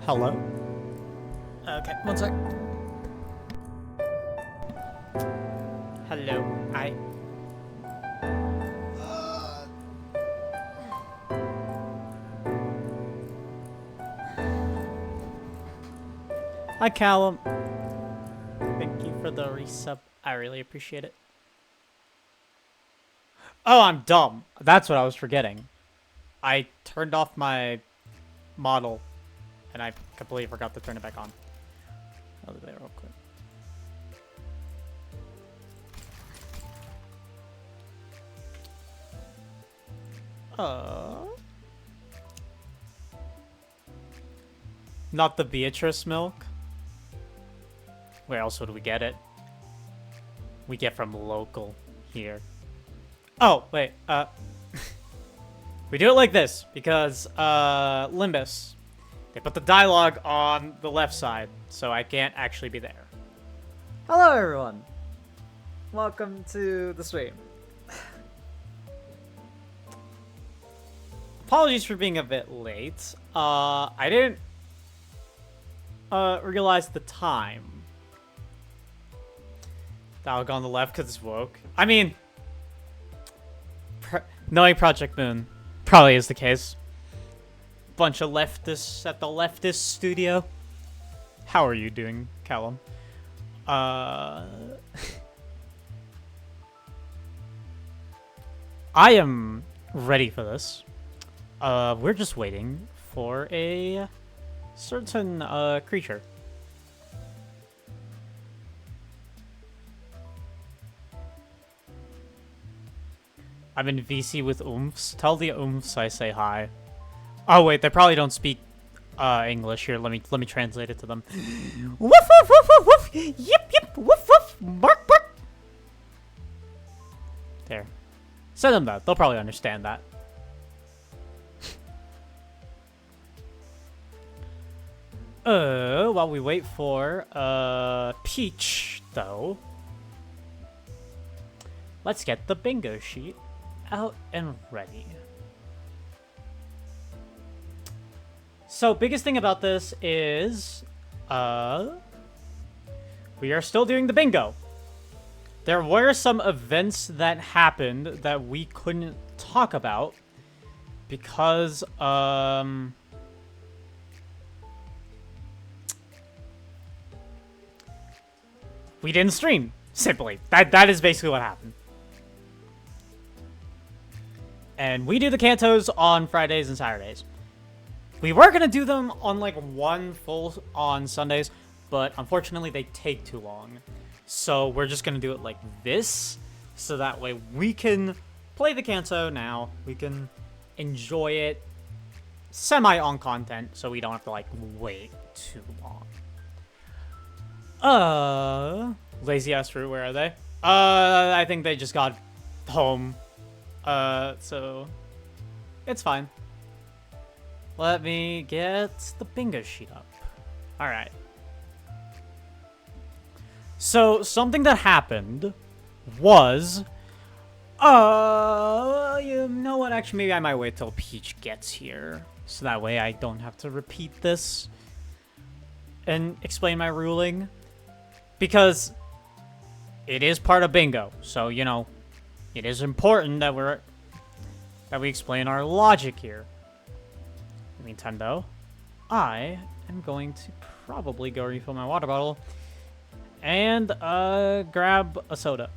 Hello? Okay, one sec. Hello, Hi, Callum. Thank you for the resub. I really appreciate it. Oh, I'm dumb. That's what I was forgetting. I turned off my model, and I completely forgot to turn it back on. I'll do that real quick. Not the Beatrice milk. Where else would we get it? We get from local here. Oh, wait, we do it like this because, Limbus. They put the dialogue on the left side, so I can't actually be there. Hello everyone! Welcome to the stream. Apologies for being a bit late. I didn't, realize the time. Dialogue on the left because it's woke. I mean, knowing Project Moon probably is the case. Bunch of leftists at the leftist studio. How are you doing, Callum? I am ready for this. We're just waiting for a certain creature. I'm in VC with oomphs. Tell the oomphs I say hi. Oh wait, they probably don't speak English. Here, let me translate it to them. Woof woof woof woof woof. Yip yip woof woof. Bark bark. There. Send them that. They'll probably understand that. While we wait for Peach though, let's get the bingo sheet out and ready. So, biggest thing about this is, we are still doing the bingo. There were some events that happened that we couldn't talk about because, we didn't stream, simply. That is basically what happened. And we do the Cantos on Fridays and Saturdays. We were going to do them on, like, one full on Sundays, but unfortunately they take too long. So we're just going to do it like this, so that way we can play the Canto now. We can enjoy it semi-on content, so we don't have to, like, wait too long. Lazy ass fruit, where are they? I think they just got home. So it's fine. Let me get the bingo sheet up. Alright. So, something that happened was... you know what? Actually, maybe I might wait till Peach gets here. So that way I don't have to repeat this and explain my ruling. Because it is part of bingo. So, you know, it is important that we explain our logic here. In the meantime, though, I am going to probably go refill my water bottle and grab a soda.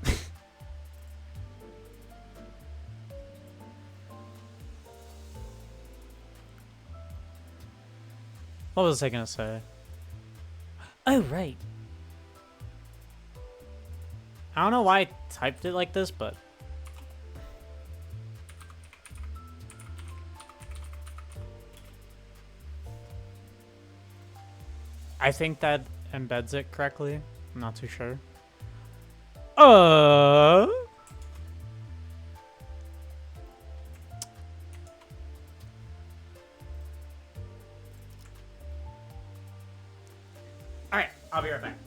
What was I gonna say? Oh, right. I don't know why I typed it like this, but... I think that embeds it correctly. I'm not too sure. Alright, I'll be right back.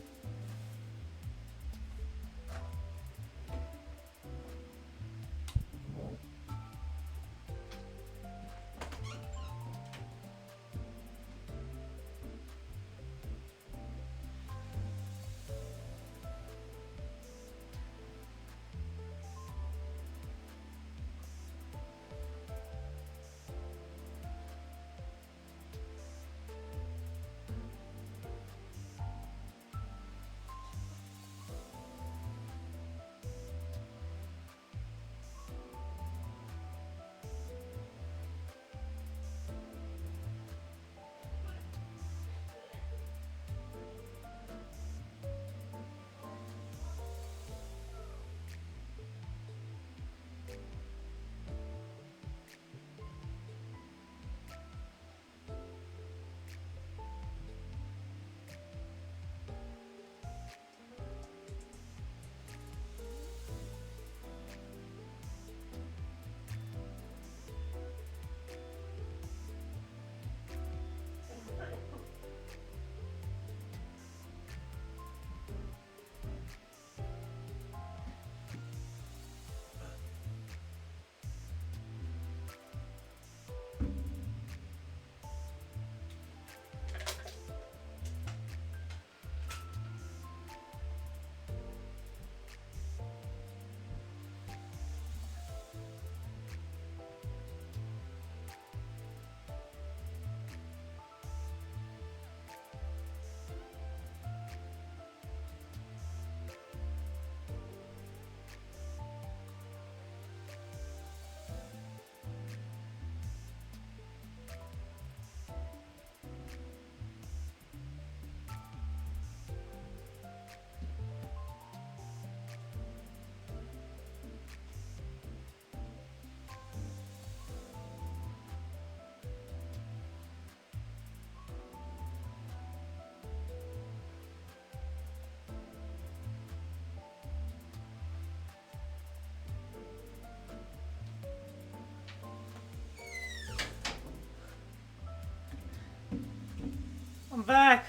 back.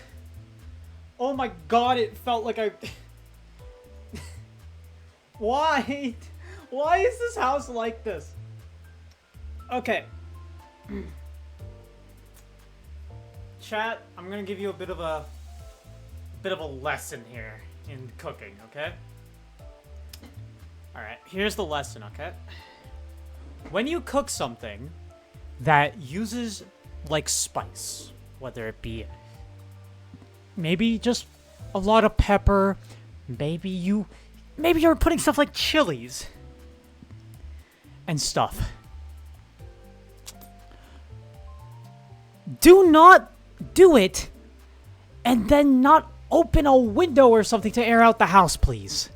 Oh my god, it felt like I... Why? Why is this house like this? Okay. Chat, I'm gonna give you a bit of a lesson here in cooking, okay? Alright, here's the lesson, okay? When you cook something that uses, like, spice, whether it be maybe just a lot of pepper, maybe you're putting stuff like chilies and stuff. Do not do it and then not open a window or something to air out the house, please.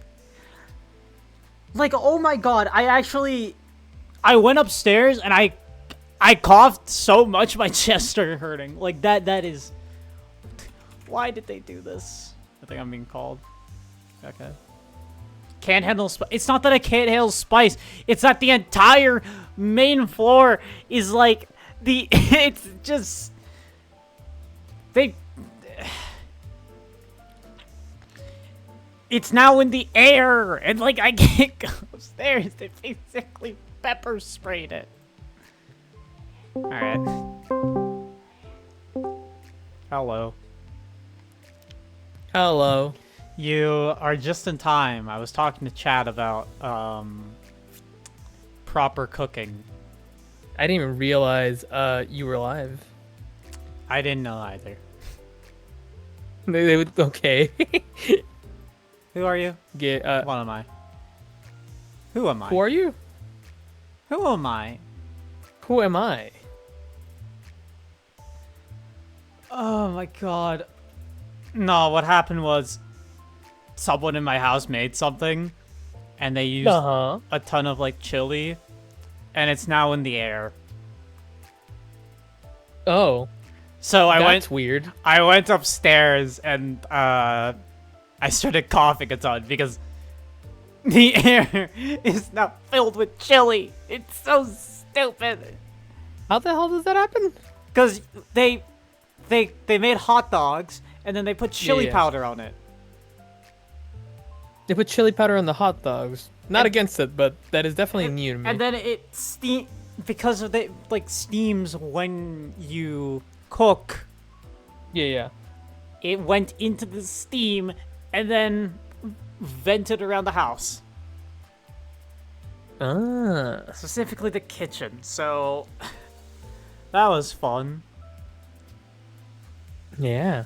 Like, oh my god, I went upstairs and I coughed so much my chest started hurting. Like, that is... Why did they do this? I think I'm being called. Okay. Can't handle spice. It's not that I can't handle spice. It's that the entire main floor is like it's just it's now in the air and like I can't go upstairs. They basically pepper sprayed it. All right. Hello. Hello. You are just in time. I was talking to Chad about proper cooking. I didn't even realize you were live. I didn't know either. They would okay. Who are you? Get What am I? Who am I? who are you? Who am I? Who am I? Oh my god. No, what happened was someone in my house made something and they used a ton of like chili and it's now in the air. Oh. So That's weird. I went upstairs and I started coughing a ton because the air is now filled with chili. It's so stupid. How the hell does that happen? Because they made hot dogs and then they put chili Yeah. powder on it. They put chili powder on the hot dogs. Not against it, but that is definitely new to me. And then it because of the like steams when you cook. yeah. It went into the steam and then vented around the house, Ah. specifically the kitchen. So that was fun. Yeah.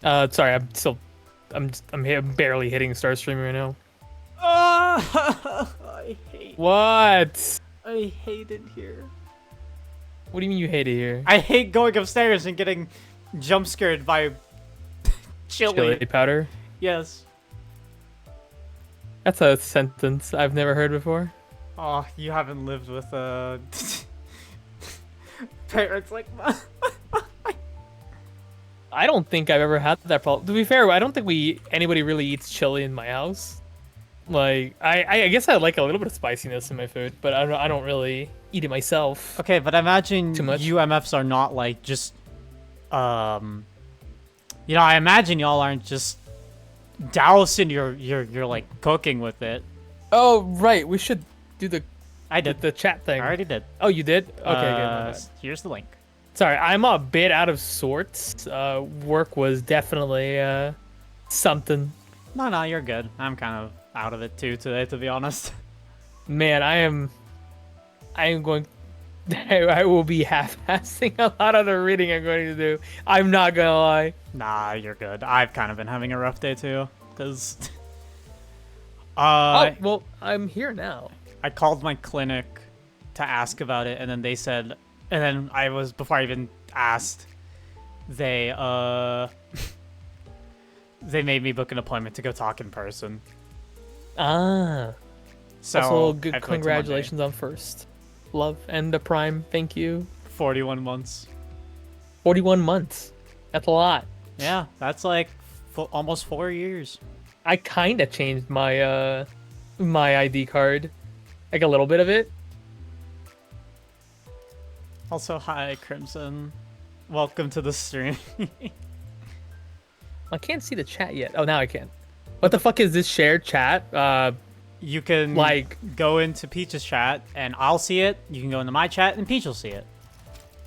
Sorry, I'm barely hitting start streaming right now. I What? hate it here. What do you mean you hate it here? I hate going upstairs and getting jump scared by chili. Chili powder? Yes. That's a sentence I've never heard before. Oh, you haven't lived with parents like mine. I don't think I've ever had that problem. To be fair, I don't think anybody really eats chili in my house. Like, I guess I like a little bit of spiciness in my food, but I don't really eat it myself. Okay, but imagine Too much? you MFs are not like just, I imagine y'all aren't just dousing your like cooking with it. Oh, right. We should do the I did. the chat thing. I already did. Oh, you did? Okay, good. my bad. Here's the link. Sorry, I'm a bit out of sorts. Work was definitely something. No, you're good. I'm kind of out of it too today, to be honest. Man, I am going. I will be half-assing a lot of the reading I'm going to do. I'm not gonna lie. Nah, you're good. I've kind of been having a rough day too, because Oh, well, I'm here now. I called my clinic to ask about it, and then they said, and then before I even asked, they they made me book an appointment to go talk in person. Ah. So Also, I good have to wait till congratulations on first. Love and the prime, thank you. Monday. 41 months. 41 months. That's a lot. Yeah, that's like almost 4 years. I kind of changed my my ID card. Like a little bit of it. Also, hi, Crimson. Welcome to the stream. I can't see the chat yet. Oh, now I can. What the fuck is this shared chat? You can Like- go into Peach's chat and I'll see it. You can go into my chat and Peach will see it.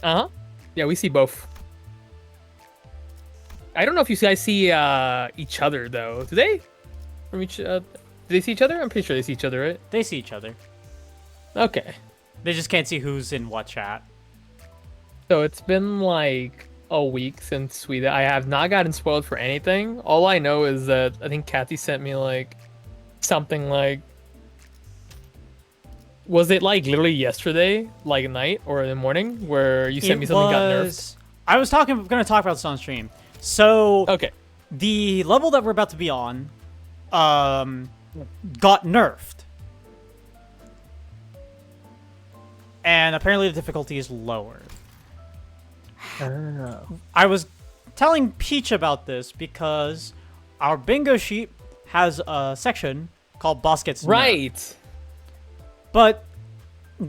Uh-huh. Yeah, we see both. I don't know if you guys see each other though. Do they? From each do they see each other? I'm pretty sure they see each other, right? They see each other. Okay. They just can't see who's in what chat. So it's been like a week since I have not gotten spoiled for anything. All I know is that I think Kathy sent me like something like, was it like literally yesterday, like at night or in the morning, where you sent me something got nerfed? I was going to talk about this on stream. So Okay. the level that we're about to be on got nerfed. And apparently the difficulty is lowered. I was telling Peach about this because our bingo sheet has a section called Boss Gets Nerfed. Right. But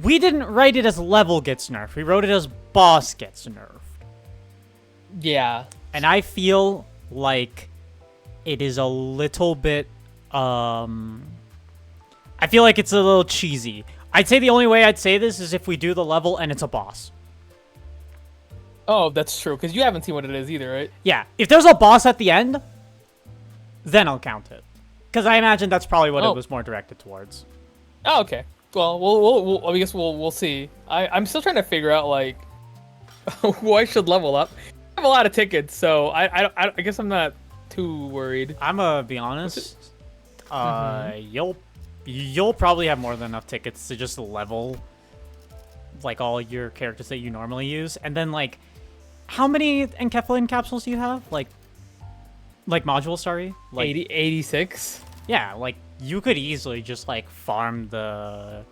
we didn't write it as level gets nerfed. We wrote it as boss gets nerfed. Yeah. And I feel like it is a little bit I feel like it's a little cheesy. I'd say the only way I'd say this is if we do the level and it's a boss. Oh, that's true, because you haven't seen what it is either, right? Yeah, if there's a boss at the end, then I'll count it. Because I imagine that's probably what it was more directed towards. Oh, okay. Well, I guess we'll see. I'm still trying to figure out like who I should level up. I have a lot of tickets, so I guess I'm not too worried. I'm gonna be honest. You'll probably have more than enough tickets to just level like all your characters that you normally use, and then like how many Encephalon capsules do you have? Like modules, sorry. Like 86. Yeah, like you could easily just like farm the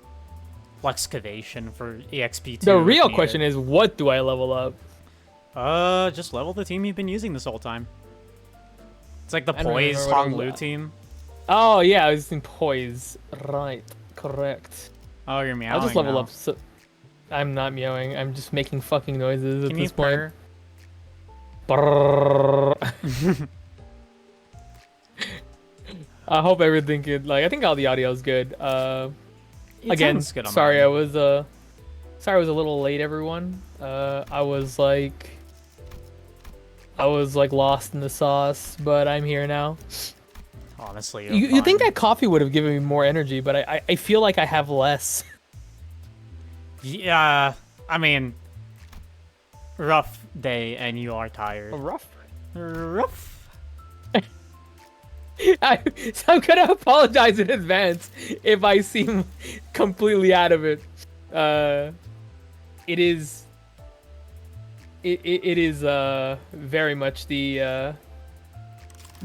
Flexcavation for EXP2. The real question is, what do I level up? Just level the team you've been using this whole time. It's like the I don't Poise remember what it Honglu was. team. Oh yeah, I was in Poise. Right, correct. Oh, you're meowing. I'll just level now. up. So I'm not meowing. I'm just making fucking noises Can at you this point. purr? Brrrr. I hope everything could like. I think all the audio is good. It Again, sounds good on sorry mine. I was a little late, everyone. I was like lost in the sauce, but I'm here now. Honestly, You think that coffee would have given me more energy, but I feel like I have less. Yeah, I mean, rough day and you are tired. Rough. Rough. So I'm gonna apologize in advance if I seem completely out of it. It is very much the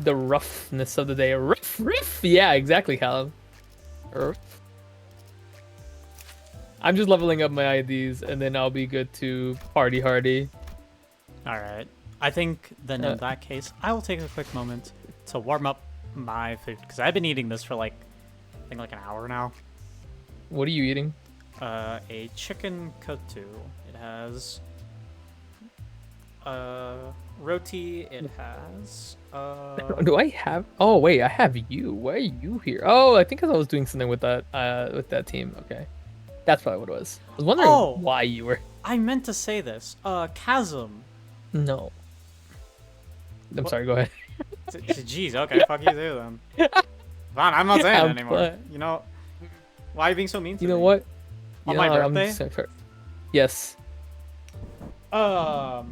roughness of the day. Riff. Yeah, exactly, Callum. Rough. I'm just leveling up my IDs, and then I'll be good to party hardy. All right. I think then in that case, I will take a quick moment to warm up my food because I've been eating this for like, I think like an hour now. What are you eating? A chicken kotu. It has roti. It has Do I have? Oh wait, I have you. Why are you here? Oh, I think 'cause I was doing something with that team. Okay, that's probably what it was. I was wondering why you were. I meant to say this. Chasm. No. I'm sorry. Go ahead. Jeez, okay, fuck you too then. Fine, I'm not saying it anymore. But- You know, why are you being so mean to me? You know what? On You my know, I'm birthday? just yes. I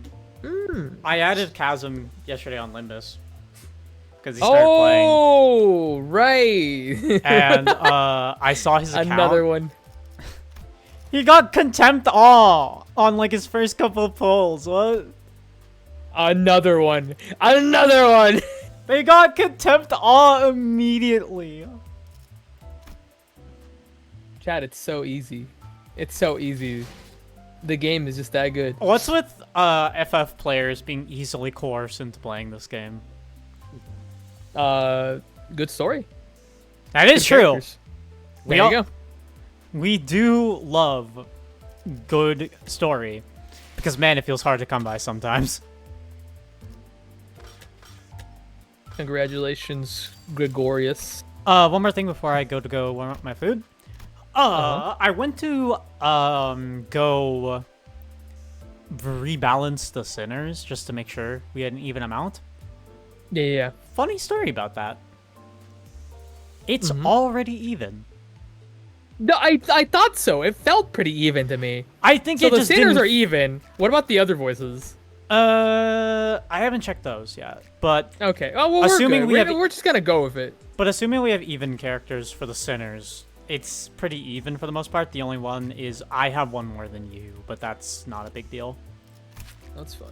added Chasm yesterday on Limbus because he started playing, Oh, right. and I saw his account. Another one. He got contempt awe on like his first couple of polls. What? Another one. Another one. They got contempt awe immediately. Chad, it's so easy. It's so easy. The game is just that good. What's with FF players being easily coerced into playing this game? Good story. That is Good true. characters. We There you all- go. We do love good story. Because, man, it feels hard to come by sometimes. Congratulations, Gregorius. One more thing before I go warm up my food. I went to, go rebalance the sinners just to make sure we had an even amount. Yeah. Funny story about that. It's already even. No, I thought so. It felt pretty even to me. I think So it the just sinners didn't... are even. What about the other voices? I haven't checked those yet, but Okay. Oh, well, Assuming we're good. we have- We're just gonna go with it. assuming we have even characters for the sinners, it's pretty even for the most part. The only one is I have one more than you, but that's not a big deal. That's fine.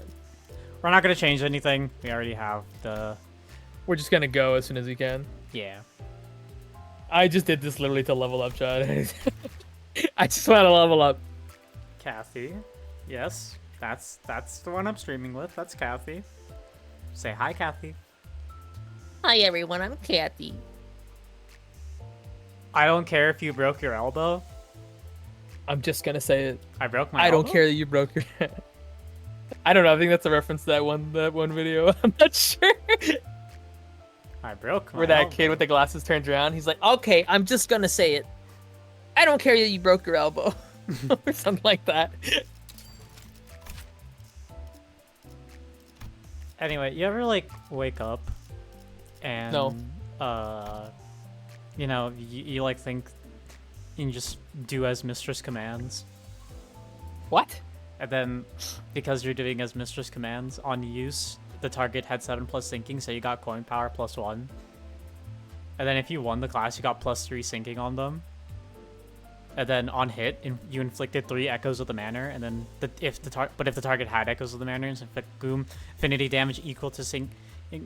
We're not gonna change anything. We already have the... We're just gonna go as soon as we can. Yeah. I just did this literally to level up, Chad. I just want to level up. Kathy. Yes, that's the one I'm streaming with. That's Kathy. Say hi, Kathy. Hi everyone, I'm Kathy. I don't care if you broke your elbow. I'm just gonna say it. I broke my I elbow? don't care that you broke your. I don't know. I think that's a reference to that one video. I'm not sure. I broke my Where that elbow. kid with the glasses turns around. He's like, Okay, I'm just gonna say it. I don't care that you broke your elbow. or something like that. Anyway, you ever like wake up and No. you know, you like think you can just do as mistress commands, What? and then because you're doing as mistress commands on use, the target had 7+ sinking, so you got coin power +1. And then if you won the class, you got +3 sinking on them. And then on hit, you inflicted 3 echoes of the manor, and then if the target had echoes of the manor, inflict affinity damage equal to sync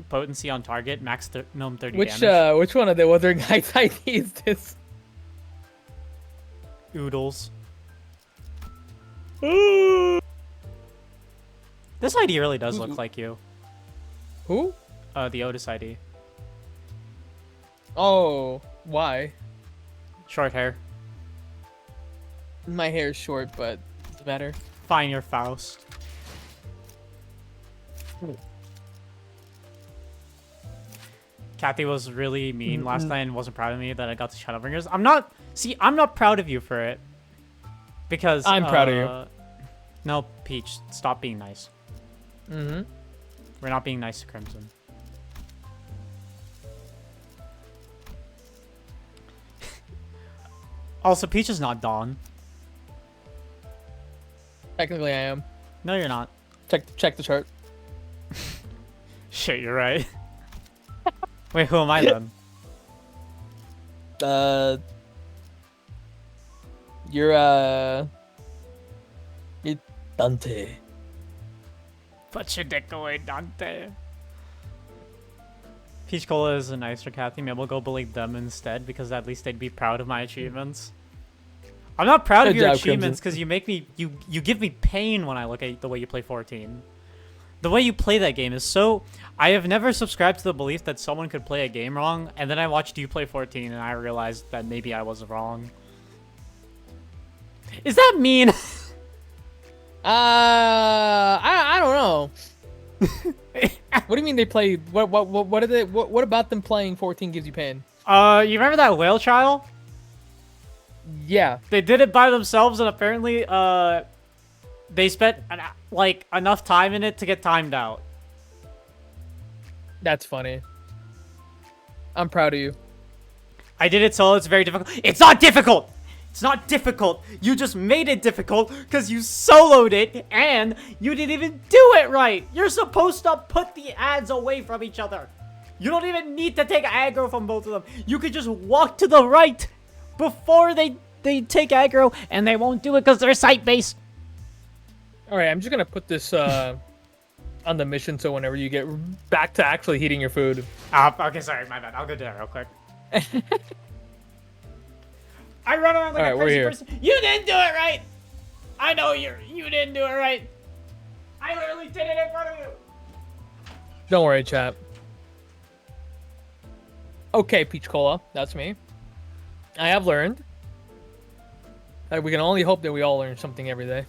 potency on target, max minimum 30 damage. Which one of the Wuthering Heights ID is this? Oodles. This ID really does look like you. Who? The Otis ID. Oh, why? Short hair. My hair is short, but doesn't matter. Fine, you're Faust. Kathy was really mean last night and wasn't proud of me that I got the Shadowbringers. I'm not proud of you for it. Because I'm proud of you. No, Peach, stop being nice. Mm-hmm. We're not being nice to Crimson. Also, Peach is not Dawn. Technically, I am. No, you're not. Check the chart. Shit, you're right. Wait, who am I then? You're Dante. Put your dick away, Dante. Peach Cola is a nicer Kathy. Maybe we'll go believe them instead, because at least they'd be proud of my achievements. I'm not proud of Good your job, achievements Crimson. because you make me you give me pain when I look at the way you play 14. The way you play that game is so... I have never subscribed to the belief that someone could play a game wrong, and then I watched you play 14 and I realized that maybe I was wrong. Is that mean? I don't know. What do you mean they play? What are they? What about them playing 14 gives you pain? You remember that whale trial? Yeah. They did it by themselves, and apparently, they spent like enough time in it to get timed out. That's funny. I'm proud of you. I did it solo. It's very difficult. It's not difficult. It's not difficult. You just made it difficult because you soloed it and you didn't even do it right. You're supposed to put the ads away from each other. You don't even need to take aggro from both of them. You could just walk to the right before they take aggro, and they won't do it because they're site-based. All right, I'm just gonna put this on the mission so whenever you get back to actually heating your food. Okay, sorry, my bad. I'll go do that real quick. I run around like All right, a we're crazy here. person. You didn't do it right. I know you didn't do it right. I literally did it in front of you. Don't worry, chat. Okay, Peach Cola, that's me. I have learned. We can only hope that we all learn something every day.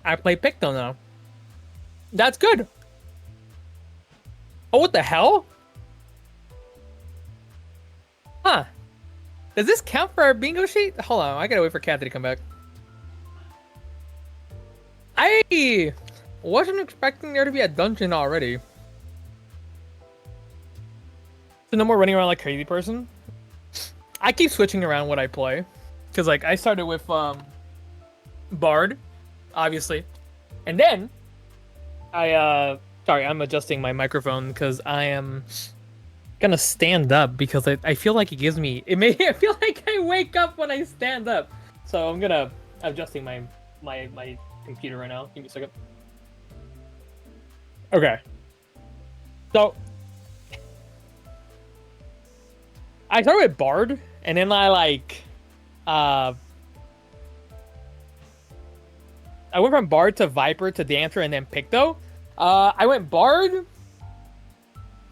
I play Picto now. That's good. Oh, what the hell? Huh. Does this count for our bingo sheet? Hold on, I gotta wait for Kathy to come back. I wasn't expecting there to be a dungeon already. So no more running around like a crazy person. I keep switching around what I play. Because like I started with Bard, obviously. And then sorry, I'm adjusting my microphone because I am gonna stand up because I feel like it gives me I feel like I wake up when I stand up. So I'm gonna adjusting my computer right now. Give me a second. Okay. So I started with Bard and then I went from Bard to Viper to Dancer and then Picto. I went Bard,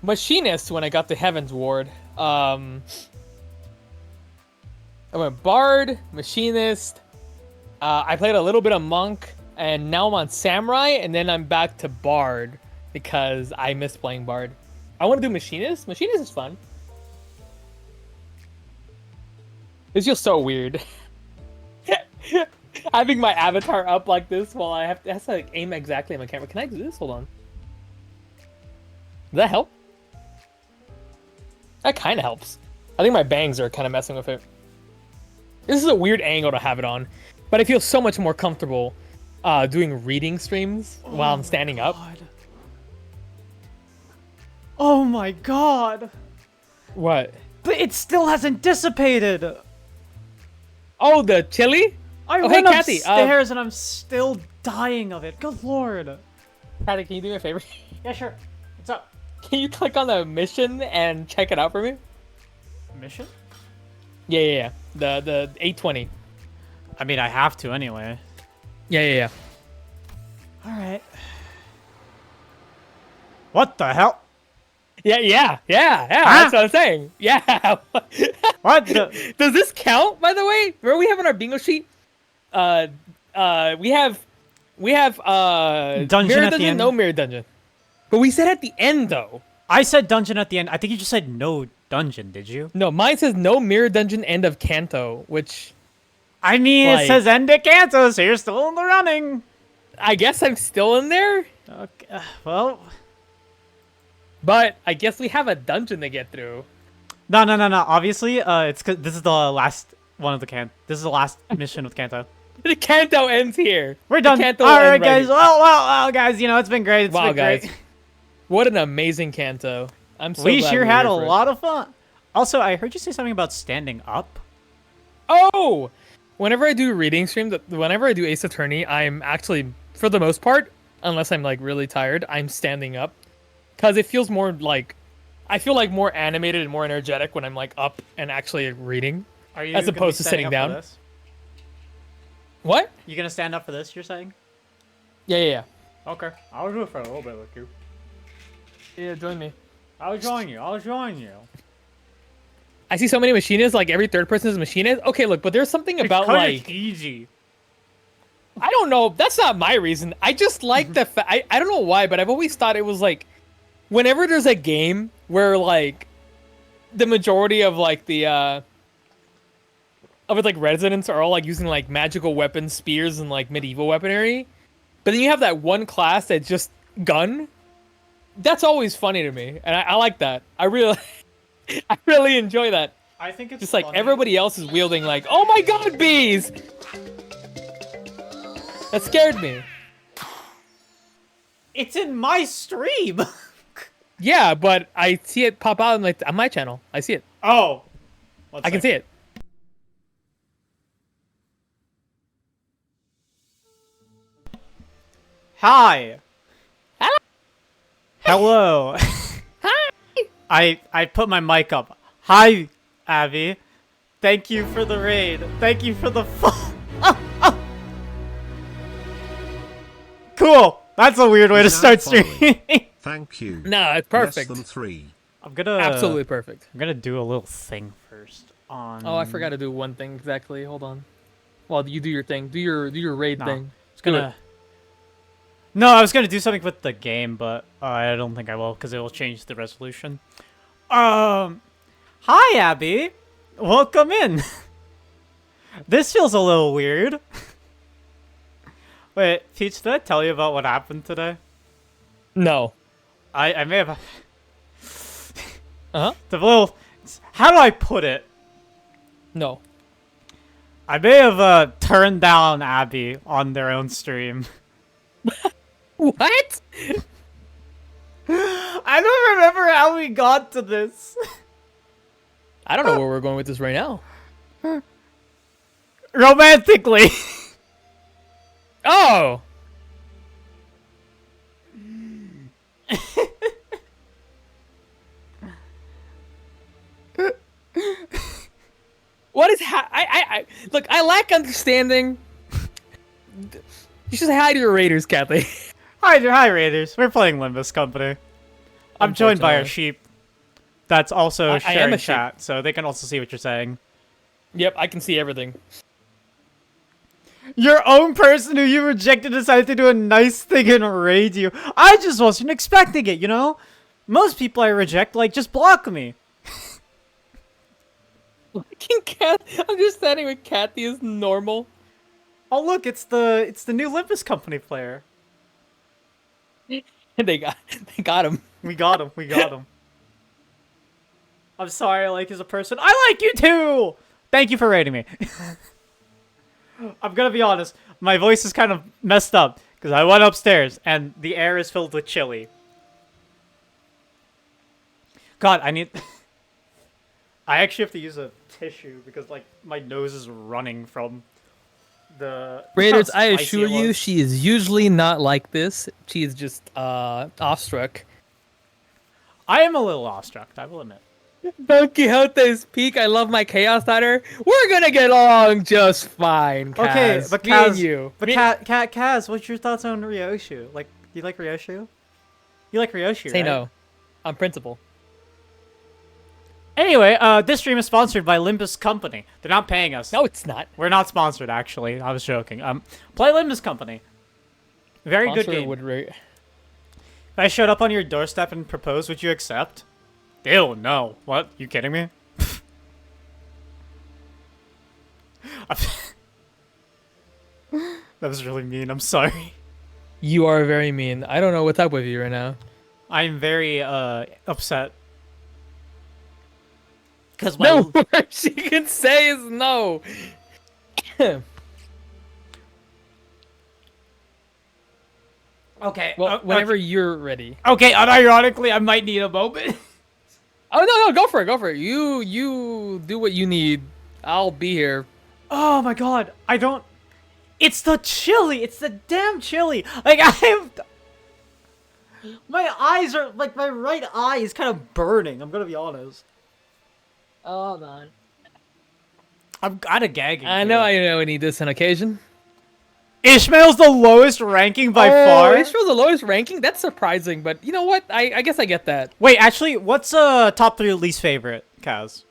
Machinist when I got to Heaven's Ward. I went Bard, Machinist. I played a little bit of Monk, and now I'm on Samurai, and then I'm back to Bard because I miss playing Bard. I want to do Machinist. Machinist is fun. It's just so weird. Having my avatar up like this while I have to like aim exactly at my camera. Can I do this? Hold on. Does that help? That kind of helps. I think my bangs are kind of messing with it. This is a weird angle to have it on, but I feel so much more comfortable doing reading streams while I'm standing up. Oh my god! What? But it still hasn't dissipated! Oh, the chili? I Oh, went hey, Kathy, upstairs and I'm still dying of it. Good lord. Patty, can you do me a favor? Yeah, sure. What's up? Can you click on the mission and check it out for me? Mission? Yeah. The 820. I mean, I have to anyway. Yeah. Alright. What the hell? Yeah. Huh? That's what I'm saying. Yeah. What the? Does this count, by the way? Where we have on our bingo sheet? We have Dungeon mirror at the dungeon, end? no mirror dungeon. But we said at the end though. I said dungeon at the end. I think you just said no dungeon, did you? No, mine says no mirror dungeon end of Canto, which I mean, Like- it says end at Canto, so you're still in the running. I guess I'm still in there. Okay, well... But I guess we have a dungeon to get through. No. Obviously, it's 'cause this is the last one of the This is the last mission with Canto. The Canto ends here. We're The done. Canto All right, end right guys. here. Well, guys. You know, it's been great. It's Wow, been guys. great. What an amazing Canto. I'm so We glad sure we're had here a for it. lot of fun. Also, I heard you say something about standing up. Oh! Whenever I do reading streams, whenever I do Ace Attorney, I'm actually, for the most part, unless I'm like really tired, I'm standing up. Because it feels more like, I feel like more animated and more energetic when I'm like up and actually reading. Are you As gonna opposed be to standing sitting up for down. this? What? You gonna stand up for this? You're saying? Yeah. Okay, I'll do it for a little bit with you. Yeah, join me. I'll join you. I see so many machinists, like every third person is a machinist. Okay, look, but there's something about Because like, it's easy. I don't know, that's not my reason. I just like the I don't know why, but I've always thought it was like, whenever there's a game where like, the majority of like the, of its like residents are all like using like magical weapons, spears, and like medieval weaponry, but then you have that one class that's just gun. That's always funny to me, and I like that. I really enjoy that. I think it's Just like funny. everybody else is wielding like, oh my god, bees! That scared me. It's in my stream. Yeah, but I see it pop out on my channel. I see it. Oh. I can see it. Hi. Hello. Hello. Hi. I put my mic up. Hi, Abby. Thank you for the raid. Thank you for the Cool. That's a weird way to Is start that following? streaming. Thank you. No, it's perfect. Less than 3. I'm gonna Absolutely perfect. I'm gonna do a little thing first on. Oh, I forgot to do one thing exactly. Hold on. Well, you do your thing. Do your raid No. thing. It's gonna No, I was gonna do something with the game, but I don't think I will because it will change the resolution. Hi, Abby. Welcome in. This feels a little weird. Wait, Peach, did I tell you about what happened today? No. I may have. Uh-huh. The little. How do I put it? No. I may have turned down Abby on their own stream. What? I don't remember how we got to this. I don't know where we're going with this right now. Romantically. Oh! What is I look, I lack understanding. You should say hi to your Raiders, Kathy. Hi, Raiders. We're playing Limbus Company. I'm joined by our Unfortunately. sheep. That's also I am sharing a sheep. chat, so they can also see what you're saying. Yep, I can see everything. Your own person who you rejected decided to do a nice thing and raid you. I just wasn't expecting it, you know? Most people I reject, like, just block me. I'm just standing with Kathy as normal. Oh look, it's the new Limbus Company player. They got him. We got him. I'm sorry I like you as a person. I like you too! Thank you for rating me. I'm gonna be honest, my voice is kind of messed up because I went upstairs and the air is filled with chili. God, I actually have to use a tissue because like my nose is running from the Raiders, how I spicy assure it you, was. she is usually not like this. She is just awestruck. I am a little awestruck, I will admit. Don Quixote's peak. I love my chaos daughter. We're gonna get along just fine, Kaz. Okay, but Me and Kaz, you. but Kaz, what's your thoughts on Ryoshu? Like, do you like Ryoshu? You like Ryoshu, Say right? no. On principle. Anyway, this stream is sponsored by Limbus Company. They're not paying us. No, it's not. We're not sponsored, actually. I was joking. Play Limbus Company. Very good Sponsor game. would If I showed up on your doorstep and proposed, would you accept? Ew, no. What? You kidding me? That was really mean. I'm sorry. You are very mean. I don't know what's up with you right now. I'm very, upset. Because No word she can say is no. Okay. Well, whenever you're ready. Okay, unironically, I might need a moment. Oh no, go for it. You do what you need. I'll be here. Oh my god, I don't... It's the chili! It's the damn chili! Like, I have... My eyes are... Like, my right eye is kind of burning, I'm gonna be honest. Oh, hold on. I'm kinda gagging. I know I need this on occasion. Ishmael's the lowest ranking by far. Ishmael's the lowest ranking? That's surprising, but you know what? I guess I get that. Wait, actually, what's top 3 least favorite, Kaz?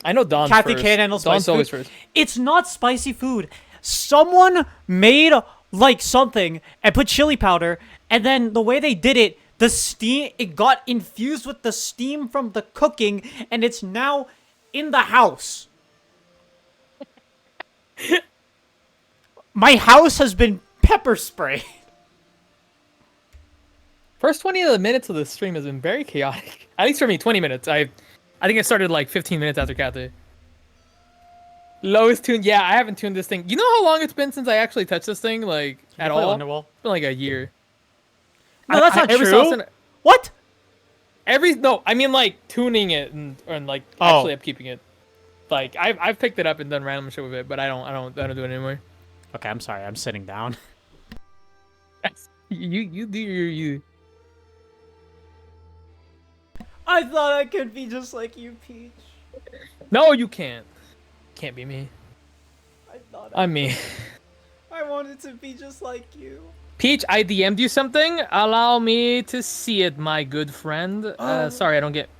I know Dawn's Kathy first. can't handle Dawn's spicy always food. first. It's not spicy food. Someone made like something and put chili powder, and then the way they did it, the steam, it got infused with the steam from the cooking, and it's now in the house. My house has been pepper sprayed. First 20 of the minutes of the stream has been very chaotic. At least for me, 20 minutes. I think I started like 15 minutes after Kathy. Lowest tune. Yeah, I haven't tuned this thing. You know how long it's been since I actually touched this thing, like at You play all? Wonderwall? It's been like a year. No, that's not every so true. often- What? No, I mean like tuning it and like Oh. actually upkeeping it. Like I've picked it up and done random shit with it, but I don't do it anymore. Okay, I'm sorry. I'm sitting down. You do you. I thought I could be just like you, Peach. No, you can't. Can't be me. I thought I'm me. I wanted to be just like you. Peach, I DM'd you something. Allow me to see it, my good friend. Sorry, I don't get.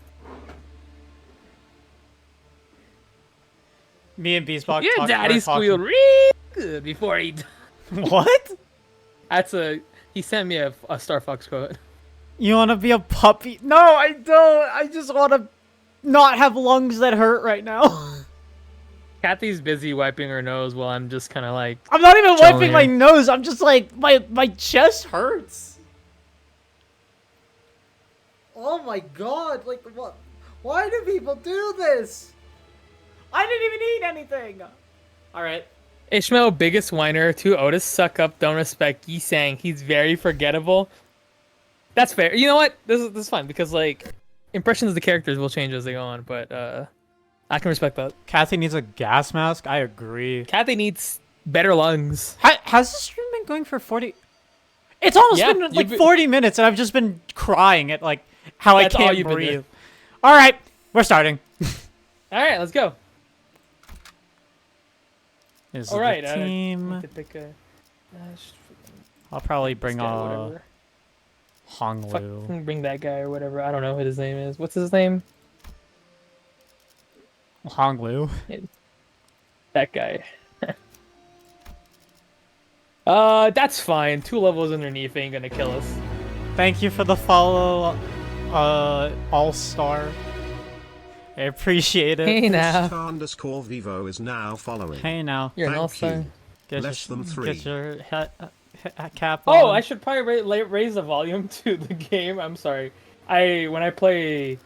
Me and Beesbach. Your talk- daddy were talking- squealed real good before he. What? That's a He sent me a Star Fox quote. You want to be a puppy? No, I don't. I just want to not have lungs that hurt right now. Kathy's busy wiping her nose while I'm just kind of like. I'm not even Chilling wiping here. my nose. I'm just like, my chest hurts. Oh my god, like what? Why do people do this? I didn't even eat anything. All right. Ishmael, biggest whiner. To Otis, suck up, don't respect. Yi sang, he's very forgettable. That's fair. You know what? This is fine because like impressions of the characters will change as they go on, but I can respect that. Kathy needs a gas mask. I agree. Kathy needs better lungs. Has the stream been going for 40? It's almost Yeah, been you've like been- 40 minutes, and I've just been crying at like how That's I all can't you've been breathe. doing. All right, we're starting. All right, let's go. This is All right, the team. to pick a. I'll probably bring whatever. Honglu. Fucking bring that guy or whatever. I don't know what his name is. What's his name? Honglu. That guy. That's fine. 2 levels underneath ain't gonna kill us. Thank you for the follow, All-Star. I appreciate it. Hey now. __ Vivo is now following. Hey now. You're an Thank all-star. you. Get Less your, than 3. Get your cap Oh, on. I should probably raise the volume to the game. I'm sorry. When I play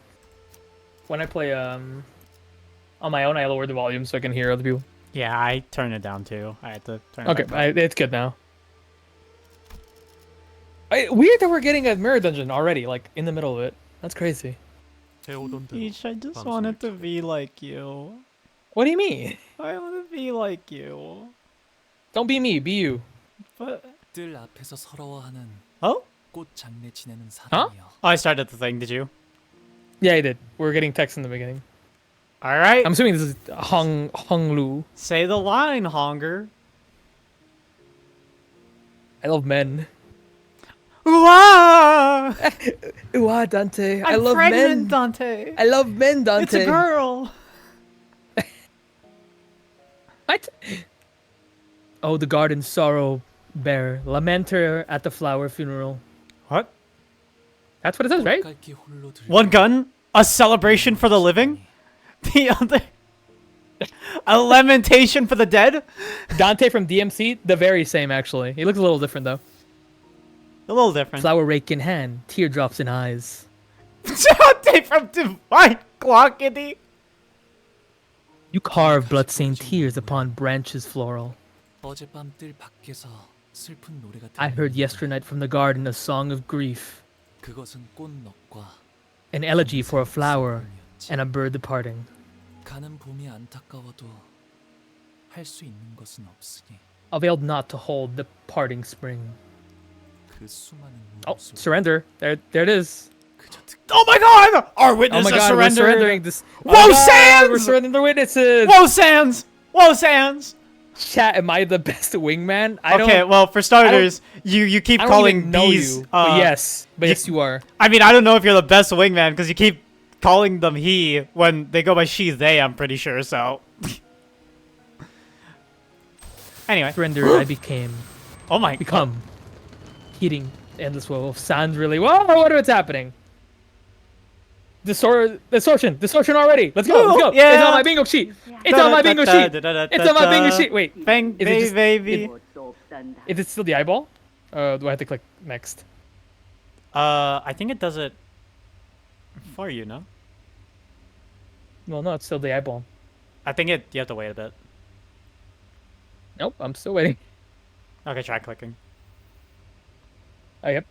on my own, I lower the volume so I can hear other people. Yeah, I turned it down too. I had to turn it Okay, back up. it's good now. Weird that we're getting a mirror dungeon already, like in the middle of it. That's crazy. Each, I just wanted to be like you. What do you mean? I want to be like you. Don't be me, be you. But 뜰 앞에서 서러워하는 oh, 꽃 장례 지내는 사람이여. I started the thing. Did you? Yeah, I did. We're getting text in the beginning. All right. I'm assuming this is Hong Lu. Say the line, Honger. I love men. Ooh-ah! Ooh, Dante. I I'm love pregnant, men. Dante. I love men, Dante. It's a girl. What? Oh, the garden sorrow bearer, lamenter at the flower funeral. What? That's what it says, right? 꽃갈피 홀로 들고 One gun? A celebration for the living? The other? A lamentation for the dead? Dante from DMC, the very same actually. He looks a little different though. A little different. Flower rake in hand, teardrops in eyes. Dante from Divine Clockety. You carve blood-stained tears upon branches floral. 어젯밤 뜰 밖에서 슬픈 노래가 I heard 들리는데 yesternight from the garden a song of grief, 그것은 꽃넉과 an elegy for a flower 슬픔이었지. and a bird departing. 가는 봄이 안타까워도 할 수 있는 것은 없으니 Availed not to hold the parting spring. 그 수많은 Oh, 눈물 속에 surrender. There it is. 그저 듣 Oh my god! Our Oh witness my has god, we're surrendered. surrendering this. Whoa, Oh my God, Sans! We're surrendering the witnesses! Whoa, Sans! Whoa, Sans! Chat, am I the best wingman? I Okay, don't, well, for starters, you keep I don't calling even know these. you. But yes you are. I mean, I don't know if you're the best wingman because you keep calling them he when they go by she, they. I'm pretty sure. So. Anyway. Surrendered, I became. Oh my. Become. Heating the endless woe of Sans really. Whoa, what is happening? Distortion already. Let's go, let's go. Yeah. It's on my bingo sheet. It's on my bingo sheet. It's on my bingo sheet. Wait, Bang, Is it just- baby. is it still the eyeball? Do I have to click next? I think it does it for you, no? Well, no, it's still the eyeball. I think you have to wait a bit. Nope, I'm still waiting. Okay, try clicking. Oh, yep.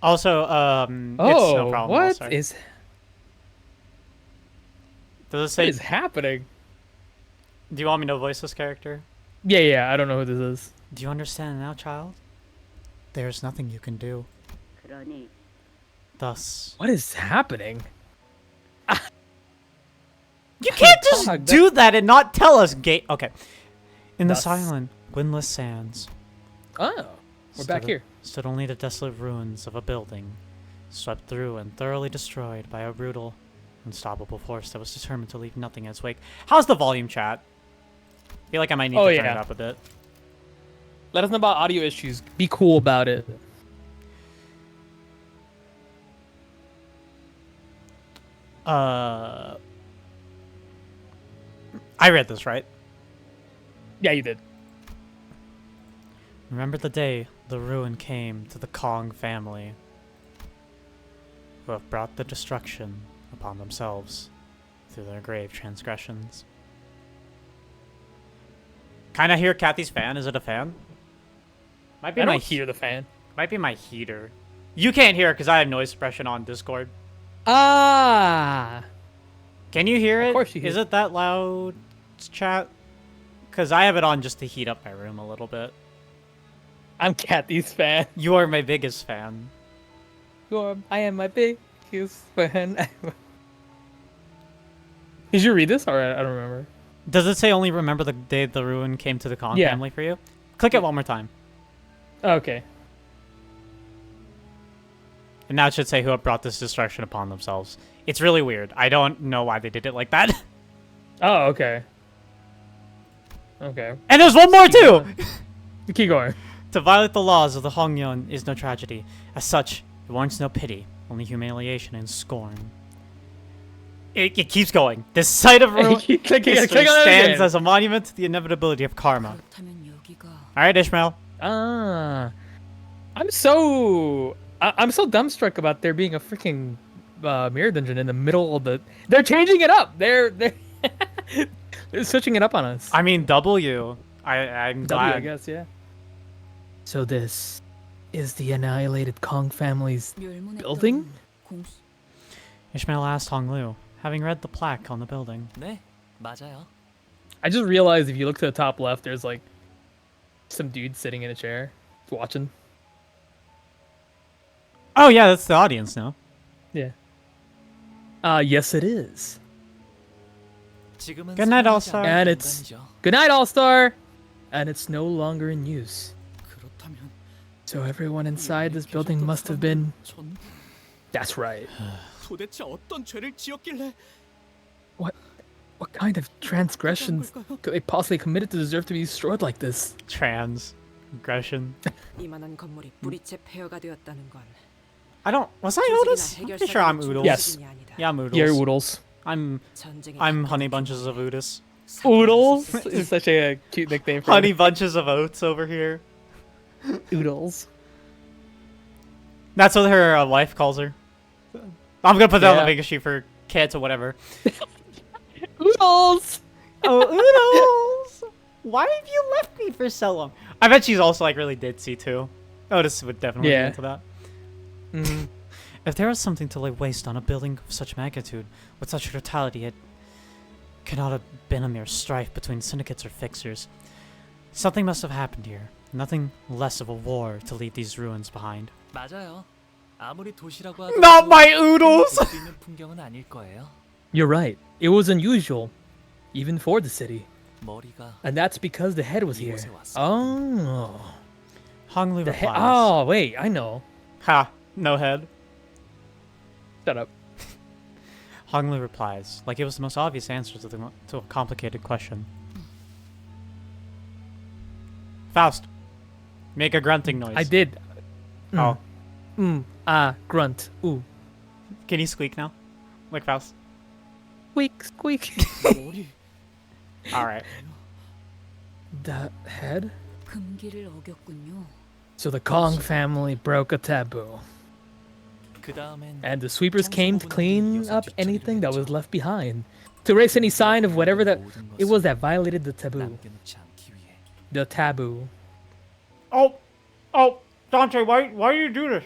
Also, it's no Oh, problem. what also. is Does it say? happening? Do you want me to voice this character? Yeah, I don't know who this is. Do you understand now, child? There's nothing you can do. Thus, What is happening? you can't just dog, do that and not tell us, gay. Okay. In the Thus. silent, windless sands, Oh, we're back stood- here. stood only the desolate ruins of a building, swept through and thoroughly destroyed by a brutal, unstoppable force that was determined to leave nothing in its wake. How's the volume, chat? I feel like I might need Oh, to turn yeah. it up a bit. Let us know about audio issues. Be cool about it. I read this, right? Yeah, you did. Remember the day the ruin came to the Kong family, who have brought the destruction upon themselves through their grave transgressions. Kinda hear Kathy's fan. Is it a fan? Might be I my don't hear the fan. Might be my heater. You can't hear it because I have noise suppression on Discord. Ah. Can you hear it? Of course you hear Is it. it that loud, chat? Because I have it on just to heat up my room a little bit. I'm Kathy's fan. You are my biggest fan. I am my biggest fan. Did you read this? Or I don't remember. Does it say only remember the day the ruin came to the Kong Yeah. family for you? Click it one more time. Okay. And now it should say who have brought this destruction upon themselves. It's really weird. I don't know why they did it like that. Oh, okay. Okay. And there's one more too! Keep going. To violate the laws of the Hongyeon is no tragedy. As such, it warrants no pity, only humiliation and scorn. It keeps going. This site of ruin Keep clicking- history click on it stands again. as a monument to the inevitability of karma. 그렇다면 여기가 Alright, Ishmael. Ah. I'm so dumbstruck about there being a freaking mirror dungeon in the middle of the. They're changing it up. They're they're switching it up on us. I mean, W. I'm glad. I guess, yeah. So this is the annihilated Kong family's 멸문했던 building? 공수 Ishmael asked Hong Lu, having read the plaque on the building. 네, 맞아요. I just realized if you look to the top left, there's like some dude sitting in a chair watching. Oh yeah, that's the audience now. Yeah. Yes, it is. 지금은 Good night, 사용하지 All-Star. 않는 And it's 공간이죠. good night, All Star. And it's no longer in use. 그렇다면 So everyone inside this building must have been. 전 That's right. 도대체 어떤 죄를 지었길래 What kind of transgressions could they possibly committed to deserve to be destroyed like this? Trans. Aggression. 이만한 건물이 뿌리째 폐허가 되었다는 건 I don't. Was I Otis? I'm pretty sure I'm Oodles. Yes. Yeah, I'm Oodles. You're Oodles. I'm Honey Bunches of Otis. Oodles is such a cute nickname for Honey Bunches of Oats over here. Oodles. That's what her wife calls her. I'm gonna put that on the Yeah. big sheet for kids or whatever. Oodles! Oh, Oodles! Why have you left me for so long? I bet she's also like really ditzy too. Otis would definitely Yeah. get into that. Mhm. If there was something to lay waste on a building of such magnitude, with such brutality, it could not have been a mere strife between syndicates or fixers. Something must have happened here. Nothing less of a war to leave these ruins behind. 맞아요. 아무리 도시라고 하더라도 Not my Oodles! 볼 수 있는 풍경은 아닐 거예요. You're right. It was unusual, even for the city. 머리가 And that's because the head was here. 이곳에 왔어. Oh. Hong Lu The head. replies. Oh, wait. I know. Ha! No head. Shut up. Hong Lu replies, like it was the most obvious answer to a complicated question. Faust, make a grunting noise. I did. Oh, Grunt. Ooh. can you squeak now? Like Faust? Squeak, squeak. 머리 All right. The head? 금기를 어겼군요. So the Kong family broke a taboo. 그 다음엔 And the sweepers came to clean up anything that was left behind. To erase any sign of whatever that it was that violated the taboo. 남겨놓지 않기 위해 The taboo. Oh, Dante, why do you do this?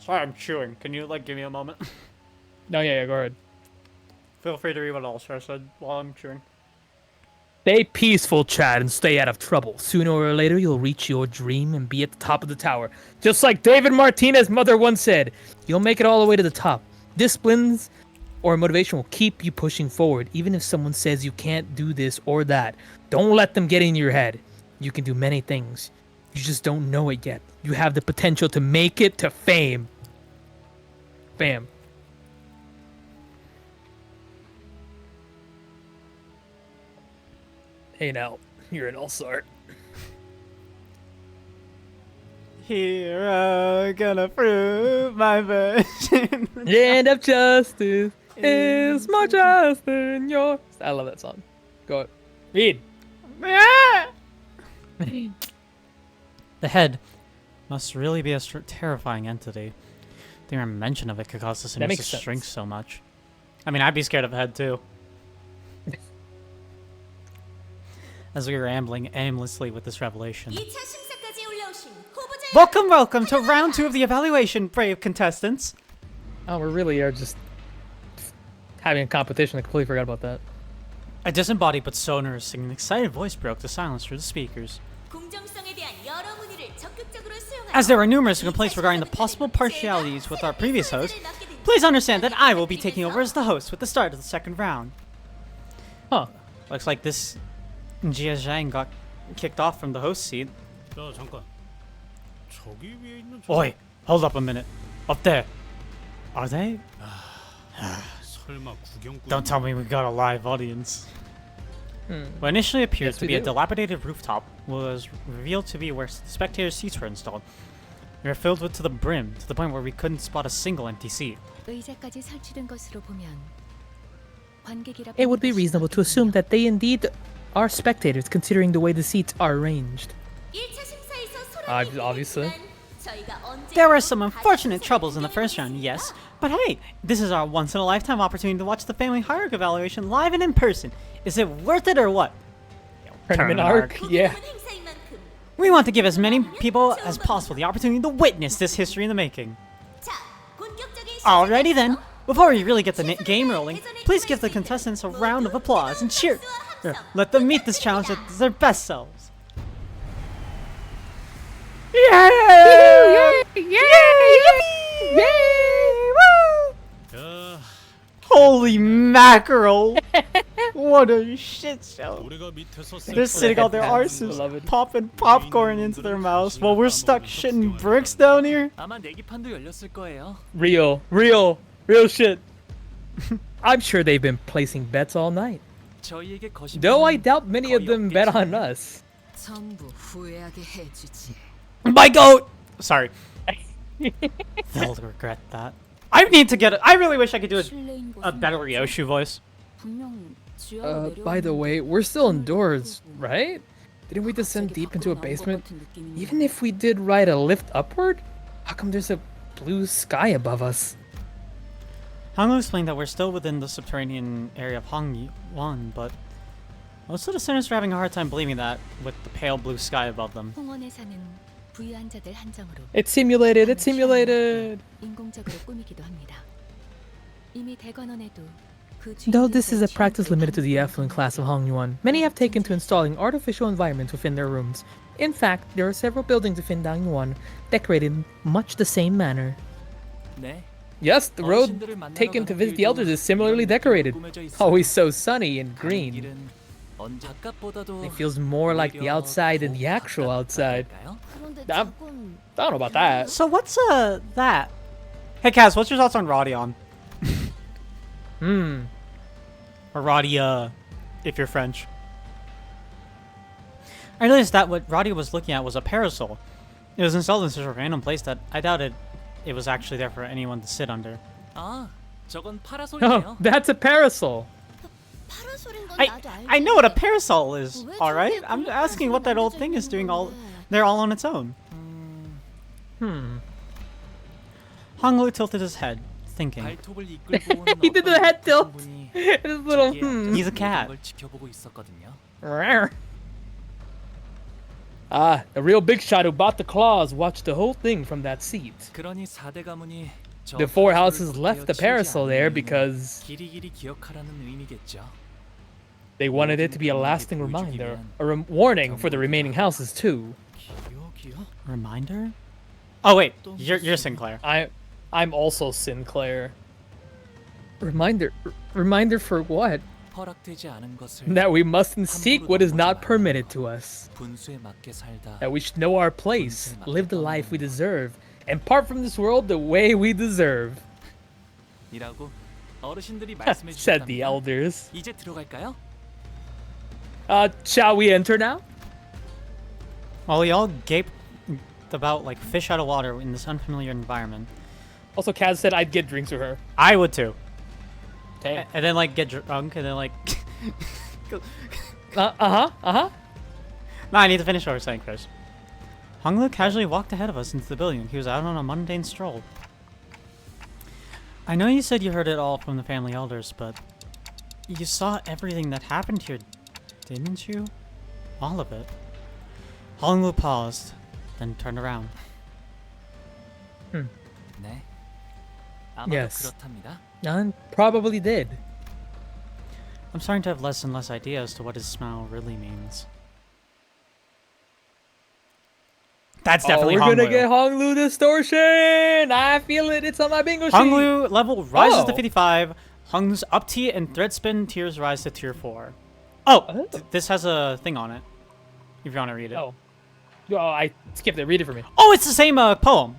Sorry, I'm chewing. Can you like give me a moment? No, yeah, go ahead. Feel free to read what All-Star said while I'm chewing. Stay peaceful, Chad, and stay out of trouble. Sooner or later, you'll reach your dream and be at the top of the tower. Just like David Martinez's mother once said, you'll make it all the way to the top. Disciplines or motivation will keep you pushing forward, even if someone says you can't do this or that. Don't let them get in your head. You can do many things. You just don't know it yet. You have the potential to make it to fame. Bam. Hey now. You're an all-star. Hero, gonna prove my version. The end of justice is more just than yours. I love that song. Go ahead. Read. The head must really be a terrifying entity. The mere mention of it could cause the That cinemas makes to shrink sense. so much. I mean, I'd be scared of a head too. As we were rambling aimlessly with this revelation. 2차 심사까지 올라오신 후보자 Welcome to round 2 of the evaluation, brave contestants. Oh, we really are just having a competition. I completely forgot about that. A disembodied but sonorous singing excited voice broke the silence through the speakers. 공정성에 대한 여러 문의를 적극적으로 수용하여 As there were numerous complaints regarding the possible partialities with our previous host, please understand that I will be taking over as the host with the start of the second round. Huh. Looks like this Jia Zhang got kicked off from the host seat. 야 잠깐 저기 위에 있는 Oi, hold up a minute. Up there. Are they? 설마 구경꾼 Don't tell me we got a live audience. What initially appeared Yes, to we be a do. dilapidated rooftop was revealed to be where the spectators' seats were installed. They were filled with to the brim, to the point where we couldn't spot a single empty seat. 의자까지 설치된 것으로 보면 관객이라 It would be reasonable to assume that they indeed are spectators, considering the way the seats are arranged. 1차 심사에서 소란이 Obviously. 있겠지만 저희가 언제 There were some unfortunate troubles in the first round, yes, but hey, this is our once-in-a-lifetime opportunity to watch the family hierarchy evaluation live and in person. Is it worth it or what? Tournament arc. Yeah. 행사인 만큼 We want to give as many people as possible the opportunity to witness this history in the making. 자, 본격적인 Alrighty 시작에서 then, before we really get the game rolling, please give the contestants a round of applause and cheer. Let them meet this challenge at their best selves. Yeah! 야 Holy mackerel! What a shit show. 우리가 밑에서 They're sitting on their arses, Beloved. popping popcorn into their mouths while we're stuck shitting bricks down here. 아마 내기판도 열렸을 거예요. Real shit. I'm sure they've been placing bets all night. 저희에게 거신 Though I doubt many of them bet on us. 전부 후회하게 해주지. My goat! Sorry. They'll regret that. I need to get it. I really wish I could do 실내인 a 곳은 better Ryoshu voice. 분명 지하로 By the way, we're still indoors, right? Didn't we descend deep into a basement? Even if we did ride a lift upward? How come there's a blue sky above us? Hangul explained that we're still within the subterranean area of Hongwon, but most of the sinners are having a hard time believing that with the pale blue sky above them. 홍원에 사는 부유한자들 한정으로 It's simulated, it's simulated! 인공적으로 꾸미기도 합니다. 이미 대관원에도 그 Though this is a 주인들의 practice limited to the 주인들의 affluent class of Hongyuan, many have taken to installing artificial environments within their rooms. In fact, there are several buildings within Dangyuan decorated in much the same manner. 네. Yes, the road 어르신들을 만나러 taken to 가는 visit the 길도 elders is similarly 이런 decorated. 느낌으로 꾸며져 있어요. Always so sunny and 가는 green. 길은 언제 바깥보다도 It feels more like the 오히려 outside than 더 the actual outside. 바깥일까요? 그런데 I'm- 조금 I don't know about that. So what's that? Hey Kaz, what's your thoughts on Rodion? Or Rodia, if you're French. I realized that what Rodia was looking at was a parasol. It was installed in such a random place that I doubted it was actually there for anyone to sit under. 아, 저건 Oh, 파라솔이네요. that's a parasol. 파라솔인 건 I 나도 알지. I know what a parasol is, alright? I'm asking what that old thing is doing they're all on its own. Hanglu tilted his head, thinking. 발톱을 이끌고 오는 He did the 어떤 head tilt. 분이 His little 저기에 He's a 앉아서 cat. 걸 지켜보고 있었거든요. Ah, the real big shot who bought the claws watched the whole thing from that seat. 그러니 4대 가문이 저 The four 파라솔을 houses left the 떼어 치우지 parasol there 않는 because 길이길이 기억하라는 의미겠죠. they wanted it to be a lasting reminder, a warning for the remaining houses too. 기억이요? Reminder? Oh wait, you're Sinclair. I'm also Sinclair. Reminder for what? 허락되지 않은 것을 That we mustn't seek what is not permitted to us. 분수에 맞게 살다. That we should know our place, live the life we deserve, and part from this world the way we deserve. 이라고 어르신들이 말씀해 Said the 주셨답니다. elders. 이제 들어갈까요? Shall we enter now? While we all gaped about like fish out of water in this unfamiliar environment. Also, Kaz said I'd get drinks with her. I would too. Damn. And then like get drunk and then like... Uh huh. No, I need to finish what we're saying first. Honglu casually walked ahead of us into the building. He was out on a mundane stroll. I know you said you heard it all from the family elders, but you saw everything that happened here, didn't you? All of it. Honglu paused, then turned around. 네. 아마도 Yes. 그렇답니다. None probably did. I'm starting to have less and less idea as to what his smile really means. That's definitely we're Honglu. gonna get Honglu distortion. I feel it. It's on my bingo sheet. Honglu level rises to Oh. 55. Honglu's up T and thread spin tiers rise to tier 4. Oh, this has a thing on it. If you want to read it. Oh, I skipped it. Read it for me. Oh, it's the same poem.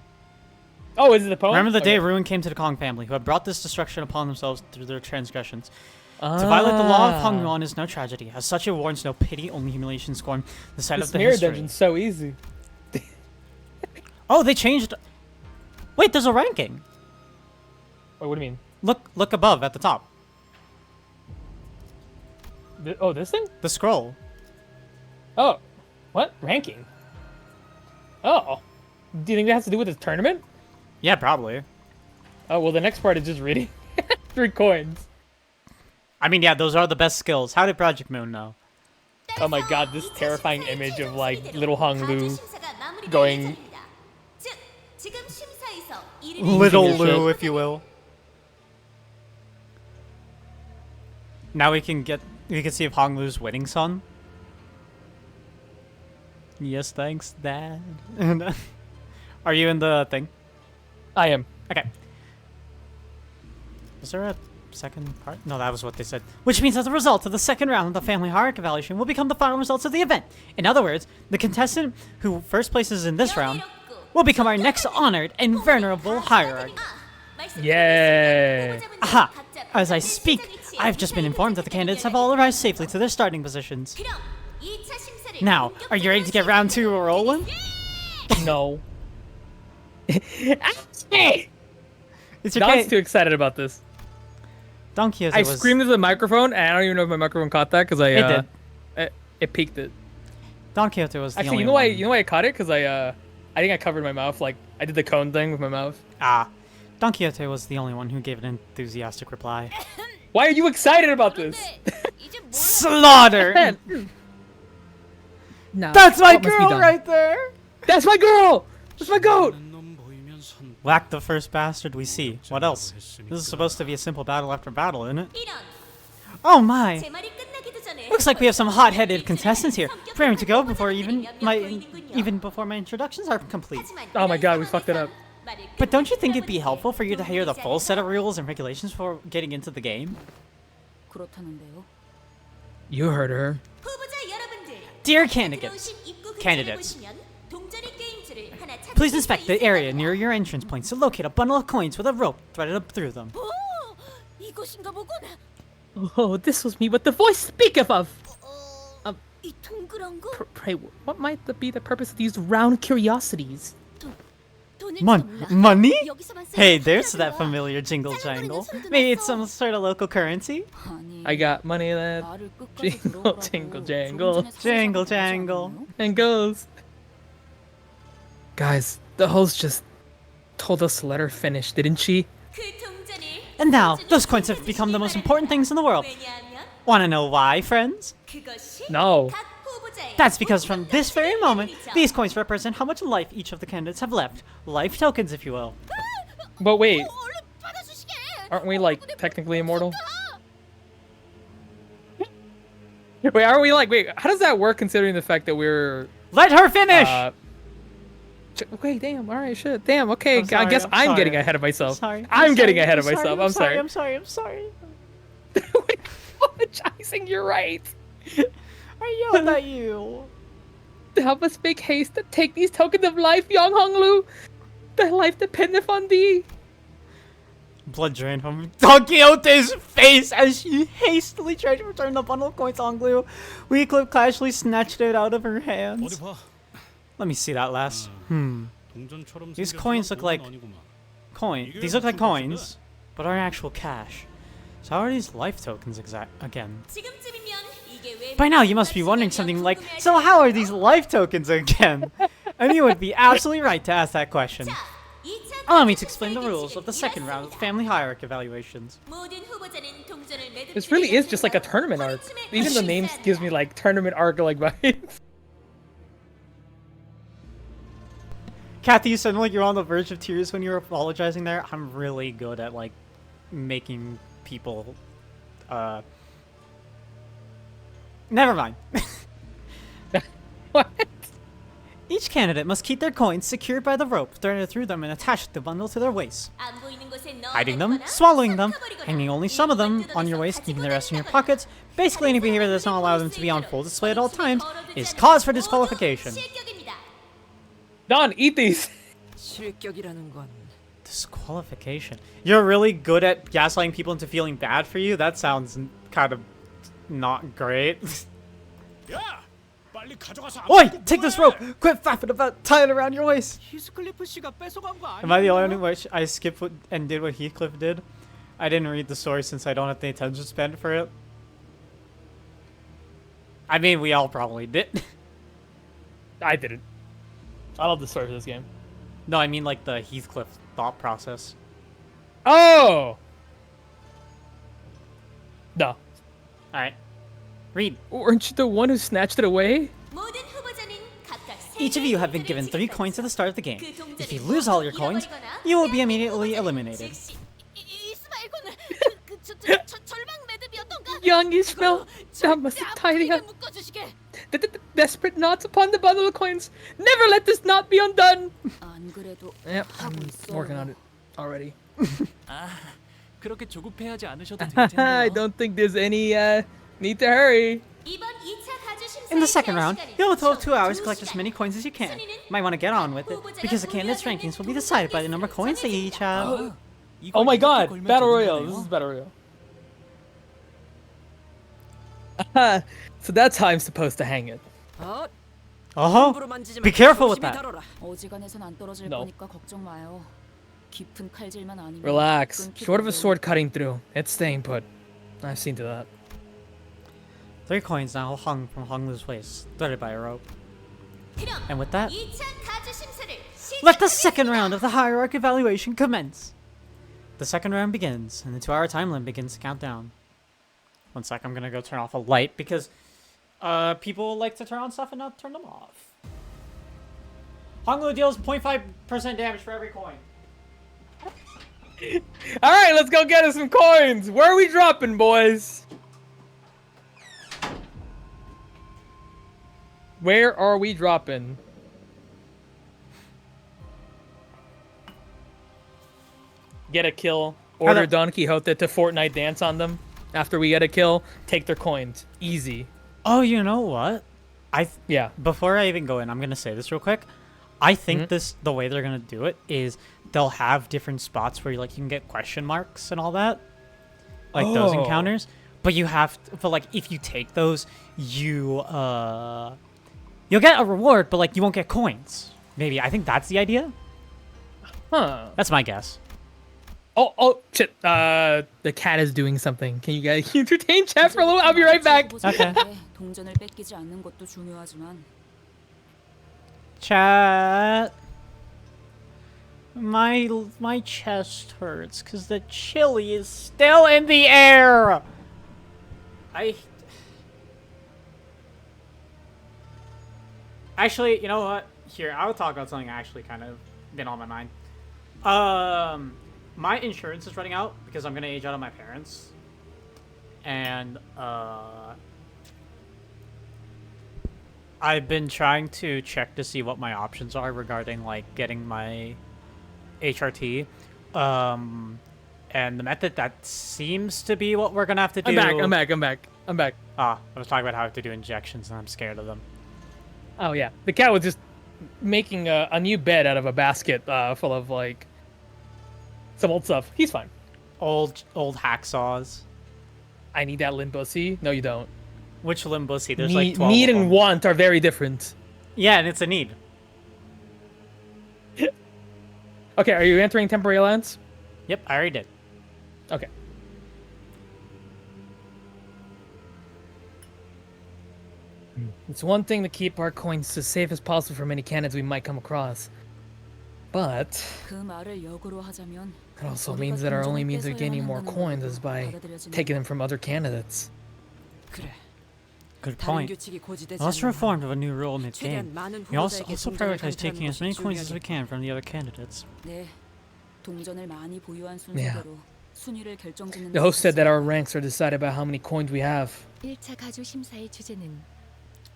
Oh, is it the poem? Remember the day Okay. ruin came to the Kong family, who had brought this destruction upon themselves through their transgressions. To violate the law of Hongluan is no tragedy. As such, it warrants no pity, only humiliation, scorn. The sight This of the mirror history. dungeon's so easy. Oh, they changed. Wait, there's a ranking. Wait, what do you mean? Look above at the top. Oh, this thing? The scroll. Oh, what ranking? Oh, do you think that has to do with this tournament? Yeah, probably. Oh well, the next part is just reading 3 coins. I mean, yeah, those are the best skills. How did Project Moon know? Oh my god, this terrifying image of like little Honglu 심사가 마무리될 going. 예정입니다. 즉, 지금 심사에서 이를 Little Using your Lou, shit. if you will. Now we can see if Honglu's winning son. Yes, thanks, Dad. Are you in the thing? I am. Okay. Was there a second part? No, that was what they said. Which means that the result of the second round of the family hierarchy evaluation will become the final results of the event. In other words, the contestant who first places in this round will become our next honored and venerable hierarch. Yay! Aha! As I speak, I've just been informed that the candidates have all arrived safely to their starting positions. 그럼 2차 심사를 Now, are you ready to get round 2 rolling? No. It's Don's okay. too excited about this. Don Quixote I was... screamed into the microphone, and I don't even know if my microphone caught that because I. It did. It peaked it. Don Quixote was the Actually, only you know one. why? You know why I caught it? Because I think I covered my mouth. Like I did the cone thing with my mouth. Don Quixote was the only one who gave an enthusiastic reply. Why are you excited about this? 이제 뭘 Slaughter! No, That's my what must be girl done? right there! That's my girl. That's my goat. 놈 보이면 선. Whack the first bastard we see. What else? This is supposed to be a simple battle after battle, isn't it? 이런 Oh my! 제 말이 끝나기도 전에 Looks like we have some hot-headed contestants here, preparing to go before even before my introductions are complete. Oh my god, we fucked it up. But don't you think it'd be helpful for you to hear the full set of rules and regulations before getting into the game? 그렇다는데요. You heard her. 후보자 여러분들, Dear candidates, 들어오신 입구 근처를 candidates, 보시면 동전의 게임즈를 하나 찾으실 please 수 inspect the area 있을 near your entrance points to locate a bundle of coins with a rope threaded up through them. 오, 이것인가 보군. Oh, this was me with the voice speaketh of. 이 동그란 거 Pray, what might be the purpose of these round curiosities? 돈을 Money? 여기서만 쓰는 Hey, there's 거야. that familiar jingle jangle. Maybe it's some sort of local currency? 아니, I got money that 말을 끝까지 jingle, 들어보라고 jingle, 조금 jangle. 전에 사회자가 Jangle, 그러지 jangle. 않았나요? and goes. Guys, the host just told us to let her finish, didn't she? 그 동전을 And now, 소중히 those coins have become the most important things in the world. 왜냐하면 Wanna know why, friends? 그것이 No. 각 후보자의 That's because from this very moment, 운명이죠. these coins represent how much life each of the candidates have left. Life tokens, if you will. But wait, 얼른 받아주시게. aren't we like technically immortal? Wait, aren't we like? Wait, how does that work considering the fact that we're? Let her finish! Okay, damn. All right, shit. Damn. Okay, I'm sorry, I guess I'm I'm sorry. getting ahead of myself. Sorry. I'm getting ahead of myself. I'm sorry. I'm sorry. Wait, apologizing. You're right. I yelled at you. Help us make haste to take these tokens of life, young Honglu. The life dependeth on thee. Blood drain from Don Quixote's face as she hastily tried to return the bundle of coins on glue. Weecliffe casually snatched it out of her 어디 hands. 봐. Let me see that last. 동전처럼 These 생겼지만 coins look 돈은 like 아니구만. These look like coins, but are actual cash. So how are these life tokens again? 지금쯤이면 이게 왜 By now you must be wondering something like, so how are these life tokens again? And you would be absolutely right to ask that question. Allow me to explain the rules of the second round of family hierarchy evaluations. This really is just like a tournament arc. Even the name gives me like tournament arc like vibes. Kathy, you sounded like you're on the verge of tears when you were apologizing there. I'm really good at like making people never mind. What? Each candidate must keep their coins secured by the rope threaded through them and attached the bundle to their waist. Hiding them, swallowing them, hanging only some of them on your waist, keeping the rest in your pockets, basically any behavior that does not allow them to be on full display at all times, is cause for disqualification. Don, eat these. Disqualification. You're really good at gaslighting people into feeling bad for you? That sounds kind of not great. 야, 빨리 가져가서 Oi! Take this rope! Quit fapping about tying it around your waist! 히스클리프 씨가 뺏어간 거 아니야? Am I the only one I skipped and did what Heathcliff did? I didn't read the story since I don't have the attention span for it. I mean, we all probably did. I didn't. I love the story of this game. No, I mean like the Heathcliff thought process. Oh! No. Alright. Read. Weren't you the one who snatched it away? Each of you have been given 3 coins at the start of the game. If you lose all your coins, you will be immediately eliminated. Young Ishmael, thou must tidy up the desperate knots upon the bundle of coins. Never let this knot be undone. Yep, I'm working on it already. 아, 그렇게 조급해하지 않으셔도 될 I 텐데요. don't think there's any need to hurry. In the second round, you'll have 2 hours to collect as many coins as you can. Might want to get on with it, because the candidates' rankings will be decided by the number of coins they each have. Oh my god, Battle Royale. This is Battle Royale. So that's how I'm supposed to hang it. Uh-huh. Be careful with that. 어지간해선 안 떨어질 No. 거니까 걱정 마요. 깊은 칼질만 아니면 Relax. 끊기도 Short of a 해요. sword cutting through, it's staying put. I've seen to that. 3 coins now hung from Honglu's waist, threaded by a rope. And with that, let the second round of the hierarchy evaluation commence. The second round begins, and the 2-hour time limit begins to count down. 1 sec, I'm gonna go turn off a light because people like to turn on stuff and not turn them off. Honglu deals 0.5% damage for every coin. Alright, let's go get us some coins. Where are we dropping, boys? Where are we dropping? Get a kill. Order Don Quixote to Fortnite dance on them. After we get a kill, take their coins. Easy. Oh, you know what? Yeah. Before I even go in, I'm gonna say this real quick. I think the way they're gonna do it is they'll have different spots where you can get question marks and all that, like those Oh. encounters. But you have but like if you take those, you'll get a reward, but like you won't get coins. Maybe I think that's the idea. Huh. That's my guess. Oh, shit. The cat is doing something. Can you guys entertain chat for a little? I'll be right back. Okay. 동전을 뺏기지 않는 것도 중요하지만 Chat. My chest hurts because the chili is still in the air. Actually, you know what? Here, I'll talk about something actually kind of been on my mind. My insurance is running out because I'm gonna age out of my parents, and I've been trying to check to see what my options are regarding like getting my HRT. And the method that seems to be what we're gonna have to do. I'm back. Ah, I was talking about how I have to do injections, and I'm scared of them. Oh, yeah. The cat was just making a new bed out of a basket full of, like, some old stuff. He's fine. old hacksaws. I need that limbo. See? No, you don't. Which limbussy? There's like 12 Need of and them. want are very different. Yeah, and it's a need. Okay, are you entering temporary alliance? Yep, I already did. Okay. It's one thing to keep our coins as safe as possible from any candidates we might come across. But 그 말을 역으로 하자면 it also means that our only means of gaining more coins is by taking them from other candidates. 그래. Good point. Unless we're informed of a new rule mid-game, we also prioritize taking as many coins as we can from the other candidates. 네. 동전을 많이 보유한 Yeah. 순서대로 순위를 결정짓는 The host said that our ranks are decided by how many coins we have. 1차 가주 심사의 주제는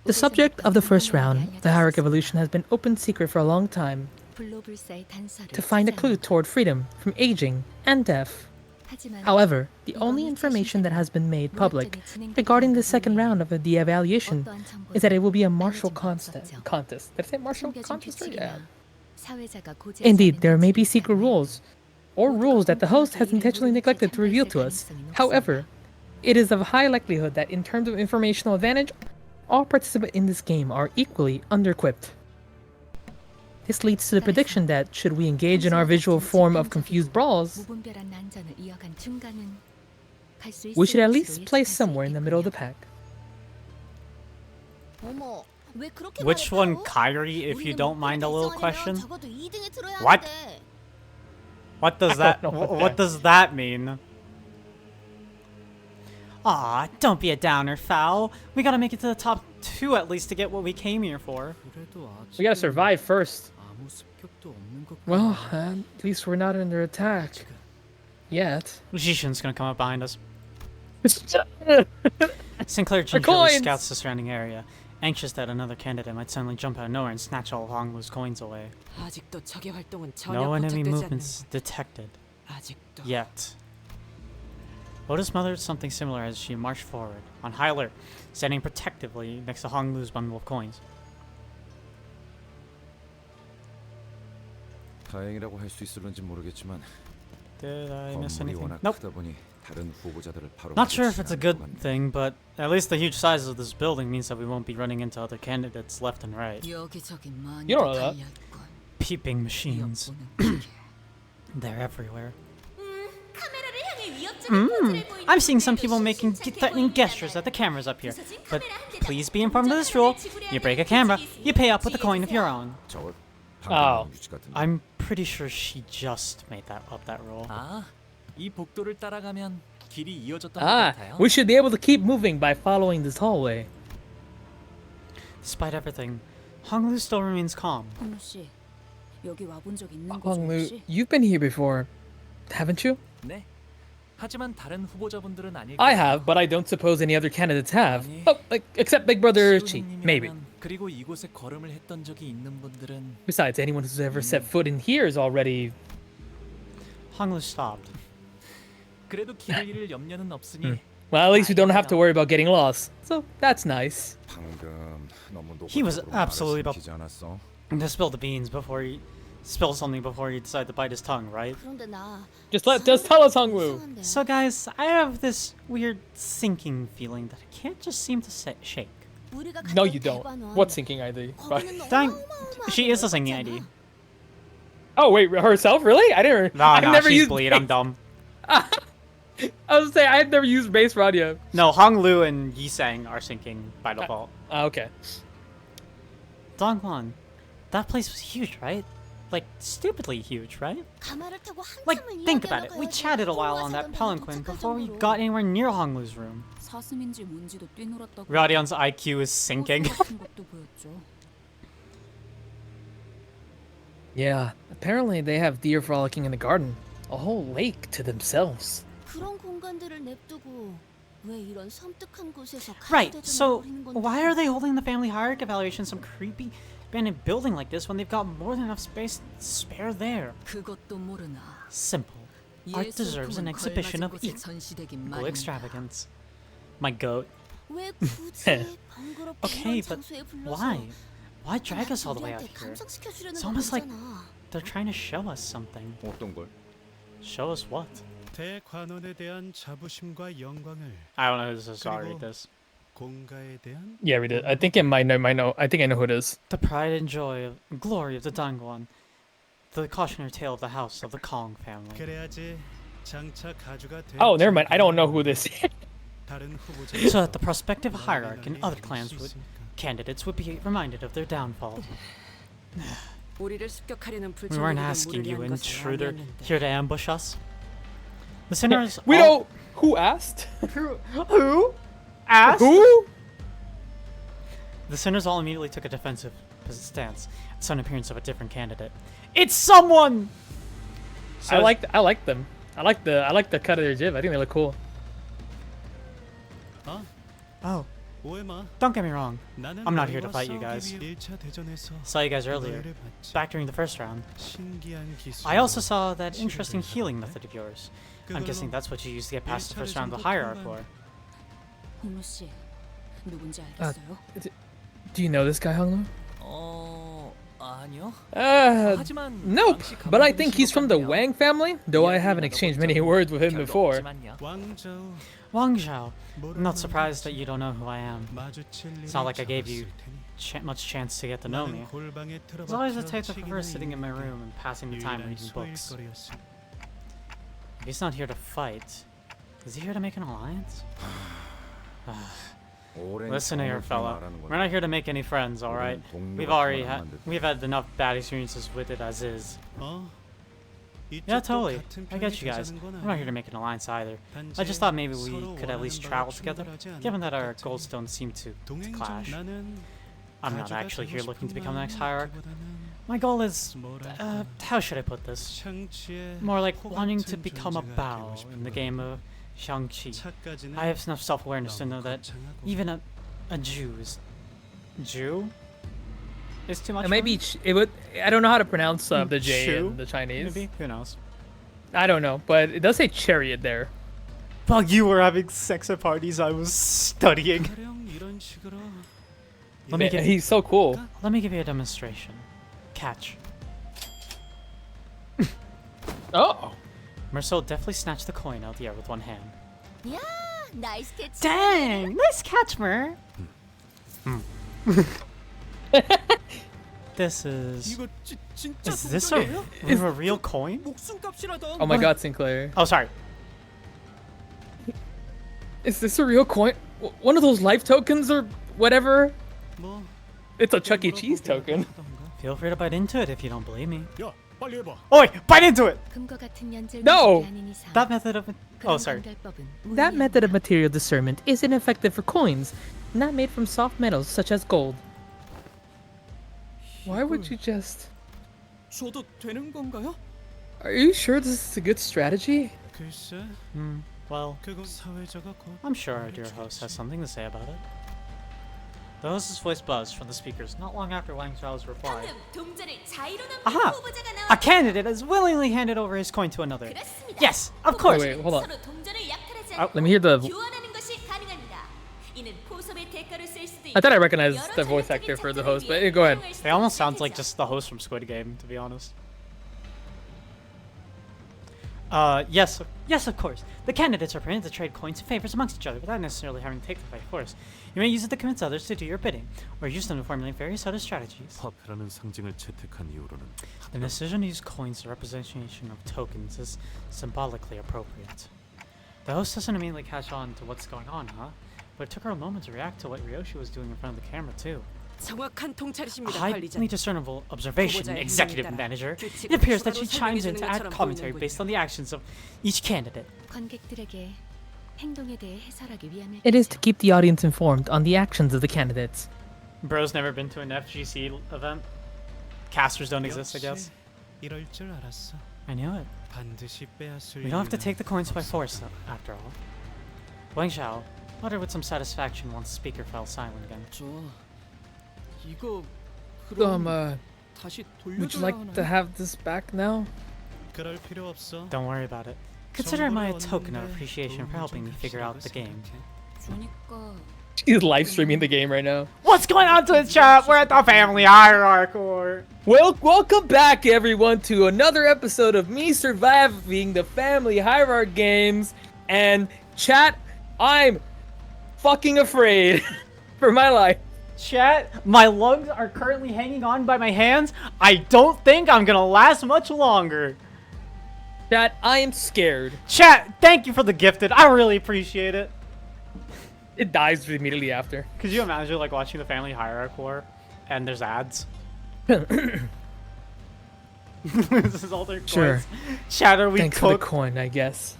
The subject of the first round, the hierarchy evolution, has been open secret for a long time 블로불사의 단서를 to find a clue toward freedom from aging and death. 하지만 However, the only information that has been made public regarding the second round of the evaluation is that it will be a martial contest. Did I say martial contest? Yeah. Indeed, there may be secret rules, or rules that the host has intentionally neglected to reveal to us. However, it is of high likelihood that in terms of informational advantage, all participants in this game are equally under-equipped. This leads to the prediction that, should we engage in our visual form of confused brawls, 무분별한 난전을 이어간 중간은 갈수 we should at 있을지 least place 예측할 수 somewhere in the middle of the 있군요. pack. 어머, 왜 그렇게 Which 말해요? one, Kyrie, if you 우리는 don't mind a little 목표를 question? 달성하려면 적어도 2등에 들어야 What? 하는데. What does I don't that know what what that- does that mean? Aw, don't be a downer, Foul. We gotta make it to the top 2 at least to get what we came here for. 그래도 아직 We gotta survive first. 아무 습격도 없는 것 Well, 같아. at least we're not under attack. Yet. Jishin's gonna come up behind us. Our Sinclair gingerly coins! scouts the surrounding area, anxious that another candidate might suddenly jump out of nowhere and snatch all Honglu's coins away. 아직도 적의 활동은 전혀 No enemy 포착되지 movements detected 않는 아직도 yet. Otis muttered something similar as she marched forward, on high alert, standing protectively next to Honglu's bundle of coins. 다행이라고 할 수 있을런지 모르겠지만 Did I miss 건물이 anything? 워낙 Nope. 크다 보니 다른 후보자들을 바로 Not sure if 마주치지 it's a 않을 good 것 같네. thing, but at least the huge size of this building means that we won't be running into other candidates left and right. 여기저기 많이 You don't know that. 달려있군. Peeping machines. 엿보는 They're everywhere. 카메라를 향해 위협적인 포즈를 보이는 I'm seeing some people 분들도 making 심심찮게 threatening 보이는 gestures at the 거잖아요. cameras up here. 부서진 But 카메라 한 대당 please be informed of this rule. You break a camera, you pay up with a coin of your own. 저걸 Oh. 방금 유지 같은데. I'm pretty sure she just made that rule. 아, 이 복도를 따라가면 길이 이어졌던 것 Ah, 같아요. we should be able to keep moving by following this hallway. Despite everything, Honglu still remains calm. 홍루 씨, 여기 와본 적 있는 거죠 Honglu, 혹시? you've been here before, haven't you? 네. 하지만 다른 후보자분들은 아닐 I 거예요. have, but I don't suppose any other candidates have. 아니. Oh, like, except Big Brother Chi, 시우님이라면, maybe. 그리고 이곳에 걸음을 했던 적이 있는 분들은 Besides, anyone who's ever set foot in here is already. Honglu stopped. 그래도 길을 잃을 염려는 없으니 Well, at least we don't have to worry about getting lost. So that's nice. 방금 너무 He was 노골적으로 absolutely 말을 about- 삼키지 않았어? To spill the beans before he spill something before he decide to bite his tongue, right? 그런데 나 Just tell us, Hongwoo. 이상한데. So guys, I have this weird sinking feeling that I can't just seem to shake. 우리가 No, 갔던 you don't. 대관원, What sinking ID? 거기는 Dang, 어마어마하게 she is a singing 넓었잖아. ID. Oh wait, herself? Really? I didn't. Nah, I've nah, never she's used. bleed. I'm dumb. I was saying I've never used base radio. No, Honglu and Yisang are sinking by default. Okay. Dongguan, that place was huge, right? Like, stupidly huge, right? 가마를 타고 Like, 한참을 think about it. We 이야기하러 chatted a 가야지 while on 통화 that 사전방에 palanquin 도착할 before we 정도로. got anywhere near Honglu's room. 사슴인지 뭔지도 뛰놀았다고. Radion's IQ is sinking. 호수 같은 것도 보였죠. Yeah, apparently they have deer frolicking in the garden. A whole lake to themselves. 그런 공간들을 냅두고 왜 이런 섬뜩한 곳에서 Right, 가로대전을 so 벌이는 건지. why are they holding the family hierarchy evaluation in some creepy abandoned building like this when they've got more than enough space to spare there? 그것도 모르나. Simple. Art deserves an exhibition of equal extravagance. My goat. 왜 굳이 번거롭게 Okay, 이런 but 장소에 불러서 why? Why drag us all the way out 우리한테 here? 감상시켜주려는 It's almost like 거잖아. they're trying to show us something. 어떤 걸? Show us what? 대관원에 대한 자부심과 영광을 I don't know who this is, so I'll read this. 공가에 대한 Yeah, read it. I think it might know. I think I know who it is. The pride and joy and glory of the Dangwon. The cautionary tale of the house of the Kong family. 그래야지 장차 가주가 될 Oh, never mind. I don't know who this is. 다른 후보자 So that the prospective hierarch and other clans candidates would be reminded of their downfall. We weren't asking you, intruder, here to ambush us. The sinners. We don't. Who asked? Who? Asked? Who? The sinners all immediately took a defensive stance at sudden appearance of a different candidate. It's someone. I like them. I like the cut of their jib. I think they look cool. Oh, 오해마. don't get me wrong. 나는 I'm not here to 너희와 fight you 싸우기 guys. 위해 1차 대전에서 Saw you guys earlier, 너희를 봤지. back during the first round. 신기한 기술. I also saw that interesting healing method of yours. I'm guessing that's what you used to get past the first round of the hierarch war. 홍루 씨, 누군지 알겠어요? Do you know this guy, Honglu? 아니요. 하지만 Nope. 당시 But I 감독님이신 think he's 것 from the 같네요. Wang family, though I haven't exchanged many words with him 별로 before. 없지만요. 왕자우. Wang Zhao, I'm not surprised that you don't know who I am. 마주칠 It's not like I 일이 gave you 잡았을 테니. much chance to get to know me. 나는 골방에 It's always the 틀어박혀 type that prefers 책임을 sitting in my 읽는 room and passing the time 유일한 reading books. 소일거리였어. If he's not here to fight, is he here to make an alliance? Listen here, fella. We're not here to make any friends, all right? We've had enough bad experiences with it as is. 어? Yeah, 이쪽도 totally. 같은 I get you 편이 guys. 되자는 건 I'm not here to 아니야. make an alliance either. 단지 I just thought maybe we 서로 could at least 원하는 travel 바와 together, 충돌하지 않는 given that our 것 goals 같으니. don't seem to 동행 중 clash. 나는 I'm not 가주가 actually 되고 here looking to 싶은 become the next 마음이 hierarch. 있기보다는 My goal is, 뭐랄까, how should I put this? 샹치의 More like 코 wanting to 같은 become a 존재가 bao 되고 싶은 in the 거야. game of Shang-Chi. 차까지는 I have enough self-awareness to 너무 know that 거창하고. even a Jew is... Jew? Is too much It for might me? be. It would. I don't know how to pronounce the J Chu? in the Chinese. Maybe? Who knows? I don't know, but it does say chariot there. While you were having sex at parties, I was studying. 가령 이런 식으로 Let me give He's so cool. Let me give you a demonstration. Catch. Oh. Marcel deftly snatched the coin out of the air with one hand. 야, 나이스 캐치. Dang! Nice catch, Mer! This is... 이거 진짜 Is this 동전이에요? a real coin? 목숨값이라던. Oh my God, Sinclair. Oh, sorry. Is this a real coin? One of those life tokens or whatever? 뭐 It's a Chuck E. Cheese token. Feel free to bite into it if you don't believe me. 야, 빨리 해봐. Oi! Bite into it! 금과 같은 연질 No! That method of... Oh, sorry. That method of material discernment is ineffective for coins, not made from soft metals such as gold. Why would you just... 줘도 되는 건가요? Are you sure this is a good strategy? 글쎄, Well, 그건 사회자가 곧 I'm sure our dear host has something to say about it. The host's voice buzzed from the speakers not long after Wang Zhao's reply. 방금 동전을 자유로 넘긴 Aha! 후보자가 A 나왔다. candidate has willingly handed over his coin to another. 그렇습니다. Yes, of course! Wait, hold on. 서로 동전을 약탈하지 Oh, 않고 let me hear the- 교환하는 것이 가능합니다. 이는 포섭의 대가로 쓸 수도 I thought I 있고 recognized 여러 the voice 전략적인 actor for the 작전을 host, but 위해 go ahead. 사용할 수 They almost 있는 sounds like 상태죠. just the host from Squid Game, to be honest. Yes, of course. The candidates are permitted to trade coins and favors amongst each other without necessarily having to take them by force. You may use it to convince others to do your bidding, or use them to formulate various other strategies. 화폐라는 상징을 채택한 이후로는 The decision to use coins as a representation of tokens is symbolically appropriate. The host doesn't immediately catch on to what's going on, huh? But it took her a moment to react to what Ryoshi was doing in front of the camera, too. 정확한 통찰이십니다, Highly 관리자. discernible observation, 후보자의 executive 행동에 따라 manager. 규칙을 It appears that she 추가로 chimes in 설명해주는 to add 것처럼 commentary 보이는군요. based on the actions of each candidate. 관객들에게 행동에 대해 해설하기 위함일 It is to 테죠. keep the audience informed on the actions of the candidates. Bro's never been to an FGC event. Casters don't exist, I guess. 이럴 줄 알았어. I knew it. 반드시 빼앗을 We don't have to 이유는 take the coins by 없었다. force, after all. Wang Xiao muttered with some satisfaction once the speaker fell silent again. 저 이거 그럼 다시 Would you 돌려줘야 like to 하나요? have this back now? 그럴 필요 없어. Don't worry about it. Consider it my 정보를 token of 얻는데 appreciation for 도움을 helping me 좀 figure out 값이라고 the game. 생각해. 그러니까 She's live streaming the game right now. What's going on to the chat? We're at the family hierarchy. Well, welcome back everyone to another episode of me surviving the family hierarchy games. And chat, I'm fucking afraid for my life. Chat, my lungs are currently hanging on by my hands. I don't think I'm gonna last much longer. Chat, I am scared. Chat, thank you for the gifted. I really appreciate it. It dies immediately after. Could you imagine like watching the family hierarchy war and there's ads? This is all their coins. Sure. Chat, are we Thanks for the cooked? coin, I guess.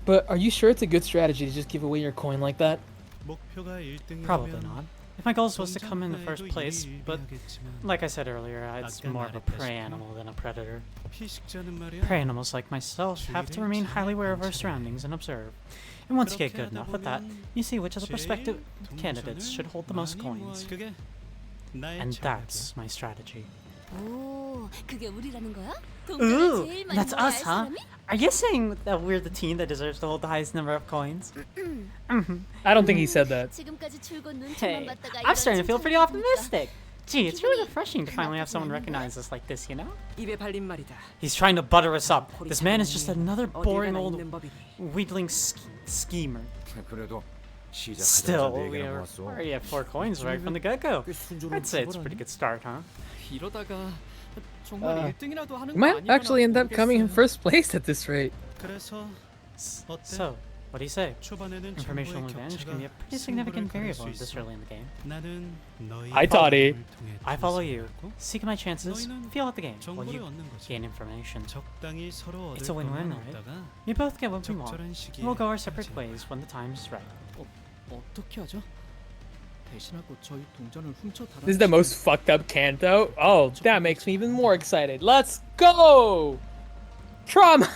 But are you sure it's a good strategy to just give away your coin like that? Probably not. If my goal was to come in the first place, but like I said earlier, it's more of a prey animal than a predator. Prey animals like myself have to remain highly aware of our surroundings and observe. And once you get good enough at that, you see which of the prospective candidates should hold the most coins. And that's my strategy. 오, 그게 우리라는 거야? Ooh, 제일 많이 that's 먹어야 us, 할 huh? 사람이? Are you saying that we're the team that deserves to hold the highest number of coins? I don't think he said that. 지금까지 줄곧 눈치만 Hey, 봤다가 I'm 이런 starting to feel pretty 칭찬을 optimistic. Gee, it's really refreshing to finally have someone recognize us like this, you know? 입에 발린 말이다. He's trying to butter us up. This man is just another 어딜 boring 가나 old 있는 법이니. wheedling schemer. 그래도 시작하자마자 Still, 네 we 개나 are 모았어. already at 4 coins right from the get-go. I'd say it's a pretty good start, huh? 이러다가 정말 1등이라도 하는 We might actually end up coming in first place at this rate. 그래서 So, what do you say? 초반에는 Informational advantage can be a pretty significant variable this early in the game. 나는 너희 Hi, Toddy. I follow you. Seek my chances, feel out the game, while 정보를 you 얻는 거지. gain information. 적당히 서로 얻을 It's a win-win, 것만 right? 얻다가 We both get what we want. 적절한 시기에 We'll go our separate 하지. ways when the time is right. 어떻게 하죠? 대신하고 저희 동전을 훔쳐 달아. This is the most fucked up Canto. Oh, that makes me even more excited. Let's go! Trauma!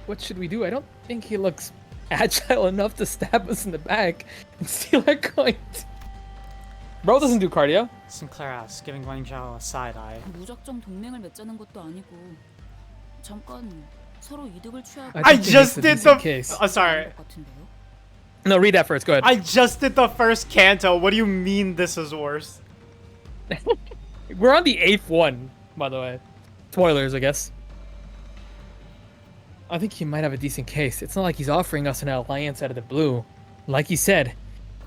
What should we do? I don't think he looks agile enough to stab us in the back and steal our coins. Bro doesn't do cardio. Sinclair asks, giving Wang Zhao a side eye. 무작정 동맹을 맺자는 것도 아니고 잠깐 서로 이득을 취하고 I I think he just makes did a the. decent case. Sorry. 것 같은데요? No, read that first. Go ahead. I just did the first Canto. What do you mean this is worse? We're on the 8th one, by the way. Spoilers, I guess. I think he might have a decent case. It's not like he's offering us an alliance out of the blue. Like he said,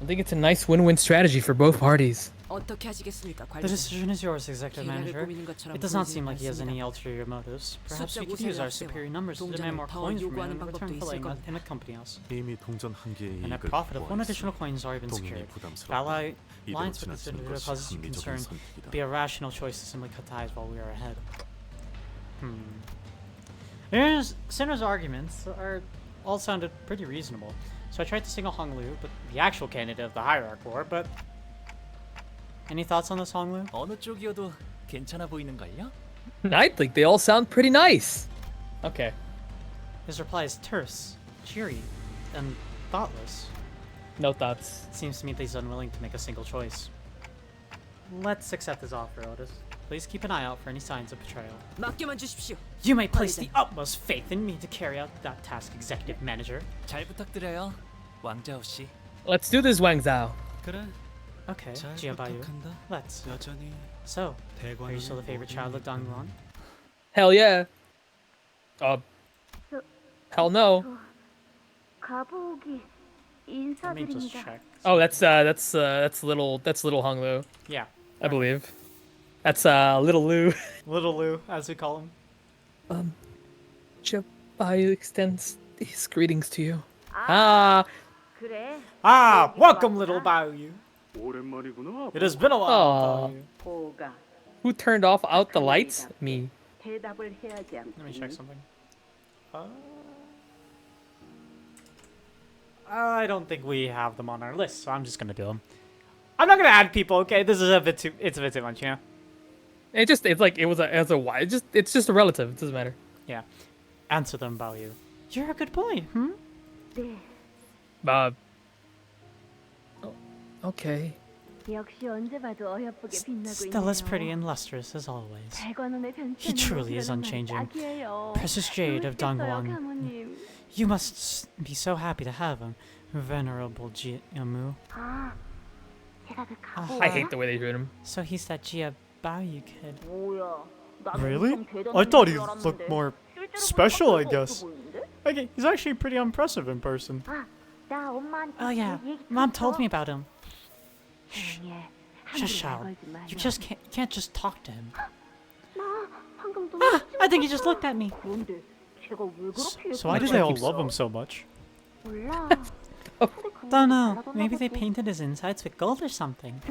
I think it's a nice win-win strategy for both parties. 어떻게 하시겠습니까, The 관리자? decision is yours, Executive 계략을 Manager. 꾸미는 것처럼 It does not 보이지는 seem like he has any 않습니다. ulterior motives. Perhaps we 숫자 could use our 우세를 superior 앞세워 numbers to demand more 동전을 더 coins from him 요구하는 in return 방법도 for 있을 letting 겁니다. him accompany us. 이미 동전 한 개의 A net 이익을 profit of one 확보하였어. additional coin has already been 동맹이 secured. 부담스럽다. Alliance 이대로 with this 지나치는 individual 것이 causes you 합리적인 concern. 선택이다. Be a rational choice to simply cut ties while we are ahead. Sinner's arguments all sounded pretty reasonable. So I tried to signal Honglu, but the actual candidate of the hierarchy war, but any thoughts on this, Honglu? 어느 쪽이어도 괜찮아 보이는걸요? I think they all sound pretty nice. Okay. His reply is terse, cheery, and thoughtless. No thoughts. Seems to me that he's unwilling to make a single choice. Let's accept his offer, Otis. Please keep an eye out for any signs of betrayal. 맡겨만 주십시오. You may place the utmost faith in me to carry out that task, Executive Manager. 잘 부탁드려요, 왕자오 씨. Let's do this, Wang Zhao. 그래, Okay, 잘 Jiabayu. 부탁한다. Let's. 여전히 So, are you still the 대관은 favorite child of Dongguan? Hell yeah. Hell no. Let me just check. Oh, that's little Honglu, Yeah, I believe. That's little Lu. Little Lou, as we call him. Jiabai extends his greetings to you. Ah, Ah, welcome, little Baoyu. It has been a while, Aw. Baoyu. who turned off out the lights? Me. Let me check something. I don't think we have them on our list, so I'm just gonna do them. I'm not gonna add people, okay? This is a bit too much, you know? It's just a relative. It doesn't matter. Yeah. Answer them, Baoyu. You're a good boy, hmm? Okay. Still as pretty and lustrous as always. He truly is unchanging. Precious jade of Dongguan. You must be so happy to have him. Venerable Jiamu. I hate the way they treat him. So he's that Jia Baoyu kid. Really? I thought he looked more special, I guess. Okay, he's actually pretty impressive in person. Oh yeah, Mom told me about him. Shh. Shush, child. You can't just talk to him. Ah, I think he just looked at me. So why do they all love him so much? Don't know. Maybe they painted his insides with gold or something.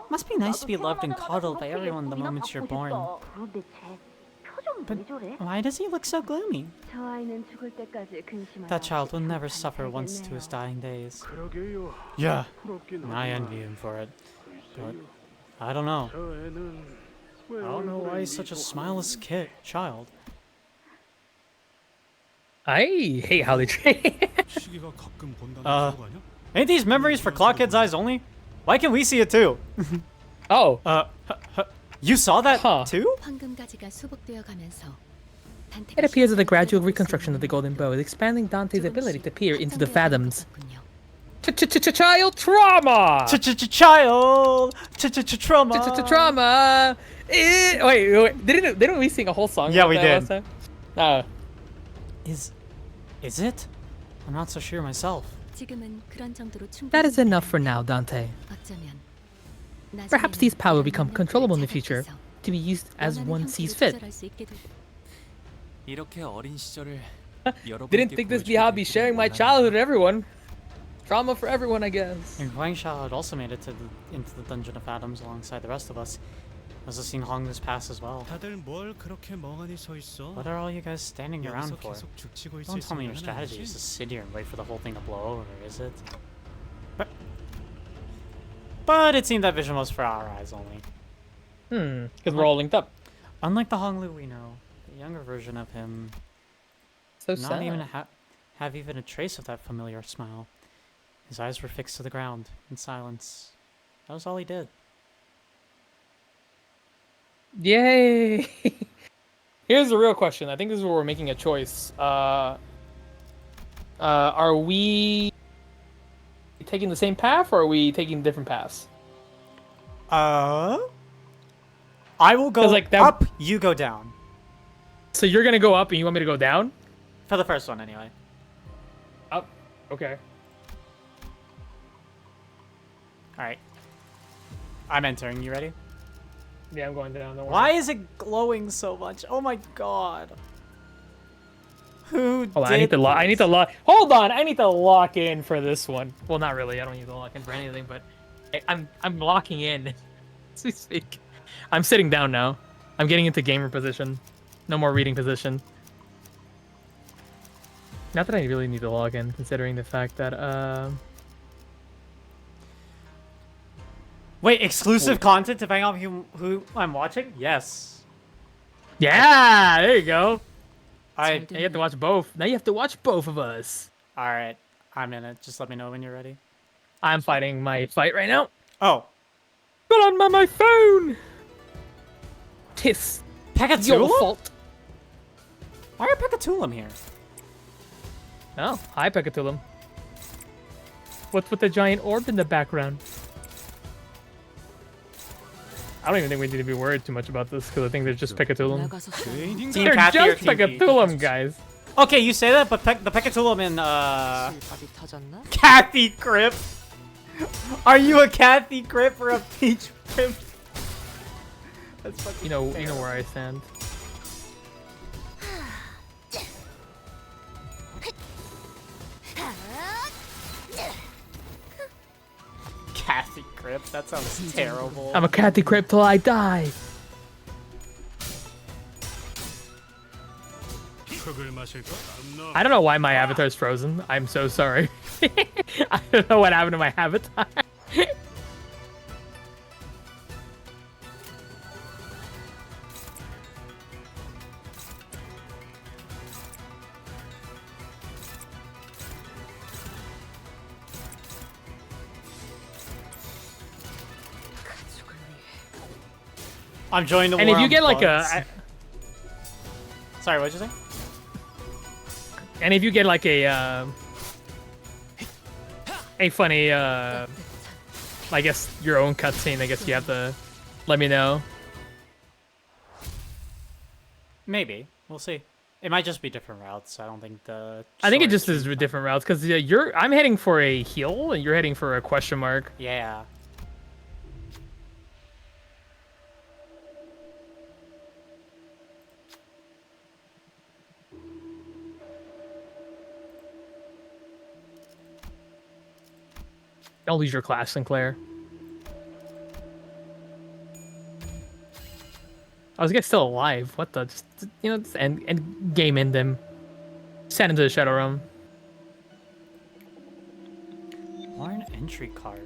Must be nice to be loved and coddled by everyone the moment you're born. But why does he look so gloomy? That child will never suffer once to his dying days. Yeah. I envy him for it. But I don't know. I don't know why he's such a smileless child. I hate how they treat. 시계가 가끔 본다는 Uh. 그거 아니야? Ain't these memories for Clockhead's eyes only? Why can't we see it too? Oh, You saw that Huh. too? It appears that the gradual reconstruction of the golden bow is expanding Dante's ability to peer into the fathoms. Child trauma. Child! Trauma! Trauma. Wait. Didn't we sing a whole song? Yeah, about we that did. last time? Is it? I'm not so sure myself. That is enough for now, Dante. Perhaps these powers will become controllable in the future, to be used as one sees fit. 이렇게 어린 시절을 Didn't think this be how I'd be sharing my childhood with everyone. Trauma for everyone, I guess. And Huang Shao had also made it into the Dungeon of Atoms alongside the rest of us. Also seen Hong this pass as well. 다들 뭘 그렇게 멍하니 서 있어? What are all you guys standing around 여기서 for? 계속 죽치고 있을 Don't tell me your 생각은 strategy 아니지? is to sit here and wait for the whole thing to blow over, is it? But it seemed that vision was for our eyes only. Because we're all linked up. Unlike the Hong Lu we know, the younger version of him So not sad. even have even a trace of that familiar smile. His eyes were fixed to the ground in silence. That was all he did. Yay! Here's the real question. I think this is where we're making a choice. Are we taking the same path, or are we taking different paths? I will go 'Cause, like, that- up, you go down. So you're gonna go up, and you want me to go down? For the first one, anyway. Up. Okay. Alright. I'm entering. You ready? Yeah, I'm going down. Don't worry. Why is it glowing so much? Oh my god. Who Hold on, did I need to lock. I need to lock. Hold on, I need to lock in for this one. Well, not really. I don't need to lock in for anything, but I'm locking in as we speak. I'm sitting down now. I'm getting into gamer position. No more reading position. Not that I really need to log in, considering the fact that Wait, exclusive content depending on who I'm watching? Yes. yeah, there you go. I Now you have to watch both. Now you have to watch both of us. Alright. I'm in it. Just let me know when you're ready. I'm fighting my fight right now. Oh. But on my phone. Tis your Pekatulum? fault. Why are Pekatulum here? Oh, hi, Pekatulum. What's with the giant orb in the background? I don't even think we need to be worried too much about this, because I think they're just Pekatulum. Team They're Kathy or just Team Peach? Pekatulum, guys. Okay, you say that, but the Pekatulum in, 답이 터졌나? Kathy Grip? Are you a Kathy Grip or a Peach Grip? That's fucking You know where I stand. Kathy Grip? That sounds terrible. I'm a Cathy Crip till I die. 흙을 마실까? 안 I don't know why my avatar is frozen. I'm so sorry. I don't know what happened to my avatar. I'm joining the And war if you on get like bugs. Sorry, what'd you say? and if you get like a a funny, I guess your own cutscene. I guess you have to let me know. Maybe. We'll see. It might just be different routes. I don't think the. I think it story's just is changed. different routes because I'm heading for a heal and you're heading for a question mark. Yeah. Don't lose your class, Sinclair. Oh, this guy's still alive. What the? Just end game in them. Send into the Shadow Realm. Or an entry card.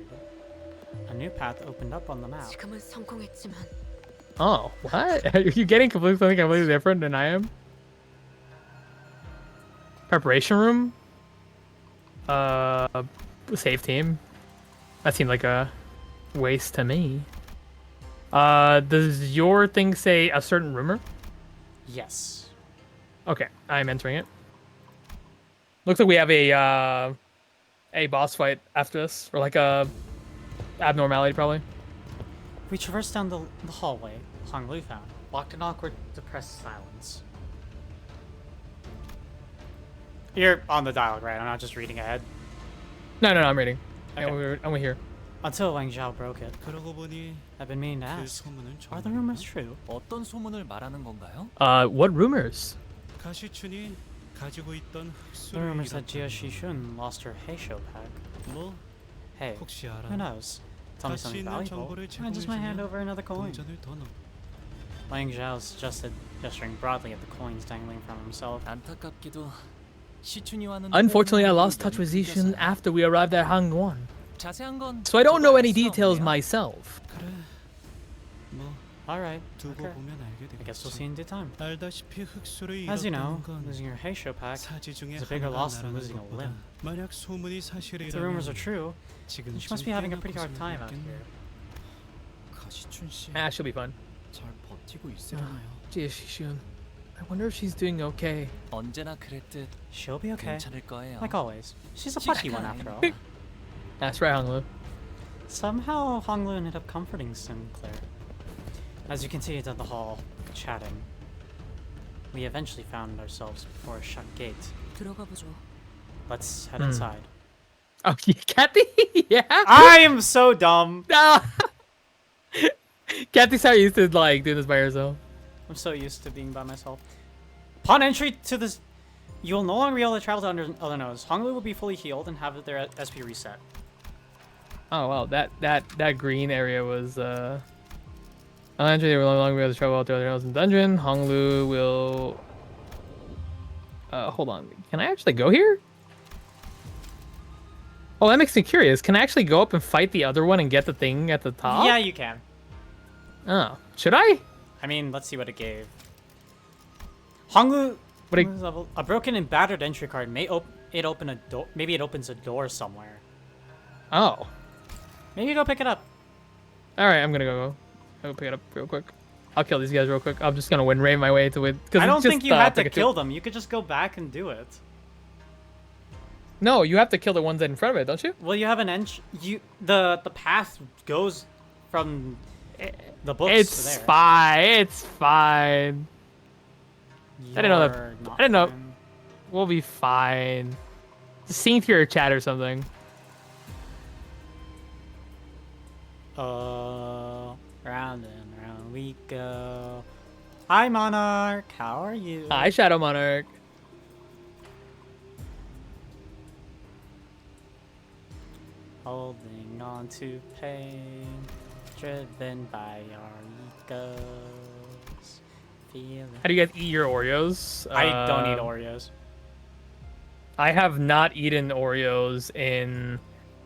A new path opened up on the map. 지금은 성공했지만 Oh, what? Are you getting something completely different than I am? Preparation room? Save team. That seemed like a waste to me. Does your thing say a certain rumor? Yes. Okay, I'm entering it. Looks like we have a boss fight after this, or like a abnormality probably. We traversed down the hallway Hong Lu found, walked in awkward, depressed silence. You're on the dialogue, right? I'm not just reading ahead. No, I'm reading. Okay. I'm here. Until Wang Zhao broke it. 그러고 보니 I've been meaning to 그 ask. 소문은 Are the 정말이었나? rumors true? 어떤 소문을 말하는 건가요? What rumors? 가시춘이 가지고 있던 The 흑수를 rumors that Jia 잃었다는 Shishun lost her Heisho pack. 뭐 Hey, 혹시 알아? who knows? Tell me 가치 something 있는 valuable. 정보를 I just might hand 제공해주면 over another coin. 동전을 더 넣어. Wang Zhao suggested, gesturing broadly at the coins dangling from himself. 안타깝게도 시춘이와는 Unfortunately, I lost touch with Zixun after we arrived at Hangguan, 자세한 건 so I don't know any 알 수 details 없네요. myself. 그래. 뭐 Alright, 두고 okay. 보면 알게 I guess we'll 되겠지. see in due time. 알다시피 흑수를 As you know, 잃었다는 건 losing your Heisho pack 사지 중에 is a bigger 하나가 loss than 날아가는 losing a 것보다 limb. 만약 소문이 If the rumors are 사실이라면 true, then she must be having a pretty hard time out here. 가시춘 씨, Ah, she'll be fine. 잘 버티고 있으려나요? Jia Shishun. I wonder if she's doing okay. 언제나 그랬듯 She'll be okay. 괜찮을 거예요. Like always. She's a plucky one after all. That's right, Honglu. Somehow, Honglu ended up comforting Sinclair. As we continued down the hall, chatting, we eventually found ourselves before a shut gate. 들어가 보죠. Let's head inside. Oh, yeah, Kathy? Yeah. I am so dumb. No. Kathy's how used to like doing this by herself. I'm so used to being by myself. Upon entry to this, you will no longer be able to travel to other nodes. Honglu will be fully healed and have their SP reset. Oh wow, that green area was on entry they will no longer be able to travel out to other nodes in the dungeon. Honglu will hold on. Can I actually go here? Oh, that makes me curious. Can I actually go up and fight the other one and get the thing at the top? Yeah, you can. Oh, should I? I mean, let's see what it gave. Honglu, What it- level, a broken and battered entry card may open a door. Maybe it opens a door somewhere. Oh. Maybe go pick it up. All right, I'm gonna go pick it up real quick. I'll kill these guys real quick. I'm just gonna win raid my way to win. I don't think you had to kill them. You could just go back and do it. No, you have to kill the ones in front of it, don't you? Well, you have an the path goes from the books to It's there. fine. It's fine. I didn't know that. You're not I didn't know. fine. We'll be fine. Just sync to your chat or something. Round and round we go. Hi, Monarch. How are you? Hi, Shadow Monarch. Holding on to pain, driven by our egos. Feeling. How do you guys eat your Oreos? I don't eat Oreos. I have not eaten Oreos in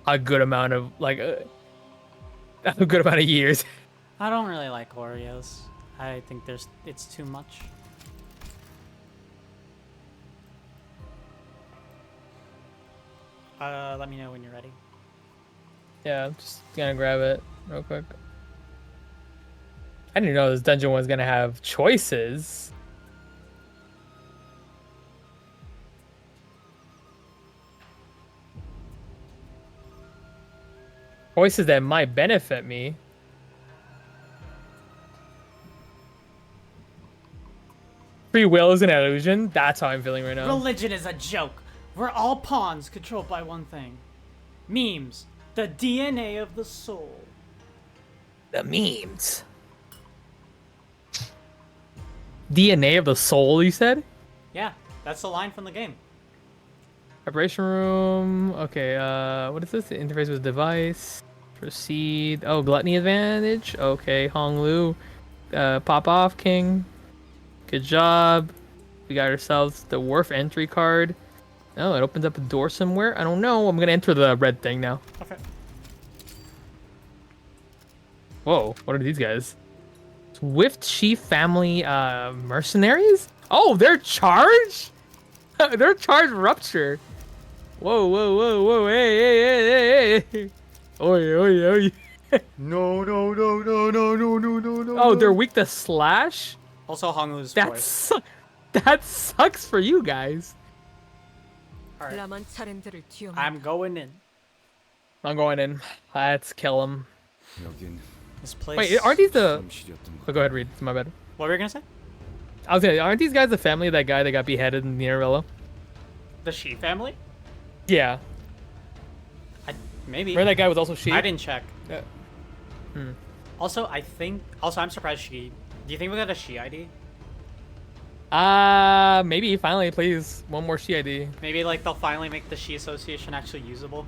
a good amount of a good amount of years. I don't really like Oreos. I think it's too much. Let me know when you're ready. Yeah, I'm just gonna grab it real quick. I didn't know this dungeon was gonna have choices. Choices that might benefit me. Free will is an illusion. That's how I'm feeling right now. Religion is a joke. We're all pawns controlled by one thing. Memes. The DNA of the soul. The memes. DNA of the soul, you said? Yeah, that's the line from the game. Preparation room. Okay, what is this? The interface with device. Proceed. Oh, gluttony advantage. Okay, Hong Lu. Pop off, King. Good job. We got ourselves the wharf entry card. Oh, it opens up a door somewhere. I don't know. I'm gonna enter the red thing now. Okay. Whoa, what are these guys? Swift Sheaf family mercenaries? Oh, they're charged? They're charged rupture. Whoa, whoa, whoa, whoa, hey, hey, hey, hey, hey. Oi, oi, oi. No, no, no, no, no, no, no, no, no. Oh, they're weak to slash? Also, Honglu's That's that sucks for you guys. Alright. 라만 차량들을 뒤엎는 I'm going in. I'm going in. Let's kill him. 여긴 This place. Wait, aren't these the... 잠실이었던 Oh, go ahead, read. It's my bad. What were you gonna say? I was gonna... Aren't these guys the family of that guy that got beheaded in Nearello? The She family? Yeah. Maybe. Remember that guy was also she? I didn't check. Yeah. Hmm. Also, I think. Also, I'm surprised she. Do you think we got a She ID? Maybe finally, please. One more she ID. Maybe like they'll finally make the She Association actually usable.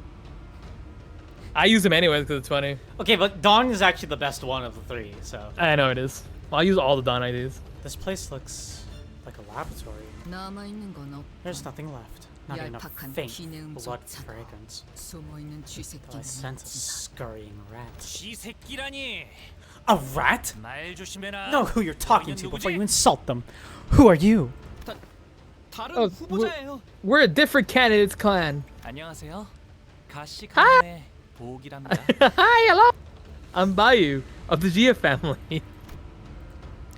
I use them anyways because it's funny. Okay, but Dawn is actually the best one of the three, so. I know it is. Well, I use all the Dawn IDs. This place looks like a laboratory. 남아있는 건 없. There's nothing left. Not even a 얄팍한 faint 비내음 blood 조차가 fragrance. 숨어있는 Though I sense a scurrying rat. 쥐새끼라니. A rat? 말 조심해라. Know who you're talking to before you insult them. Who are you? 다른 Oh, 후보자예요. We're a different candidates clan. 안녕하세요. 가시 가문의 보기랍니다. Hi, hello. I'm Bayou of the Gia family.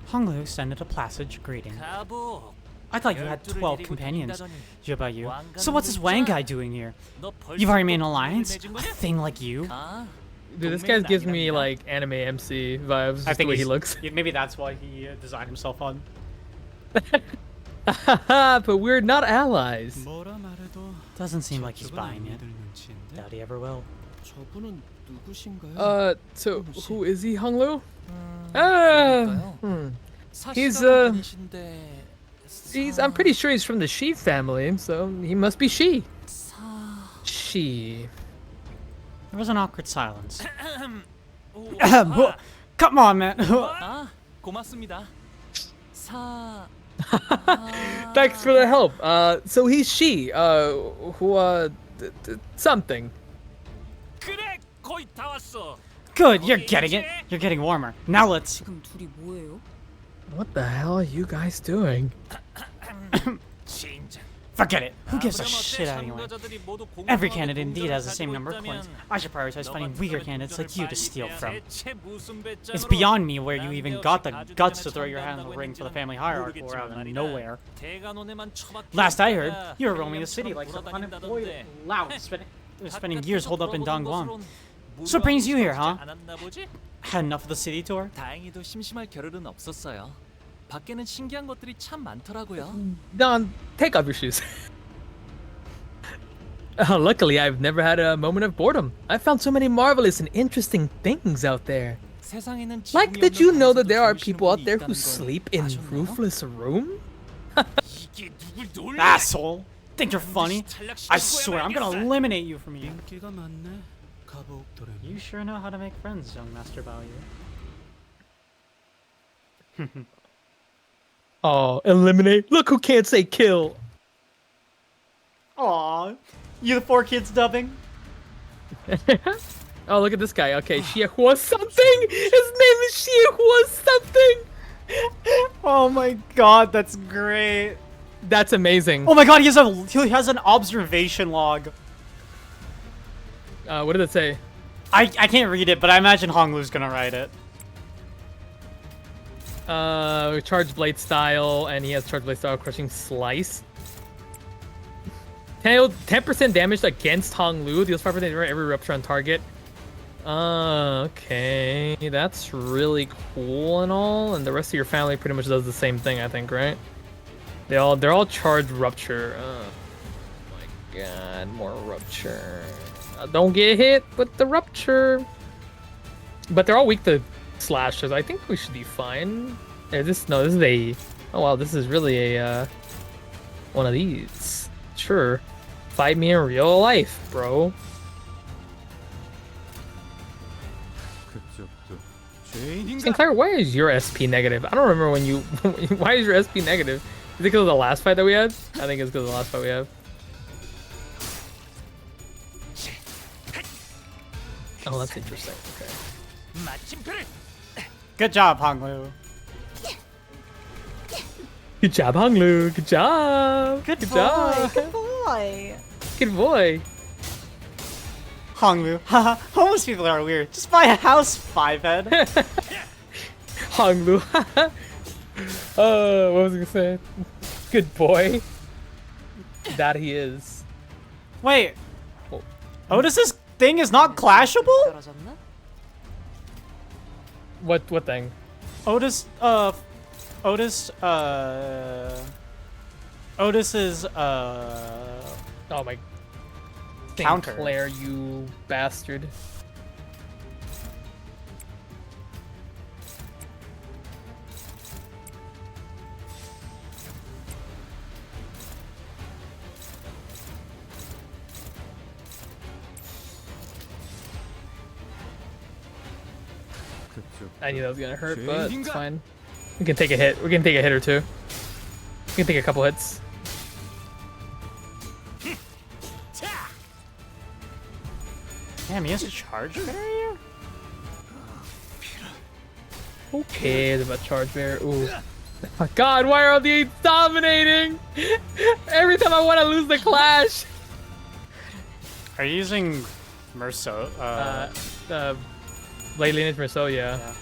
Honglu extended a placid greeting. 가보. I thought you had 12 companions. Jibayu. So what's this Wang guy doing here? You've already made an alliance? A thing like you? Dude, this guy gives me like anime MC vibes. Just the way he looks. Maybe that's why he designed himself on. But we're not allies. 뭐라 말해도 Doesn't seem like he's 저쪽은 buying 안 it. 믿을 눈치인데? Doubt he ever will. 저분은 누구신가요? So who is he, Hong Lu? 그러니까요. He's 사실은 he's. I'm pretty sure he's from the She family, so he must be she. She. There was an awkward silence. Come on, man. 아, 고맙습니다. Thanks for the help. So he's she. Something. 그래, 거의 다 왔어. Good, you're getting it. You're getting warmer. Now let's. 지금 둘이 뭐예요? What the hell are you guys doing? 진짜. Forget it. Who gives a shit anyway? Every candidate indeed has the same number of coins. I should prioritize finding weaker candidates like you to steal from. It's beyond me where you even got the guts to throw your hat in the ring for the family hierarchy or out of nowhere. Last I heard, you were roaming the city like some unemployed lout spending years holed up in Dongguan. So what brings you here, huh? Had enough of the city tour? 다행히도 심심할 겨를은 없었어요. 밖에는 신기한 것들이 참 많더라고요. Don, take off your shoes. Luckily, I've never had a moment of boredom. I found so many marvelous and interesting things out there. 세상에는 Like, did you know that there are people out there who sleep in roofless rooms? 이게 누굴 놀래? Asshole! Think you're funny? I swear, I'm gonna eliminate you from here. 인기가 많네. 가보옥도레미. You sure know how to make friends, young Master Bao. Oh, eliminate. Look who can't say kill. Aw, you the 4 kids dubbing? Oh, look at this guy. Okay, Xiehua something. His name is Xiehua something. Oh my god, that's great. That's amazing. Oh my god, he has an observation log. What did it say? I can't read it, but I imagine Honglu's gonna write it. Charge blade style, and he has charge blade style crushing slice. 10% damage against Hong Lu. Deals 5% damage every rupture on target. Okay, that's really cool and all, and the rest of your family pretty much does the same thing, I think, right? They're all charged rupture. Oh my god, more rupture. Don't get hit with the rupture. But they're all weak to slashes. I think we should be fine. This is a. Oh wow, this is really a one of these. Sure, fight me in real life, bro. Sinclair, why is your SP negative? I don't remember when you. Why is your SP negative? Is it because of the last fight that we had? I think it's because of the last fight we had. Oh, that's interesting. Okay. Good job, Honglu. Good job, Honglu. Good job. Good boy. job. Good boy. Good boy. Honglu. Haha. Homeless people are weird. Just buy a house, Fivehead. Honglu. What was I gonna say? Good boy. That he is. Wait. Oh. Otis's thing is not clashable? 떨어졌나? What thing? Otis's Oh my. Counter. Sinclair, you bastard. I knew that was gonna hurt, but it's fine. We can take a hit. We can take a hit or two. We can take a couple hits. Damn, he has a charge barrier? Okay, about charge bear. Ooh. Oh God, why are these dominating? Every time I want to lose the clash. Are you using Merceau? Blade lineage Merceau, yeah.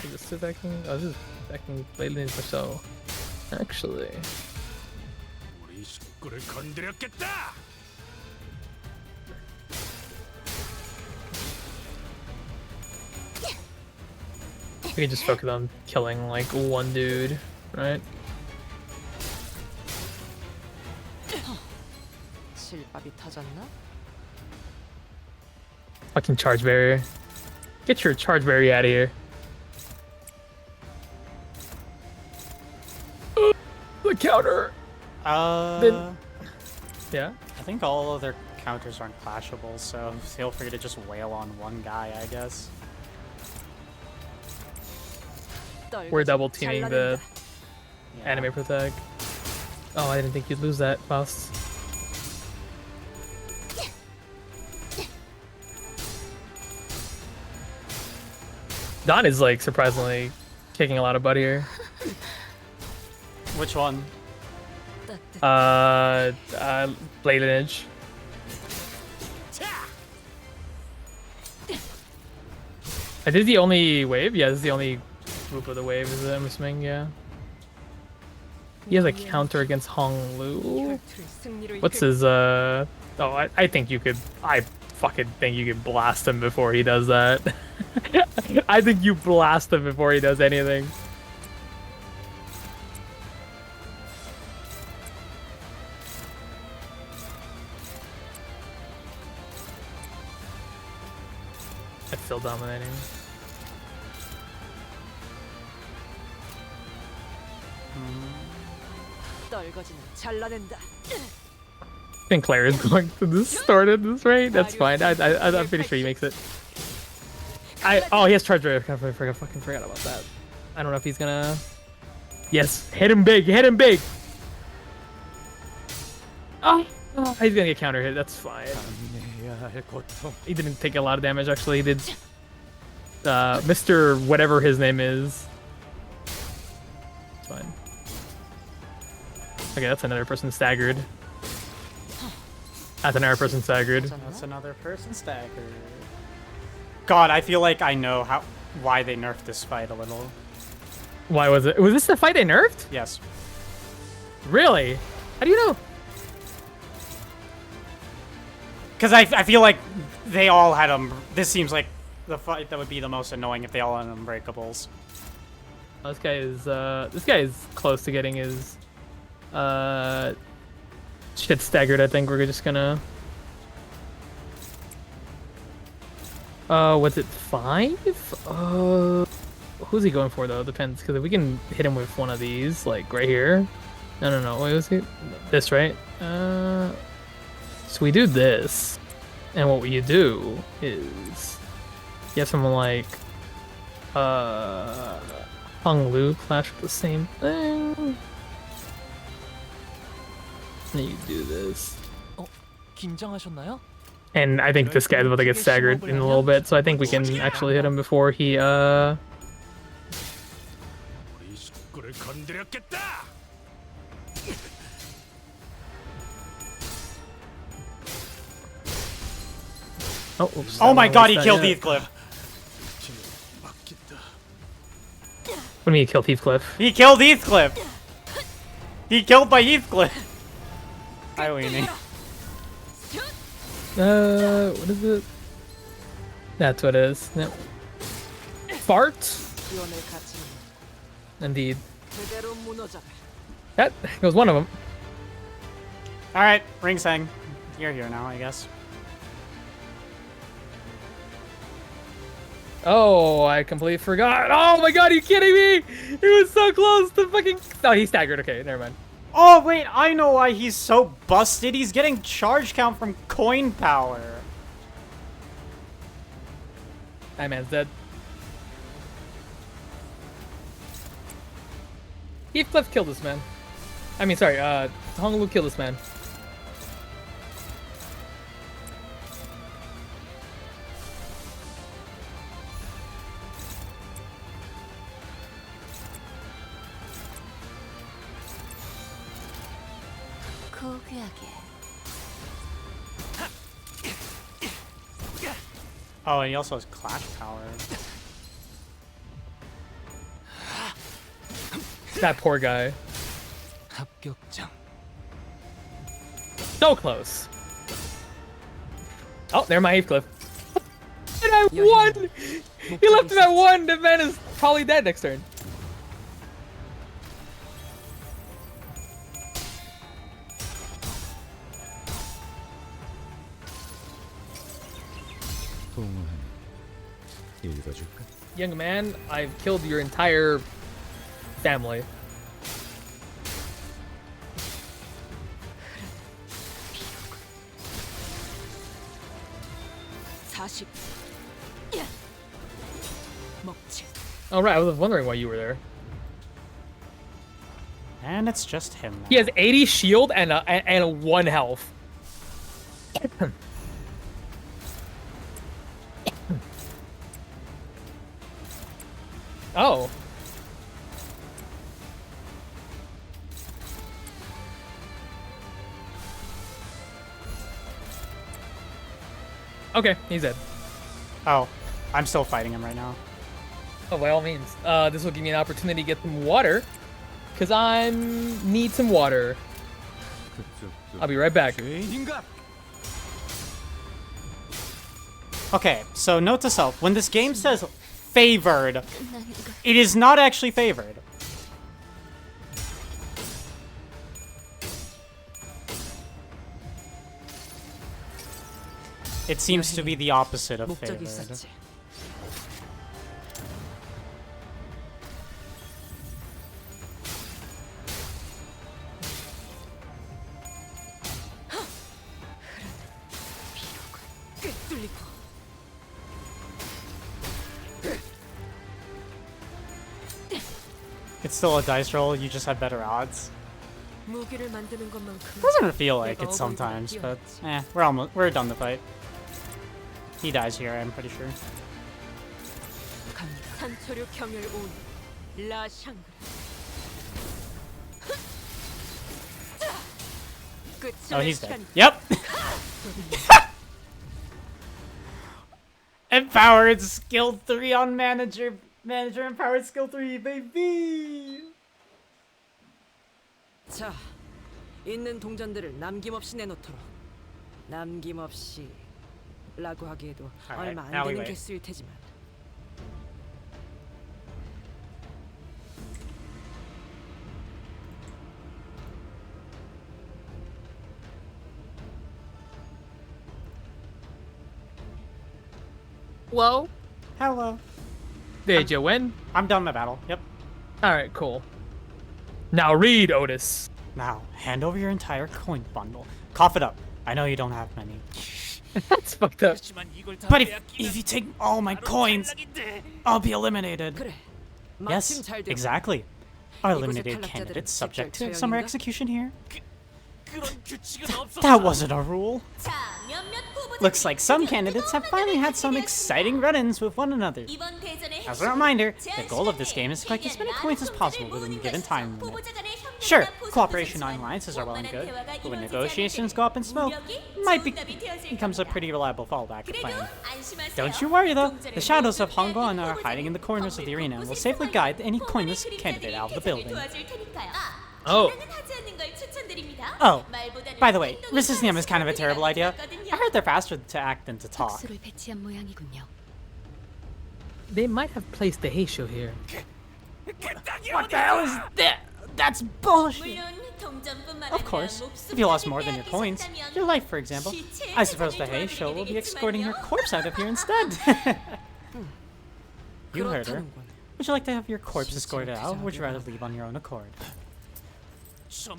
Is this attacking? Oh, this is attacking Blade lineage Merceau. Actually. We can just focus on killing like one dude, right? 실밥이 터졌나? Fucking charge barrier. Get your charge barrier out of here. The counter. Yeah. I think all of their counters aren't clashable, so feel free to just wail on one guy, I guess. We're double teaming the anime protag. Oh, I didn't think you'd lose that, Faust. Don is like surprisingly kicking a lot of butt here. Which one? Blade lineage. I did the only wave? Yeah, this is the only group of the wave, is it? I'm assuming, yeah. He has a counter against Hong Lu. What's his, Oh, I think you could... I fucking think you could blast him before he does that. I think you blast him before he does anything. It's still dominating. Sinclair is going to distort at this rate. That's fine. I'm pretty sure he makes it. Oh, he has charge rate. I fucking forgot about that. I don't know if he's gonna. Yes, hit him big. Hit him big. Oh, he's gonna get counter hit. That's fine. He didn't take a lot of damage actually. He did. Mr. Whatever his name is. It's fine. Okay, that's another person staggered. That's another person staggered. That's another person staggered. God, I feel like I know why they nerfed this fight a little. Why was it? Was this the fight they nerfed? Yes. Really? How do you know? Because I feel like they all had them. This seems like the fight that would be the most annoying if they all had unbreakables. Oh, this guy is close to getting his shit staggered. I think we're just gonna. Was it 5? Who's he going for though? Depends, because if we can hit him with one of these, like right here. No. Wait, was it this right? So we do this, and what you do is you have someone like Hong Lu clash with the same thing. And you do this. 긴장하셨나요? And I think this guy's about to get staggered in a little bit, so I think we can actually hit him before he Oh, oops. Oh my god, he killed Heathcliff. What do you mean he killed Heathcliff? He killed Heathcliff. He killed by Heathcliff. Hi, Weenie. What is it? That's what it is. Yep. Fart? Indeed. That was one of them. Alright, Ring Sang. You're here now, I guess. Oh, I completely forgot. Oh my god, are you kidding me? He was so close to fucking... Oh, he staggered. Okay, never mind. Oh, wait, I know why he's so busted. He's getting charge count from coin power. That man's dead. Heathcliff killed this man. I mean, sorry, Hong Lu killed this man. Oh, and he also has clash power. That poor guy. 합격장. So close. Oh, there my Heathcliff. And I won! He left him at 1! The man is probably dead next turn. Young man, I've killed your entire family. Oh right, I was wondering why you were there. And it's just him now. He has 80 shield and a 1 health. Oh. Okay, he's dead. Oh, I'm still fighting him right now. Oh, by all means. This will give me an opportunity to get some water. Because I need some water. I'll be right back. Okay, so note to self, when this game says favored, it is not actually favored. It seems to be the opposite of favored. It's still a dice roll, you just have better odds. Doesn't feel like it sometimes, but we're done the fight. He dies here, I'm pretty sure. Oh, he's dead. Yep! Empowered skill 3 on manager. Manager empowered skill 3, baby! 자, 있는 동전들을 남김없이 내놓도록. 남김없이라고 하기에도 Alright, 얼마 안 now we 되는 wait. 개수일 테지만. Hello? Hello. Did you win? I'm done my battle. Yep. Alright, cool. Now read, Otis. Now, hand over your entire coin bundle. Cough it up. I know you don't have many. That's fucked up. But if you take all my coins, I'll be eliminated. 그래. Yes, 마침 잘 되고. exactly. Our 이곳의 eliminated 탈락자들은 candidates subject 직접 to summer 처형인가? execution here. 그런 규칙은 없었어. That wasn't a rule. 자, 몇몇 후보자들이 Looks like some 드디어 candidates have 뜨거운 finally 만남을 had some 갖게 exciting 되었습니다. run-ins with one another. 이번 대전의 As a 핵심은 reminder, the 제한 goal of this 시간에 game is to collect as many 희귀한 coins as 많은 possible 품들을 within the 모으는 given 것이죠. time limit. 후보자 간의 협력이나 Sure, 포석은 cooperation and 좋지만 alliances are well and 원만한 good, 대화가 but when 이루어지지 negotiations 않을 go up in smoke, 무력이 might 좋은 답이 되어질 becomes a 겁니다. pretty reliable fallback 그래도 plan. 안심하세요. Don't you worry though, 동전을 the shadows of 모으는 Hongguan 이 are hiding in the corners of the arena and will safely 곳곳에 guide any 숨어있는 coinless 포문의 candidate out of the 그림자들이 building. 도와줄 테니까요. Oh. 장난은 하지 않는 걸 추천드립니다. Oh, 말보다는 by the way, 행동이 resisting them is kind of a terrible idea. 좋았거든요. I heard they're faster to act than to talk. 특수를 배치한 모양이군요. They might have placed the Heisho here. What the hell is that? That's bullshit! 물론 동전뿐만 Of 아니라 course, 목숨까지 if you lost more than your coins, 빼앗기셨다면 your life for example, 시체의 I suppose the 재산을 Hay Show will be 도와드리게 escorting your 되겠지만요. corpse out of here instead. You heard her. 그렇다는군. Would you like to have your corpse escorted out, or would you rather leave on your own accord?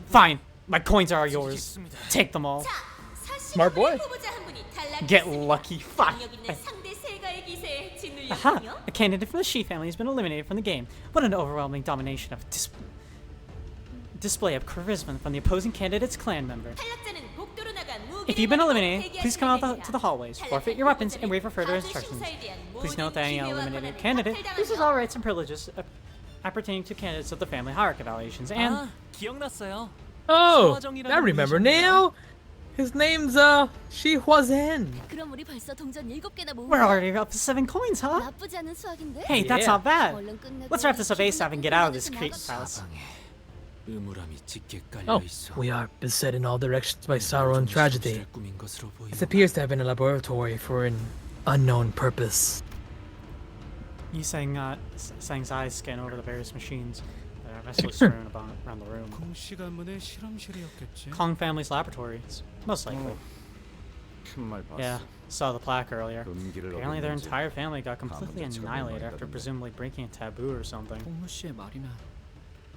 Fine, my coins are yours. Take them all. 자, Smart boy. 후보자 한 분이 Get 탈락했습니다. lucky. Fine. 능력 있는 상대 세가의 기세에 Aha! 짓눌렸군요. A candidate from the Shi family has been eliminated from the game. What an overwhelming domination of display of charisma from the opposing candidate's clan member. 탈락자는 복도로 나가 If you've been 무기를 eliminated, 들고 please come out 대기하시면 to the hallways, forfeit your weapons, and wait for further instructions. Please note that any eliminated candidate loses all rights and privileges appertaining to candidates of the family hierarchy evaluations, and 아, 기억났어요. Oh, 서화정이라는 I remember 분이셨네요. now. His name's Shi Huazen. 그럼 우리 벌써 동전 7개나 모은 we're 거야? already up to 7 coins, huh? 나쁘지 않은 수학인데? Hey, that's Yeah. not bad. 얼른 끝내고 Let's wrap this up ASAP and get out of this 나가서 creep's house. 의무람이 짙게 깔려 Oh, 있어. we are beset in all directions by sorrow and tragedy. 꿈인 것으로 보이고. This appears to have been a laboratory for an unknown purpose. You saying Sang's eyes scan over the various machines that are restless strewn around the room. 공씨 가문의 실험실이었겠지. Kong family's laboratories, most likely. 큰말 봤어. Yeah, saw the plaque earlier. 금기를 Apparently their 어겼는지 entire family got completely 가문자처럼 annihilated after 넘어가던데. presumably breaking a taboo or something. 홍무 씨의 말이나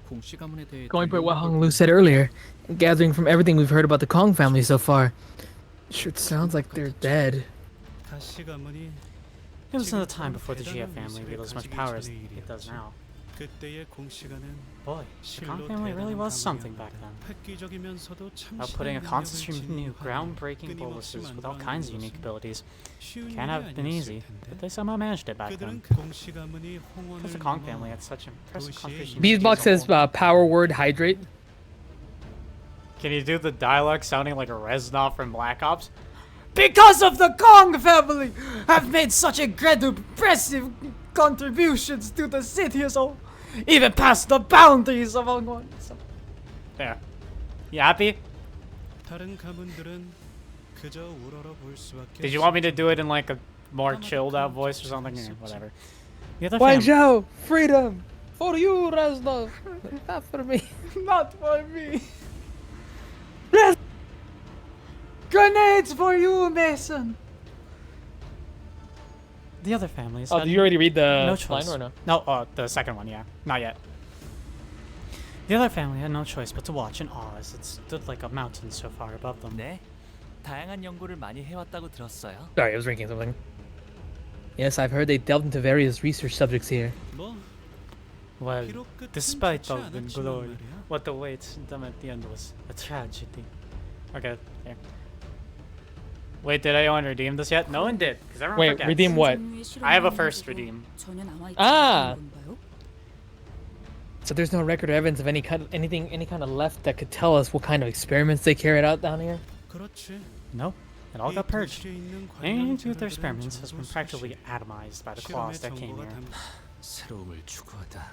공씨 가문에 대해 Going by what Hong Lu said earlier, and gathering from everything we've heard about the Kong family so far, sure it sounds like they're dead. 다시 가문이 It was in the time before the GF family wielded as much power as it does now. 그때의 공씨가는 Boy, the Kong 실로 family really 대단한 was something back 가문이었는데 then. 획기적이면서도 참 Outputting a 신의 constant 능력을 stream of new, 지니고 groundbreaking 끊임없이 boluses with all kinds of 만들어내는 unique 것은 abilities. 쉬운 Can't have 일이 been 아니었을 easy, 텐데. but they somehow managed it back 그들은 then. 공씨 가문이 홍원을 Plus the Kong 넘어 family had such impressive contributions. Beesbox says power word hydrate. Can you do the dialogue sounding like a Reznov from Black Ops? Because of the Kong family have made such impressive contributions to the city as a whole, even past the boundaries of Hongkong. There. You happy? 다른 가문들은 그저 우러러 볼 수밖에 Did you want me to do it in like a more chilled out voice or something? Yeah, whatever. The other Wang fam- Zhao, freedom for you, Reznov, not for me. Not for me. Grenades for you, Mason. The other families. Oh, had did you already read the no line choice. or no? No, the second one, yeah. Not yet. The other family had no choice but to watch in awe as it stood like a mountain so far above them. 네, 다양한 연구를 많이 해왔다고 들었어요. Sorry, I was drinking something. Yes, I've heard they delved into various research subjects here. 뭐 Well, 비록 끝은 despite 좋지 all the 않았지만 glory, 말이야. what awaits them at the end was a tragedy. Okay, there. Wait, did anyone redeem this yet? No one did, because everyone Wait, forgets. redeem what? I have a first redeem. 전혀 남아있지 Ah. 않은 건가요? So there's no record or evidence of any kind of left that could tell us what kind of experiments they carried out down here. 그렇지. No, it all 이 got purged. 도시에 있는 Anything to do with their 관련 experiments has 자료들은 been 전부 practically 수시. atomized by the 실험의 claws that came 정보가 here. 담긴 새로움을 추구하다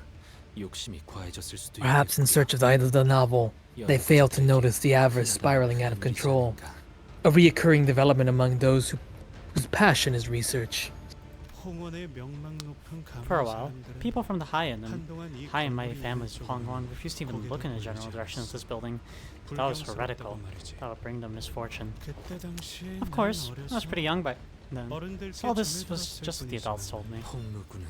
욕심이 과해졌을 수도 Perhaps in search of the item of the novel, they failed to notice the avarice spiraling out of control. a reoccurring development among those whose passion is research. 홍원의 명망 높은 가문 For a while, 사람들은 people from the high-end and 한동안 이 high-and-mighty 건물이 families of 왼쪽으로 Hongwon refused to even look in the general direction of this building. That was heretical. 불경스럽다고 말이지. That would bring them misfortune. 그때 당시에 Of course, 난 I was pretty young back then. 어른들께 So all this 전해 was 들었을 just what the adults told me. 홍루군은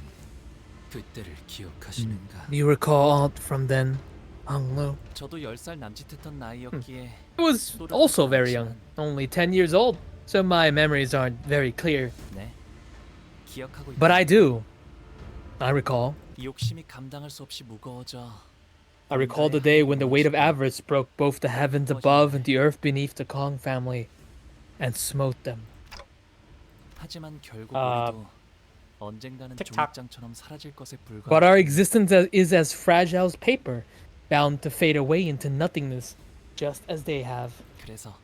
그때를 기억하시는가? Do you recall aught from then, Honglu? 저도 10살 남짓했던 나이였기에 I was also very young, only 10 years old, so my memories aren't very clear. 네. 기억하고 But 있다. I do. I recall. 이 욕심이 감당할 수 없이 무거워져. I recall the day when the weight of avarice broke both the heavens above and the earth beneath the Kong family, and smote them. 하지만 결국 아, 우리도 언젠가는 틱탁. 종이장처럼 사라질 것에 불과. But our existence is as fragile as paper, bound to fade away into nothingness, just as they have. 그래서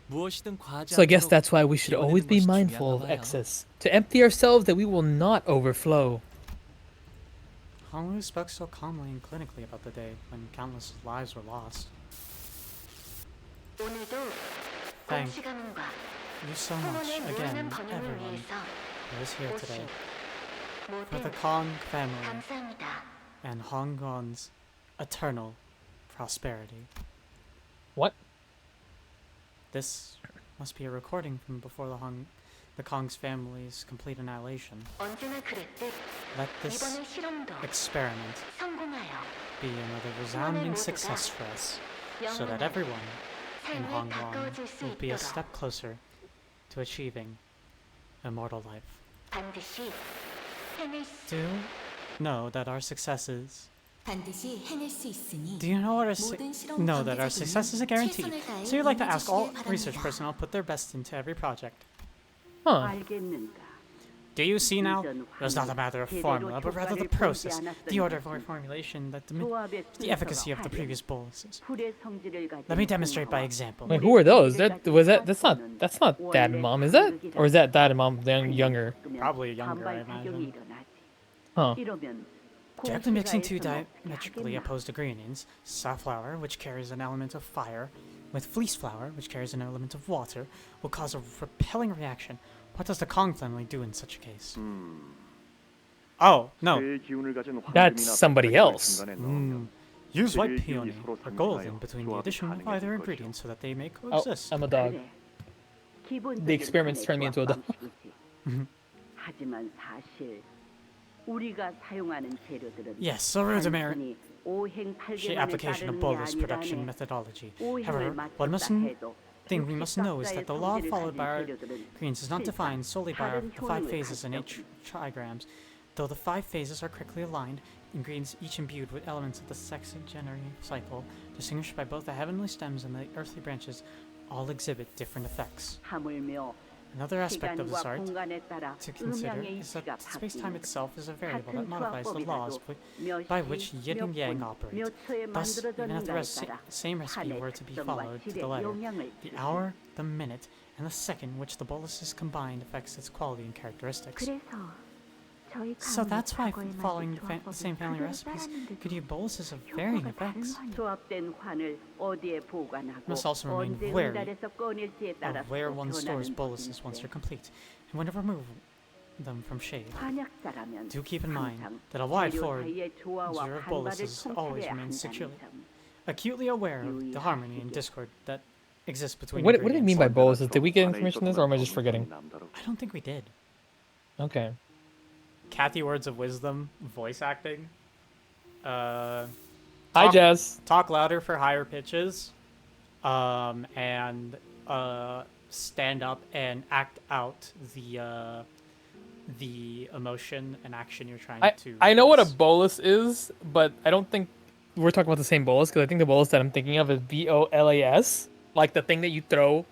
무엇이든 과하지 So I guess 않도록 that's why we should always be 이번에는 것이 mindful of 중요한가 봐요. excess, to empty ourselves that we will not overflow. Honglu spoke so calmly and clinically about the day when countless lives were lost. Thank you so much again, everyone who is here today, for the Kong family and Hongwon's eternal prosperity. What? This must be a recording from before the Kong's family's complete annihilation. Let this experiment be another resounding success for us, so that everyone in Hongwon will be a step closer to achieving immortal life. Do know that our successes. Do you know what know that our success is a guarantee? So you'd like to ask all research personnel put their best into every project. Huh. Do you see now? It was not a matter of formula, but rather the process, the order of formulation, that the efficacy of the previous boluses. Let me demonstrate by example. Wait, who are those? That's not Dad and Mom, is that? Or is that Dad and Mom younger? Probably younger, I imagine. Huh. Directly mixing two diametrically opposed ingredients, safflower, which carries an element of fire, with fleece flour, which carries an element of water, will cause a repelling reaction. What does the Kong family do in such a case? Oh, no. That's somebody else. Use white peony or golden between the addition of either ingredient so that they may Oh, coexist. I'm a dog. The experiments turned me into a dog. Yes, so rudimentary application of bolus production methodology. However, thing we must know is that the law followed by our greens is not defined solely by the 5 phases and 8 trigrams. Though the 5 phases are correctly aligned, ingredients each imbued with elements of the sexagenary cycle, distinguished by both the heavenly stems and the earthly branches, all exhibit different effects. Another aspect of this art to consider is that space-time itself is a variable that modifies the laws by which yin and yang operate. Thus, even if the same recipe were to be followed to the letter, the hour, the minute, and the second in which the bolus is combined affects its quality and characteristics. So that's why following the same family recipes could give boluses of varying effects. Must also remain wary of where one stores boluses once they're complete, and when to remove them from shade. Do keep in mind that a wide forward of boluses always remains securely acutely aware of the harmony and discord that exists between What do you mean by ingredients. boluses? Did we get information on this, or am I just forgetting? I don't think we did. Okay. Kathy words of wisdom, voice acting. Hi, Jess. Talk louder for higher pitches. And stand up and act out the emotion and action you're trying to. I know what a release. bolus is, but I don't think we're talking about the same bolus, because I think the bolus that I'm thinking of is BOLAS, like the thing that you throw,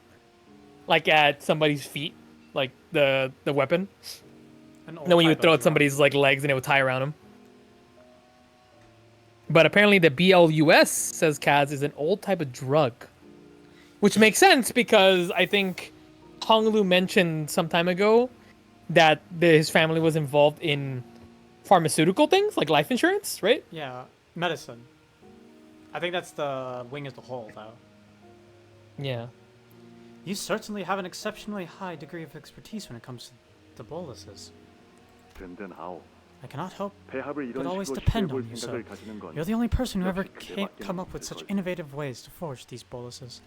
like at somebody's feet, like the weapon. And then when you would throw at somebody's like legs and it would tie around them. But apparently the BLUS, says Kaz, is an old type of drug. Which makes sense because I think Honglu mentioned some time ago that his family was involved in pharmaceutical things, like life insurance, right? Yeah, medicine. I think that's the wing as a whole, though. Yeah. You certainly have an exceptionally high degree of expertise when it comes to boluses. I cannot help but always depend on you, so you're the only person who ever come up with such innovative ways to forge these boluses.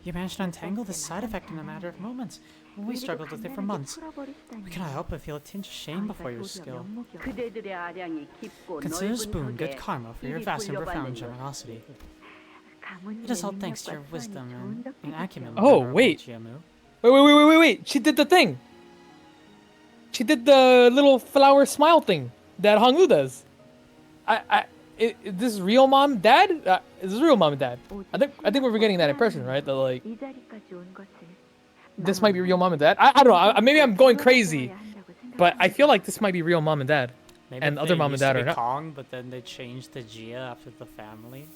You managed to untangle this side effect in a matter of moments, when we struggled with it for months. We cannot help but feel a tinge of shame before your skill. Consider this boon good karma for your vast and profound generosity. It is all thanks to your wisdom and acumen. Oh, wait. Jiamu. Wait. She did the thing. She did the little flower smile thing that Hongwoo does. Is this real mom and dad? Is this real mom and dad? I think we're getting that impression, right? That like this might be real mom and dad. I don't know. Maybe I'm going crazy, but I feel like this might be real mom and dad. Maybe and other mom and dad are not. Kong, but then they changed the Jia after the family.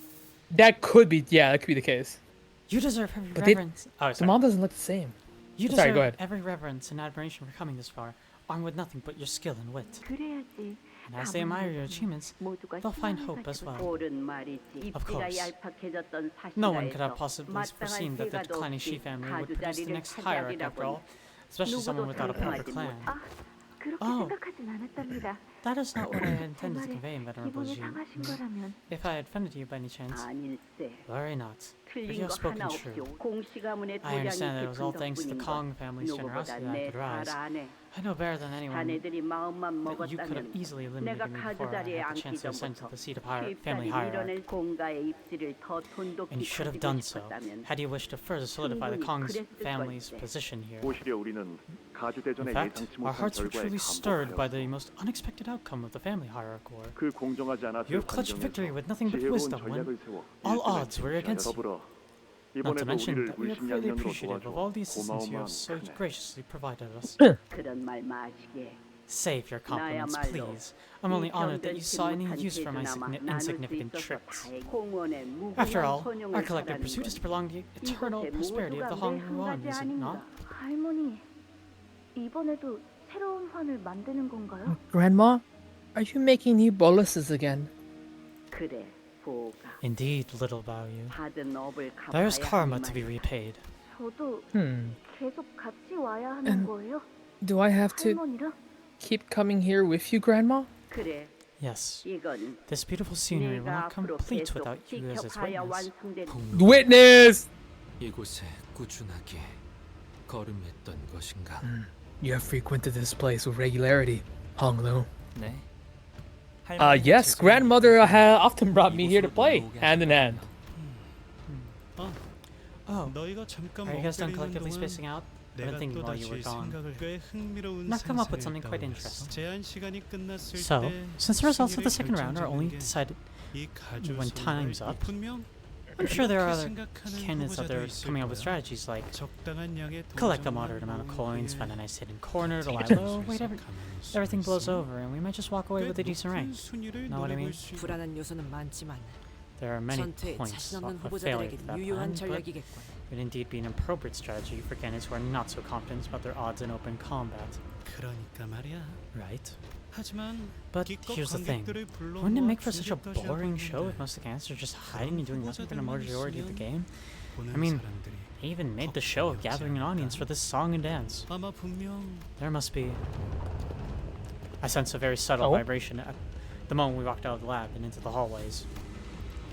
That could be, yeah, that could be the case. You deserve every reverence. The mom doesn't look the same. You Sorry, deserve go ahead. every reverence and admiration for coming this far, armed with nothing but your skill and wit. And as they admire your achievements, they'll find hope as well. Of course. No one could have possibly foreseen that the declining Shi family would produce the next hierarch after all, especially someone without a proper clan. Oh, that is not what I had intended to convey, Venerable Ji. If I had offended you by any chance, worry not. You have spoken true. I understand that it was all thanks to the Kong family's generosity that I could rise. I know better than anyone that you could have easily eliminated me before I had the chance to ascend to the seat of family hierarch. And you should have done so, had you wished to further solidify the Kong's family's position here. In fact, our hearts were truly stirred by the most unexpected outcome of the family hierarch war. You have clutched victory with nothing but wisdom when all odds were against you. Not to mention that we are really appreciative of all the assistance you have so graciously provided us. Save your compliments, please. I'm only honored that you saw any use for my insignificant tricks. After all, our collective pursuit is to prolong the eternal prosperity of the Hongwuan, is it not? Grandma, are you making new boluses again? Indeed, little Baoyu. There is karma to be repaid. And do I have to keep coming here with you, Grandma? Yes. This beautiful scenery will not complete without you as its witness. Witness! 이곳에 꾸준하게 걸음했던 것인가? You have frequented this place with regularity, Honglu. 네. Yes, grandmother often brought me here to play, hand in hand. Oh, are you guys done collectively spacing out? I've been thinking while you were gone. And I've come up with something quite interesting. So, since the results of the second round are only decided when time's up, I'm sure there are other candidates out there coming up with strategies like collect a moderate amount of coins, find a nice hidden corner to lie low, wait everything blows over, and we might just walk away with a decent rank. Know what I mean? There are many points of failure to that plan, but it would indeed be an appropriate strategy for candidates who are not so confident about their odds in open combat. Right? But here's the thing, wouldn't it make for such a boring show if most of the candidates are just hiding and doing nothing for the majority of the game? I mean, they even made the show of gathering an audience for this song and dance. There must be... I sense a very subtle vibration at the moment we walked out of the lab and into the hallways.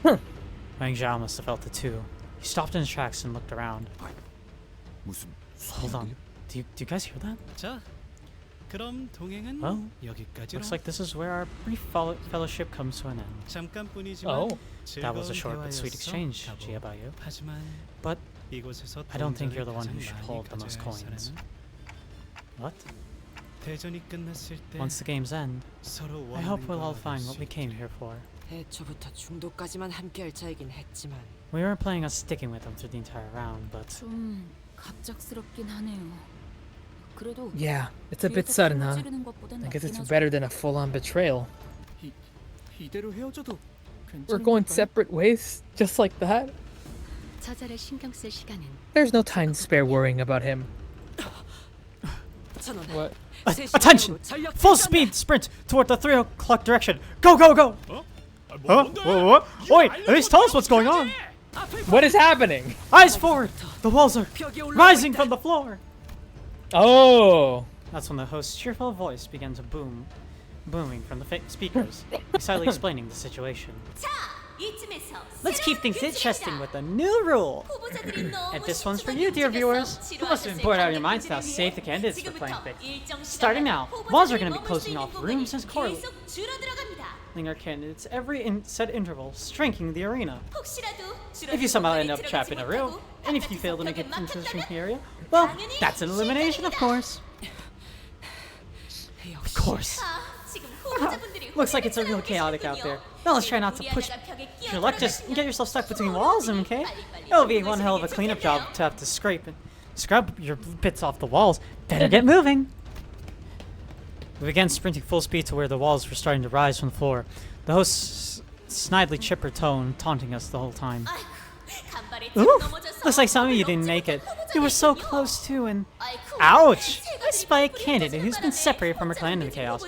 Wang Zhao must have felt it too. He stopped in his tracks and looked around. Hold on, do you guys hear that? Well, looks like this is where our brief fellowship comes to an end. Oh. That was a short but sweet exchange, Jia Baoyu. But I don't think you're the one who should hold the most coins. What? Once the games end, I hope we'll all find what we came here for. We weren't planning on sticking with them through the entire round, but... 좀 갑작스럽긴 하네요. 그래도 Yeah, it's a bit sudden, huh? I guess it's better than a full-on betrayal. 이대로 헤어져도 We're going separate ways, just like that? 저자를 신경 쓸 시간은 There's no time to spare worrying about him. What? Attention! Full speed sprint toward the 3 o'clock direction! Go, go, go! Huh? What? Wait, at least tell us what's going on! What is happening? Eyes forward! The walls are rising from the floor! Oh. That's when the host's cheerful voice began to booming from the speakers, excitedly explaining the situation. Let's keep things interesting with a new rule. And this one's for you, dear viewers. You must have been bored out of your minds to how safe the candidates for playing fixed. Starting now, walls are going to be closing off rooms and corridors, our candidates every set interval, shrinking the arena. If you somehow end up trapped in a room, and if you fail to make it into the shrinking area, well, that's an elimination, of course. Of course. Looks like it's a real chaotic out there. Now let's try not to push your luck. Just get yourself stuck between walls, okay? It'll be one hell of a cleanup job to have to scrub your bits off the walls. Better get moving. We began sprinting full speed to where the walls were starting to rise from the floor. The host's snidely chipper tone taunting us the whole time. Oof! Looks like some of you didn't make it. You were so close too, and ouch! I spy a candidate who's been separated from her clan in the chaos.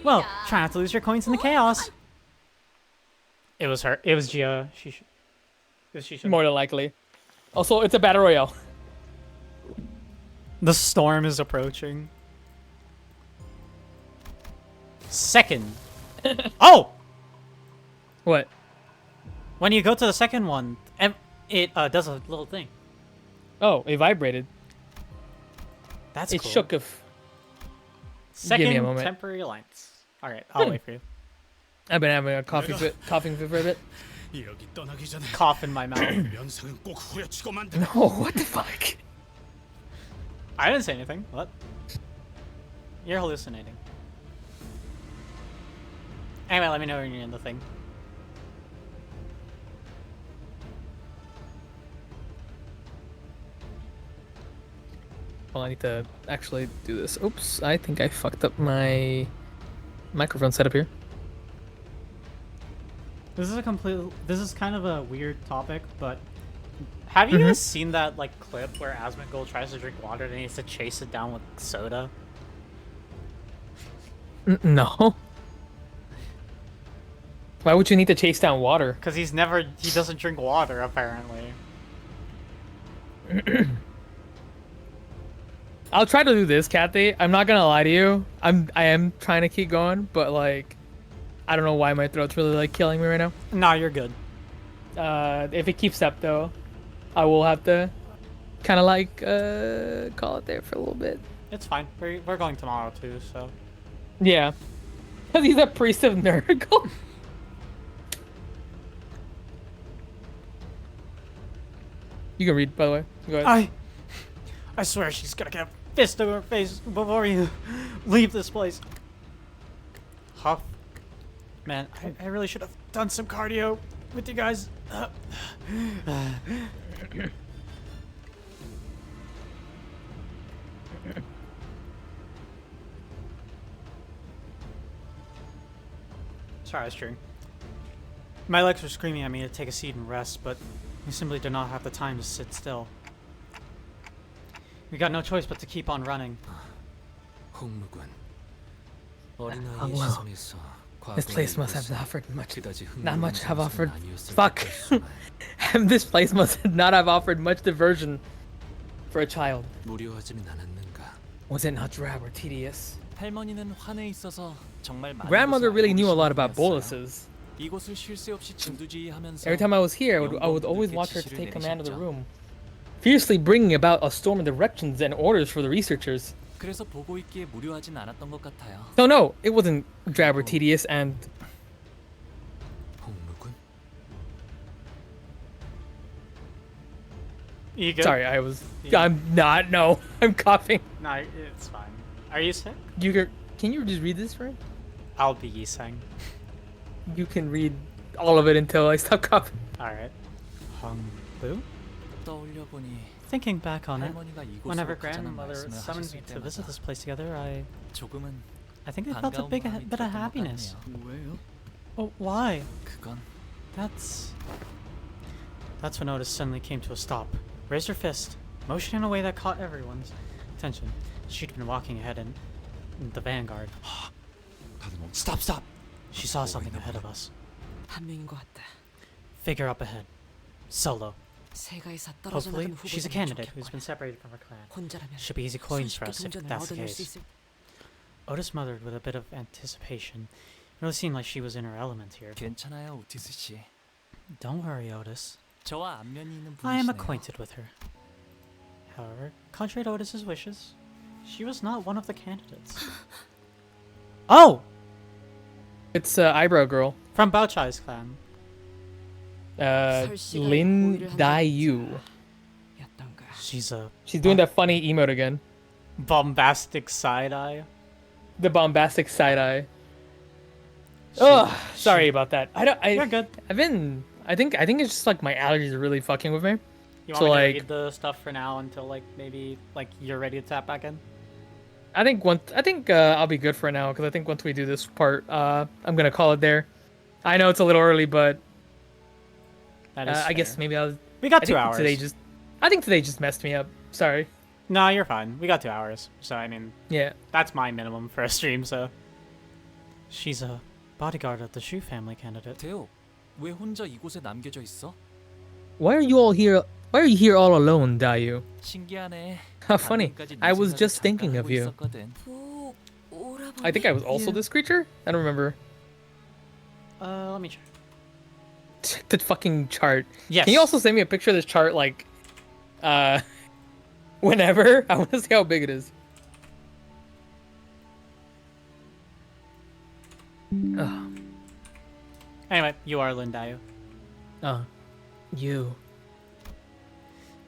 Well, try not to lose your coins in the chaos. It was her. It was Gia. It was Shisha. More than likely. Also, it's a battle royale. The storm is approaching. Second. Oh! What? When you go to the second one, it does a little thing. Oh, it vibrated. That's it cool. shook of. Second Give me a moment. temporary alliance. All right, I'll wait for you. I've been having a coughing fit for a bit. Cough in my mouth. No, what the fuck? I didn't say anything. What? You're hallucinating. Anyway, let me know when you're in the thing. Well, I need to actually do this. Oops, I think I fucked up my microphone setup here. This is kind of a weird topic, but have you guys seen that like clip where Asmongold tries to drink water and he needs to chase it down with soda? No. Why would you need to chase down water? Because he doesn't drink water apparently. I'll try to do this, Kathy. I'm not gonna lie to you. I am trying to keep going, but like, I don't know why my throat's really like killing me right now. No, you're good. If it keeps up though, I will have to kind of like call it there for a little bit. It's fine. We're going tomorrow too, so. Yeah, because he's a priest of Nurgle. You can read, by the way. Go ahead. I swear she's gonna get a fist to her face before you leave this place. Huff. Man, I really should have done some cardio with you guys. Sorry, I was chewing. My legs were screaming at me to take a seat and rest, but we simply did not have the time to sit still. We got no choice but to keep on running. This place must have offered much. Not much have offered. Fuck. This place must not have offered much diversion for a child. Was it not drab or tedious? Grandmother really knew a lot about boluses. Every time I was here, I would always watch her to take command of the room, fiercely bringing about a storm of directions and orders for the researchers. So no, it wasn't drab or tedious and... You good? Sorry, I'm not, no. I'm coughing. No, it's fine. Are you sick? Can you just read this, right? I'll be Yiseng. You can read all of it until I stop coughing. Alright. Boo? Thinking back on it, whenever grandmother summoned me to visit this place together, I think I felt a bit of happiness. Oh, why? That's when Otis suddenly came to a stop, raised her fist, motioning in a way that caught everyone's attention. She'd been walking ahead in the vanguard. Stop! She saw something ahead of us. Figure up ahead. Solo. 세가에서 떨어져 Hopefully, 나간 she's a 후보자는 candidate who's 좋겠군. been separated from her clan. 혼자라면 Should be easy coins for us 손쉽게 if 동전을 that's the 얻어낼 수 case. 있을. Otis muttered with a bit of anticipation. It really seemed like she was in her element here. 괜찮아요, 오티스 씨. Don't worry, Otis. 저와 안면이 있는 I am 분이시네요. acquainted with her. However, contrary to Otis's wishes, she was not one of the candidates. Oh! It's eyebrow girl. From Bao Chai's clan. Lin Dai-yu. She's a She's doing that funny emote again. bombastic side-eye. The bombastic side eye. Ugh, sorry about that. You're good. I think it's just like my allergies are really fucking with me. You So, want me like- to read the stuff for now until like maybe like you're ready to tap back in? I think I'll be good for now because I think once we do this part, I'm gonna call it there. I know it's a little early, but That is I guess fair. maybe I'll. We got I 2 think hours. I think today just messed me up. Sorry. No, you're fine. We got 2 hours. So I mean, Yeah. that's my minimum for a stream. So she's a bodyguard of the Shu family candidate. 대호, 왜 혼자 이곳에 남겨져 있어? Why are you here all alone, Dayu? 신기하네. How funny. 방금까지 네 I was 생각을 just 잠깐 thinking of 하고 you. 있었거든. I think I was also this creature. I don't remember. Let me check. Check the fucking chart. Yes. Can you also send me a picture of this chart, like, whenever? I want to see how big it is. Oh. Anyway, you are Lin Dayu. You.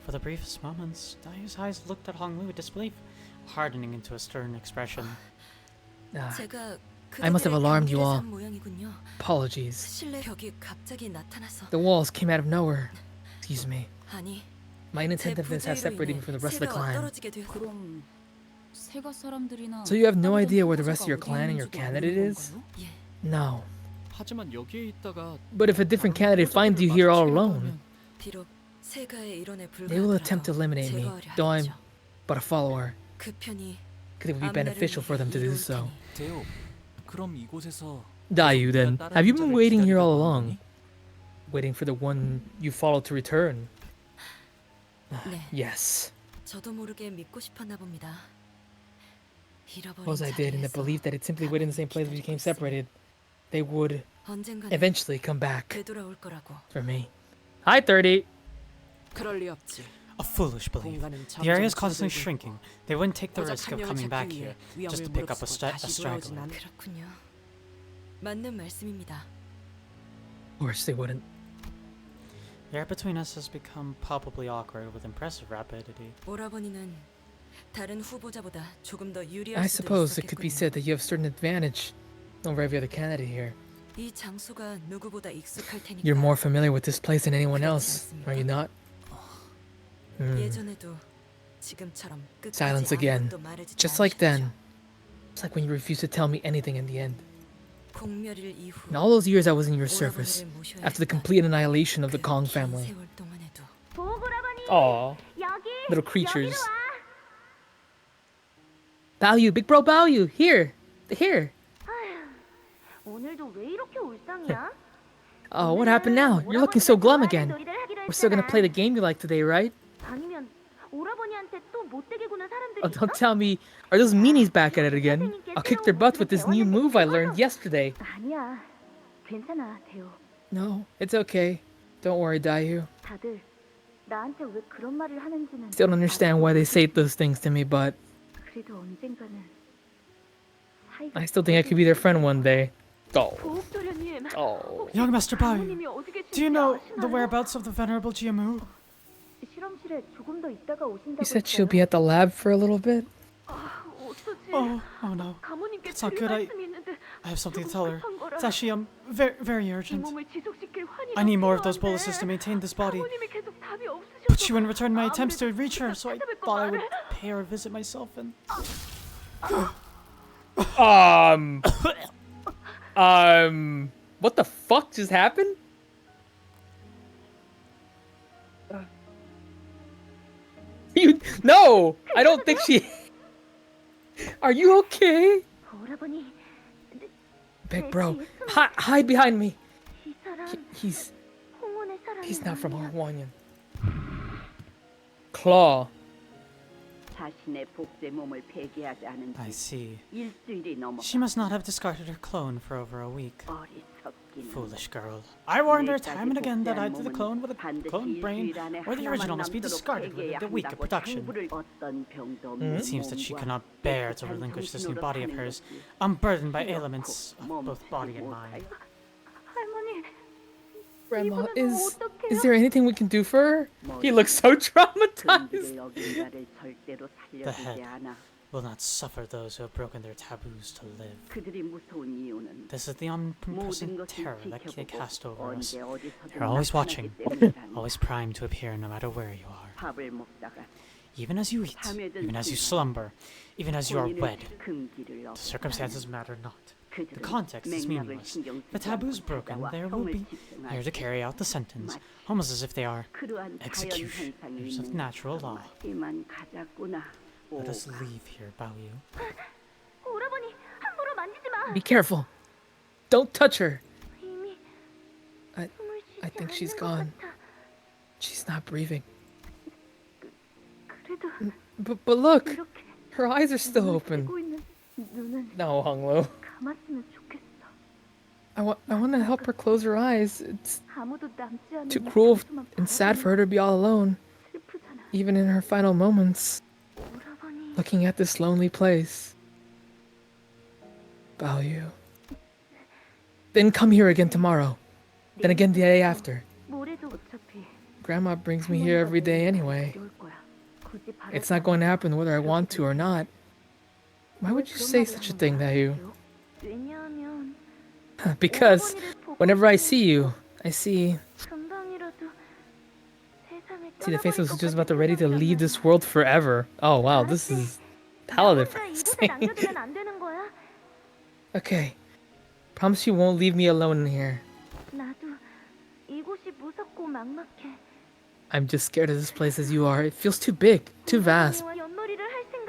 For the briefest moments, Dayu's eyes looked at Hong Lu with disbelief, hardening into a stern expression. I must have alarmed you all. Apologies. The walls came out of nowhere. Excuse me. My inattentiveness has separated me from the rest of the clan. 그럼 세가 사람들이나 So you have no idea where the rest of your clan and your candidate is? No. 하지만 여기에 있다가 But if a different candidate finds you here all alone, they will attempt to eliminate me, though I'm but a follower. Because it would be beneficial for them to do so. 대호, 그럼 이곳에서 Dayu, then, have you been waiting here all along? Waiting for the one you followed to return? Yes. Suppose I did, in the belief that it simply waited in the same place we became separated. They would eventually come back for me. Hi, 30. 그럴 리 없지. A foolish belief. 공간은 The area is 점점 constantly 줄어들고 shrinking. They wouldn't take the 고작 risk of 한 명을 coming back 찾기 here 위해 just to 위험을 pick up a 무릅쓰고 다시 돌아오진 straggler. 않을. 그렇군요. 맞는 말씀입니다. Of course they wouldn't. The air between us has become palpably awkward with impressive rapidity. 오라버니는 다른 후보자보다 조금 더 유리할 I 수도 suppose it could be 있었겠군요. said that you have a certain advantage over every other candidate here. 이 장소가 누구보다 익숙할 테니까. You're more familiar with this place than anyone else, are you not? 예전에도 지금처럼 끝까지 Silence again. 아무것도 말해주지 Just like then. 않으셨죠. It's like when you refused to tell me anything in the end. 공멸일 이후 In all those years I was in your service, 오라버니를 모셔야 after the 했던 complete annihilation of the 그 Kong 긴 family. 세월 동안에도 Aw, little creatures. Bao big bro Bao here. 오늘도 왜 이렇게 울상이야? Oh, what happened now? You're looking so glum again. We're still gonna play the game you like today, right? 아니면 오라버니한테 또 못되게 구는 사람들이 Oh, don't tell me. Are those meanies back at it again? I'll kick their butts with this new move I learned yesterday. 아니야. 괜찮아, 대호. No, it's okay. Don't worry, Dayu. 다들 나한테 왜 그런 말을 하는지는 Still don't understand why they say those things to me, but 그래도 언젠가는 I still think I could be their friend one day. Oh. 보호도련님. Oh. Young Master Bai, 부모님이 어디 계신지 do you know 아시나요? the whereabouts of the Venerable Jiamu? 실험실에 조금 더 있다가 오신다고 You said she'll 했어요. be at the lab for a little bit? 어쩌지? Oh no. 가모님께 That's not 드릴 good. 말씀이 있는데 I have something to 조금 tell her. 급한 거라. It's actually very 이 urgent. 몸을 지속시킬 환희가 I need more of those 필요한데 boluses to maintain this body. 가모님이 계속 답이 없으셔서 But she wouldn't return my attempts to 아무래도 reach her, so I 찾아뵙고 thought I would 말을. pay her a visit myself and... What the fuck just happened? No! I don't think she... Are you okay? 오라버니, Big bro, hide behind me. 이 사람 He's... 홍원의 He's not from Harwanian. Claw. I see. She must not have discarded her clone for over a week. Foolish girl. I warned her time and again that either the clone with a clone brain or the original must be discarded within the week of production. It seems that she cannot bear to relinquish this new body of hers, unburdened by ailments of both body and mind. Grandma, is there anything we can do for her? He looks so traumatized. The head will not suffer those who have broken their taboos to live. This is the omnipresent terror that they cast over us. They're always watching, always primed to appear no matter where you are. Even as you eat, even as you slumber, even as you are wed. The circumstances matter not. The context is meaningless. The taboo's broken, there will be here to carry out the sentence, almost as if they are executioners of natural law. Let us leave here, Baoyu. Be careful. Don't touch her. I think she's gone. She's not breathing. But look, her eyes are still open. No, Honglu. I want to help her close her eyes. It's too cruel and sad for her to be all alone, even in her final moments, looking at this lonely place. Baoyu. Then come here again tomorrow. Then again the day after. Grandma brings me here every day anyway. It's not going to happen whether I want to or not. Why would you say such a thing, Baoyu? Because whenever I see you, I see the face was just about to ready to leave this world forever. Oh wow, this is hella depressing. Okay. Promise you won't leave me alone in here. I'm just scared of this place as you are. It feels too big, too vast.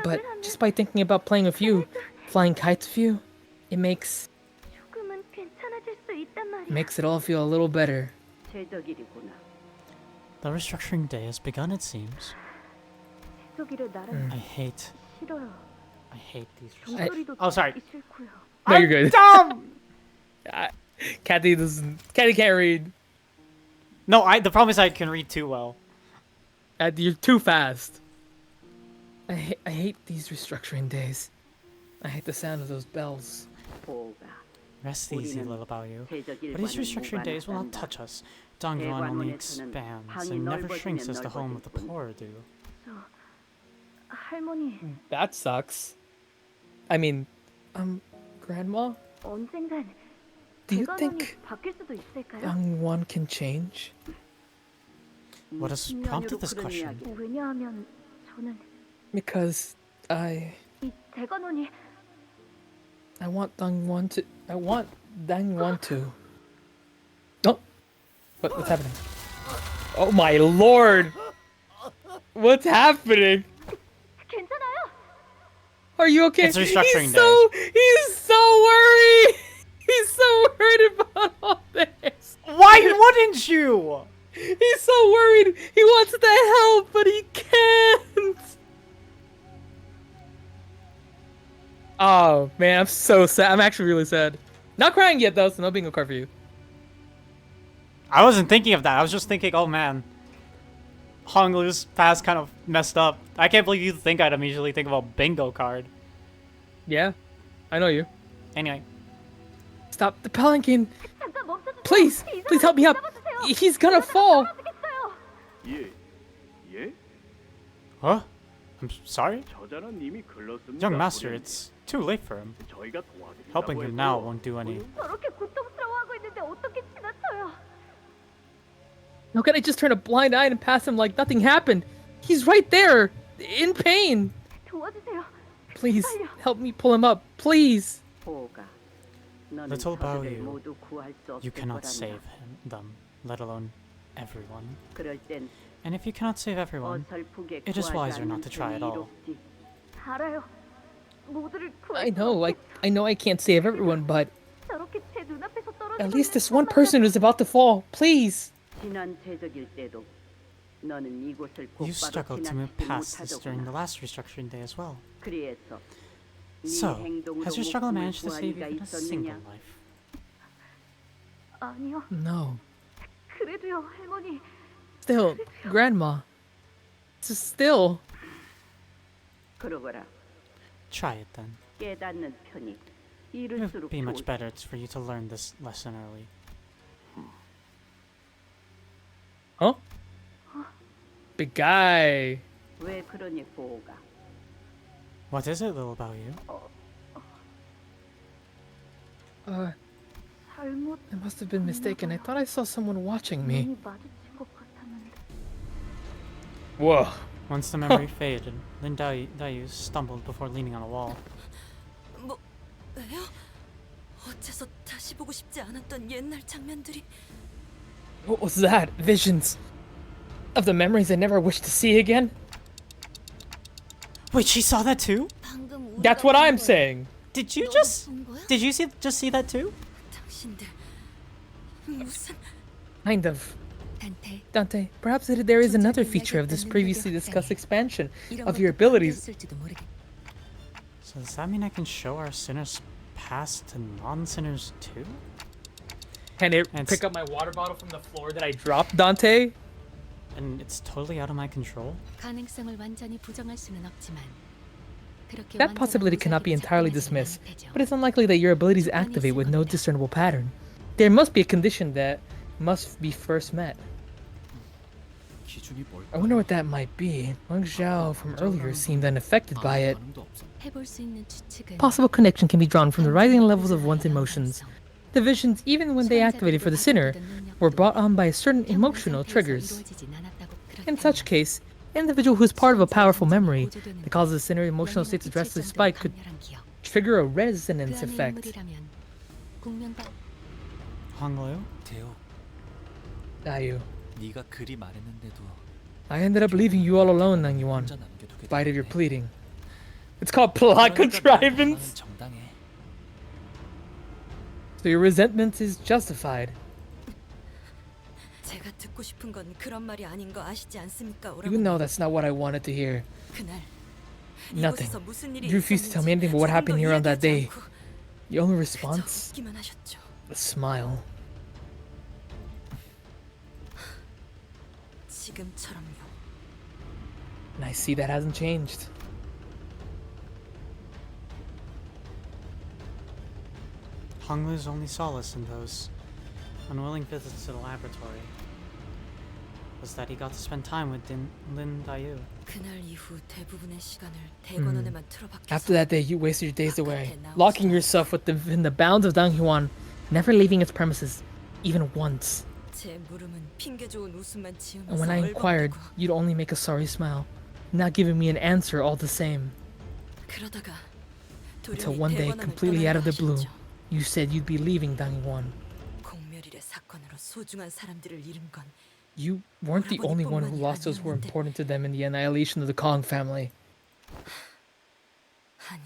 But just by thinking about playing with you, flying kites with you, it makes it all feel a little better. The restructuring day has begun, it seems. I hate these. Oh, sorry. No, you're good. Dumb. Kathy can't read. No, the problem is I can read too well. You're too fast. I hate these restructuring days. I hate the sound of those bells. Rest easy, little Baoyu. But these restructuring days will not touch us. Dongyuan only expands and never shrinks as the home of the poor do. That sucks. I mean, Grandma? Do you think Dongwon can change? What has prompted this question? Because I want Dongwon to. Oh! What's happening? oh my lord! What's happening? Are you okay? It's restructuring He's so worried! He's so worried about all this! Why wouldn't you? He's so worried! He wants to help, but he can't! Oh, man, I'm so sad. I'm actually really sad. Not crying yet, though, so no bingo card for you. I wasn't thinking of that. I was just thinking, oh man, Honglu's past kind of messed up. I can't believe you think I'd immediately think of a bingo card. Yeah, I know you. Anyway. Stop the palanquin! Please help me up! He's gonna fall! Huh? I'm sorry? Young master, it's too late for him. Helping him now won't do any. How can I just turn a blind eye and pass him like nothing happened? He's right there! In pain! Please, help me pull him up, please! Little Baoyu, you cannot save them, let alone everyone. And if you cannot save everyone, it is wiser not to try at all. I know I can't save everyone, but at least this one person who's about to fall, please! You struggled to move past this during the last restructuring day as well. So, has your struggle managed to save you from a single life? No. Still, Grandma. Still. Try it then. It would be much better for you to learn this lesson early. Huh? Big guy. What is it, little about you? I must have been mistaken. I thought I saw someone watching me. Whoa. Once the memory faded, Lin Dayu stumbled before leaning on a wall. 어째서 다시 보고 싶지 않았던 옛날 장면들이. What was that? Visions of the memories I never wished to see again? Wait, she saw that too? That's what I'm saying. Did you just see that too? 당신들 무슨 Kind of. Dante, perhaps there is another feature of this previously discussed expansion of your abilities. So does that mean I can show our sinners past to non-sinners too? Can it pick up my water bottle from the floor that I dropped, Dante? And it's totally out of my control? That possibility cannot be entirely dismissed, but it's unlikely that your abilities activate with no discernible pattern. There must be a condition that must be first met. I wonder what that might be. Wang Xiao from earlier seemed unaffected by it. Possible connection can be drawn from the rising levels of one's emotions. The visions, even when they activated for the sinner, were brought on by certain emotional triggers. In such case, an individual who is part of a powerful memory that causes the sinner emotional state to drastically spike could trigger a resonance effect. Honglu? Dayu. 네가 그리 말했는데도 I ended up leaving you all alone, Nang Yuan, in spite of your pleading. It's called plot contrivance. 정당해. So your resentment is justified. 제가 듣고 싶은 건 그런 말이 아닌 거 아시지 않습니까, You know that's not what I wanted to hear. 그날 Nothing. 이곳에서 무슨 일이 You refused to tell me anything but what happened here on that day. The only response? 웃기만 하셨죠. A smile. 지금처럼요. And I see that hasn't changed. Honglu's only solace in those unwilling visits to the laboratory was that he got to spend time with Lin Dayu. 그날 이후 대부분의 시간을 대관원에만 틀어박혀서 After that day, you wasted your days away, locking yourself within the bounds of Dang Huan, never leaving its premises, even once. 제 물음은 핑계 좋은 웃음만 지으면서 And when I inquired, you'd only make a sorry smile, not giving me an answer all the same. 그러다가 Until one day, completely out of the blue, you said you'd be leaving Dang Huan. 공멸일의 사건으로 소중한 사람들을 잃은 건 You weren't the only one who lost those who were important to them in the annihilation of the Kong family. 아니.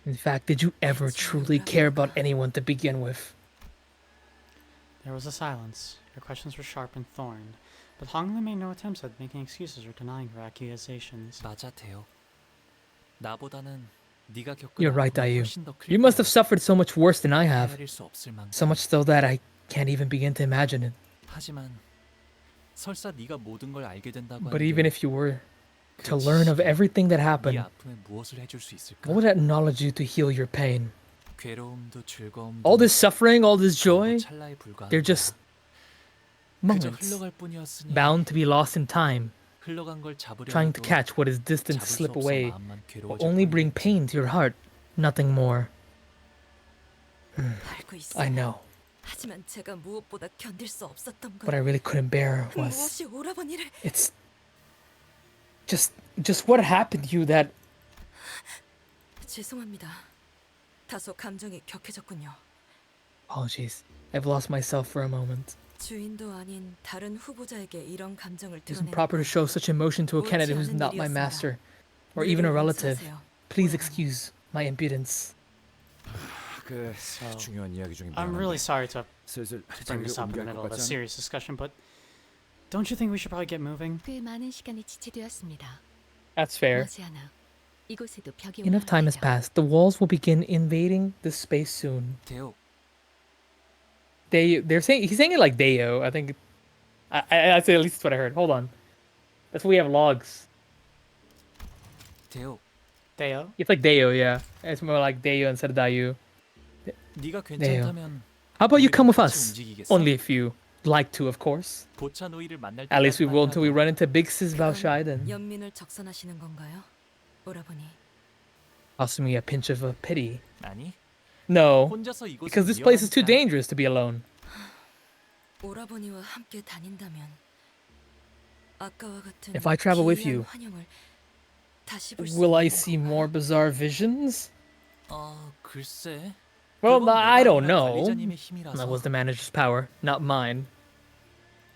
In fact, did you ever truly care about anyone to begin with? There was a silence. Her questions were sharp and thorned, but Honglu made no attempts at making excuses or denying her accusations. 맞아, 태호. 나보다는 네가 겪은 You're right, 아픔이 Dayu. 훨씬 더 클 You must 거야. have suffered so much worse than I have. 헤아릴 수 없을 만큼. So much so that I can't even begin to imagine it. 하지만 설사 네가 모든 걸 알게 된다고 But 하는데 even if you were to 그 learn of 시기에 everything that 네 happened, 아픔에 무엇을 해줄 수 있을까? what would that knowledge do to heal your pain? 괴로움도 즐거움도 All this suffering, all this joy, 전부 찰나에 불과한 they're just 거야. 그저 moments 흘러갈 뿐이었으니 bound to be lost in time, 흘러간 걸 잡으려 trying to 해도 catch what is distant 잡을 수 slip 없어 away, 마음만 will 괴로워질 only bring 뿐이었지. pain to your heart, nothing more. 알고 있어요. I know. 하지만 제가 무엇보다 견딜 수 없었던 건 What I really couldn't bear was 무엇이 오라버니를 it's just what happened to you that 죄송합니다. 다소 감정이 격해졌군요. apologies. I've lost myself for a moment. 주인도 아닌 다른 후보자에게 이런 감정을 It isn't 드러내는 proper to show such emotion to a candidate who's not my master, or even a relative. Please excuse my impudence. I'm really sorry to bring this up in the middle of a serious discussion, but don't you think we should probably get moving? That's fair. Enough time has passed. The walls will begin invading this space soon. 대요. They're saying he's saying it like Deo. I think. I'd say at least that's what I heard. Hold on. That's what we have logs. 대요. Deo? It's like Deo, yeah. It's more like Deo instead of Dayu. 네가 괜찮다면 How about you come with 같이 us? 움직이겠어? Only if you like to, of course. 보차 노이를 만날 At least we will until we 때까지만 run into Big Sis Valshai then. 연민을 적선하시는 건가요? 오라버니. Tossing me a pinch of pity. 아니, No, 혼자서 이곳은 because this place is too 위험하니까. dangerous to be alone. 오라버니와 함께 다닌다면 아까와 같은 If I travel with 기이한 you, 환영을 다시 볼수 will I 있는 see 건가요? more bizarre visions? 글쎄. Well, 그건 I don't 내가 know. 관리자님의 힘이라서. That was the manager's power, not mine.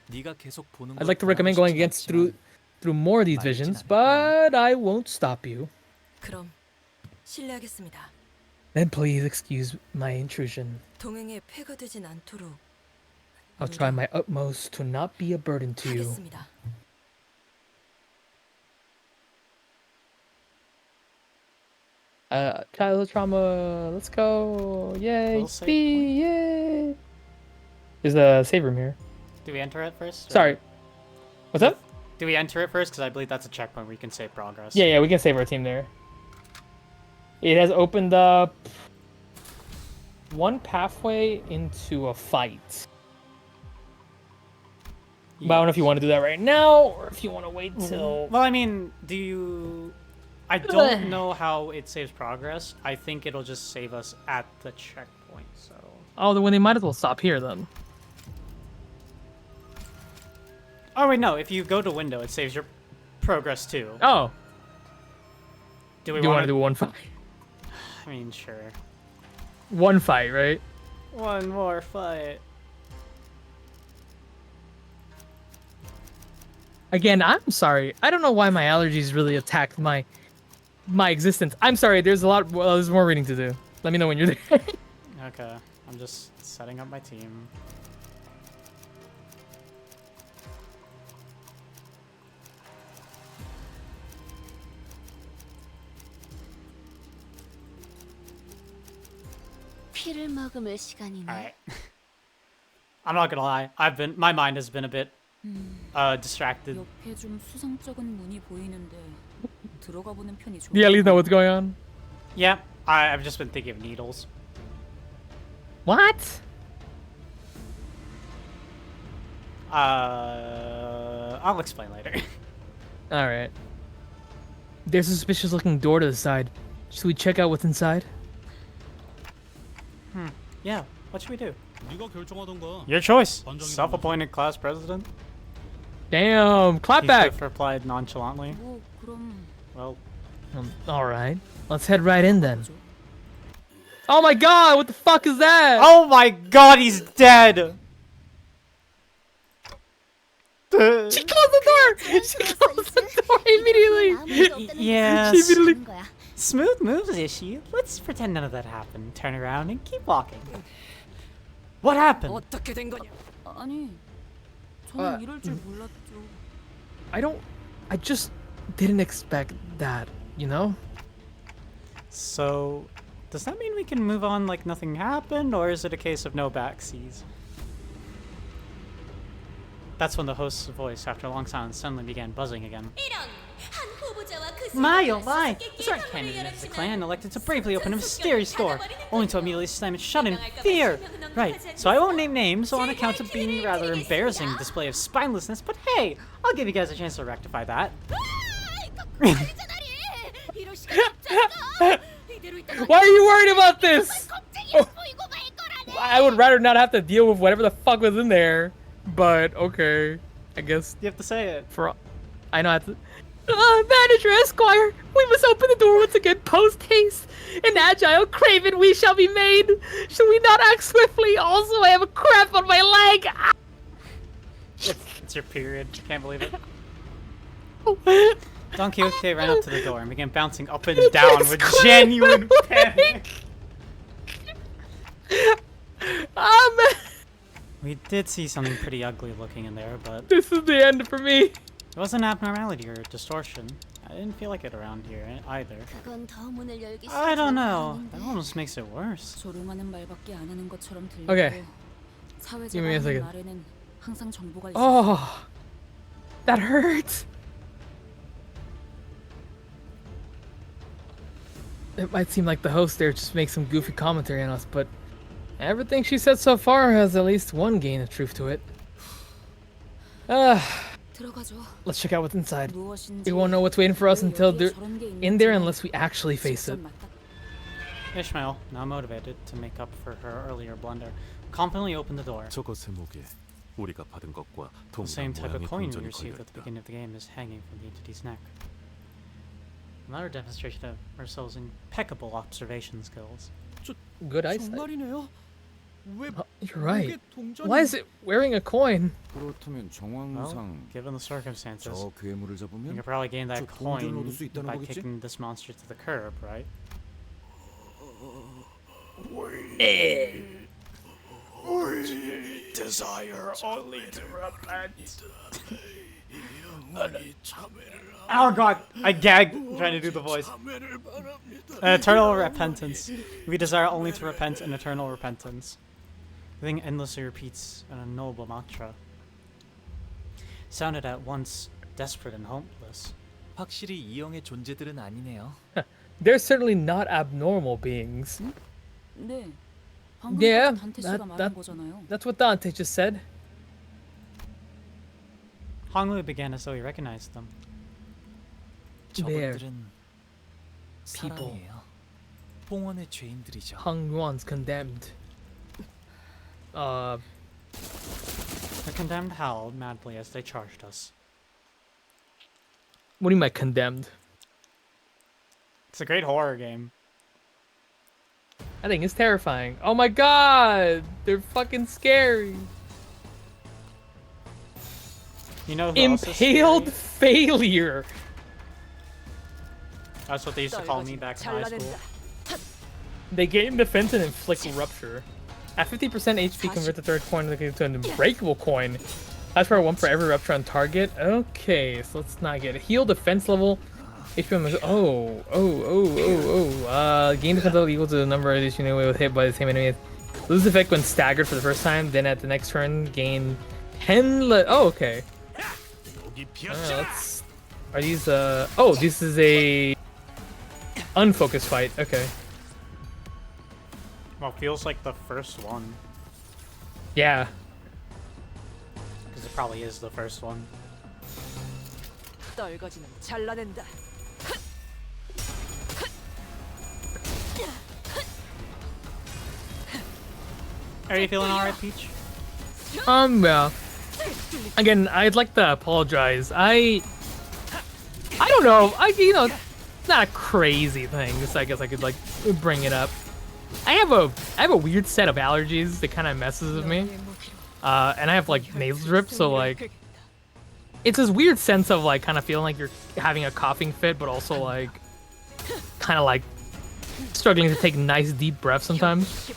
네가 계속 보는 I'd 걸 like to recommend going 방해하고 against 싶진 through more of these visions, but I won't stop you. 그럼 실례하겠습니다. Then please excuse my intrusion. 동행에 폐가 되진 않도록 I'll try my utmost to not be a burden to you. 하겠습니다. Childhood trauma. Let's go! Yay! Little save Speed! Yay! There's a save room here. Do we enter it first? or- Sorry. What's up? Do we enter it first? Because I believe that's a checkpoint where you can save progress. Yeah, we can save our team there. It has opened up one pathway into a fight. But I don't know if you want to do that right now or if you want to wait till. Well, I mean, do you... I don't know how it saves progress. I think it'll just save us at the checkpoint, so... Oh, then they might as well stop here then. Oh, wait, no. If you go to window, it saves your progress, too. Oh. Do we Do you want want to do one fight? I mean, sure. One fight, right? One more fight. Again, I'm sorry. I don't know why my allergies really attacked my existence. I'm sorry. There's a lot. Well, there's more reading to do. Let me know when you're there. Okay. I'm just setting up my team. 피를 머금을 시간이네. Alright. I'm not gonna lie. My mind has been a bit distracted. 옆에 좀 수상쩍은 문이 보이는데 들어가 보는 편이 좋을 Do you at least know what's going on? Yeah, I've just been thinking of needles. What? I'll explain later. All right. There's a suspicious looking door to the side. Should we check out what's inside? Yeah, what should we do? 네가 결정하던가. Your choice. 번정이라고. Self-appointed class president. Damn, clap back. Heathcliff replied nonchalantly. 뭐 그럼 Well, All right. Let's head right in then. Oh my god, what the fuck is that? oh my God, he's dead. She closed the door! She closed the door immediately! Yes. She immediately... Smooth moves, is she? Let's pretend none of that happened. Turn around and keep walking. What happened? 어떻게 된 거냐? 아니 저는 이럴 줄 몰랐죠. I just didn't expect that, you know? So, does that mean we can move on like nothing happened, or is it a case of no backseas? That's when the host's voice, after a long silence, suddenly began buzzing again. 이런 한 후보자와 그 My oh my! 수수께끼의 It's our 탐험을 candidate of the 열어주면 clan elected to bravely open a 전 mysterious door, 닫아버리는 only 거죠. to immediately slam it shut in fear! Right, so I won't name names on account of being a rather embarrassing display of spinelessness, but hey, I'll give you guys a chance to rectify that. Why are you worried about this? I would rather not have to deal with whatever the fuck was in there. But, okay. I guess You have to say it. I know I have to... Manager Esquire, we must open the door once again post-haste. In agile, craven we shall be made. Should we not act swiftly? Also, I have a cramp on my leg. Ah! It's your period. Can't believe it. Don Quixote ran up to the door and began bouncing up and down with genuine panic. We did see something pretty ugly looking in there, but This is the end for me. it was an abnormality or distortion. I didn't feel like it around here either. I don't know. That almost makes it worse. 조롱하는 말밖에 안 하는 것처럼 들리고 Okay. 사회자가 Give me a 하는 second. 말에는 항상 정보가 있어. Oh, that hurts. It might seem like the host there just makes some goofy commentary on us, but everything she said so far has at least one grain of truth to it. 들어가죠. Let's check out what's inside. 무엇인지 We won't know what's waiting for us 왜 until 여기에 they're 저런 게 in there 있는지 unless we actually face it. 직접 맞다- Ishmael, now motivated to make up for her earlier blunder, confidently opened the door. 저것의 목에 우리가 받은 것과 The same 동일한 type of 모양의 coin we 동전이 received at the 걸려있다. beginning of the game is hanging from the entity's neck. Another demonstration of Marcel's impeccable observation skills. Good eyesight. 정말이네요. 왜 You're right. 목에 동전이 Why is it wearing a coin? 그렇다면 Well, 정황상 given the circumstances, 저 괴물을 you 잡으면 could probably gain that 저 동전을 coin 얻을 수 있다는 by 거겠지? kicking this monster to the curb, right? Desire only to repent. Oh god, I gagged trying to do the voice. Eternal repentance. We desire only to repent in eternal repentance. The thing endlessly repeats an unknowable mantra. Sounded at once desperate and hopeless. 확실히 이형의 존재들은 아니네요. They're certainly not abnormal beings. 네. 방금 Yeah, 단테 씨가 that- 말한 거잖아요. That's what Dante just said. Honglu began as though he recognized them. There. 저것들은 People. 사람이에요. 봉헌의 죄인들이죠. Hung Yuan's condemned. The condemned howled madly as they charged us. What do you mean by condemned? It's a great horror game. I think it's terrifying. Oh my god! They're fucking scary. You know who else is Impaled scary? failure. That's what they used to call me back in high school. They gain defense and inflict rupture. At 50% HP, convert the third coin to an unbreakable coin. That's for one for every rupture on target. Okay, so let's not get it. Heal defense level. HP. Gain defense level equal to the number of each enemy was hit by the same enemy. Lose effect when staggered for the first time. Then at the next turn, gain 10. Okay. Are these? Oh, this is a unfocused fight. Okay. Well, feels like the first one. Yeah. Because it probably is the first one. 떨거지는 잘라낸다. Are you feeling alright, Peach? Yeah. Again, I'd like to apologize. I don't know. It's not a crazy thing. So I guess I could like bring it up. I have a weird set of allergies that kind of messes with me. And I have like nasal drip, so like it's this weird sense of like kind of feeling like you're having a coughing fit, but also like kind of like struggling to take nice deep breaths sometimes.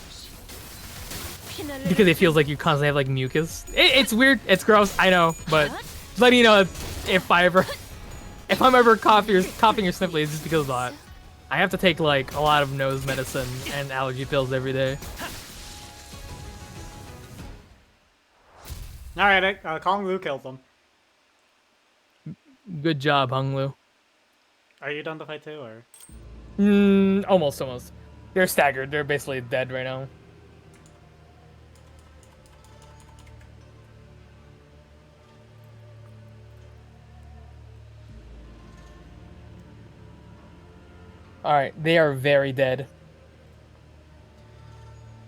Because it feels like you constantly have like mucus. It's weird. It's gross. I know, but just letting you know if I'm ever coughing or sniffling, it's just because of that. I have to take like a lot of nose medicine and allergy pills every day. Alright, Kong Lu killed them. Good job, Hung Lu. Are you done the fight too, or? Almost. They're staggered. They're basically dead right now. Alright, they are very dead.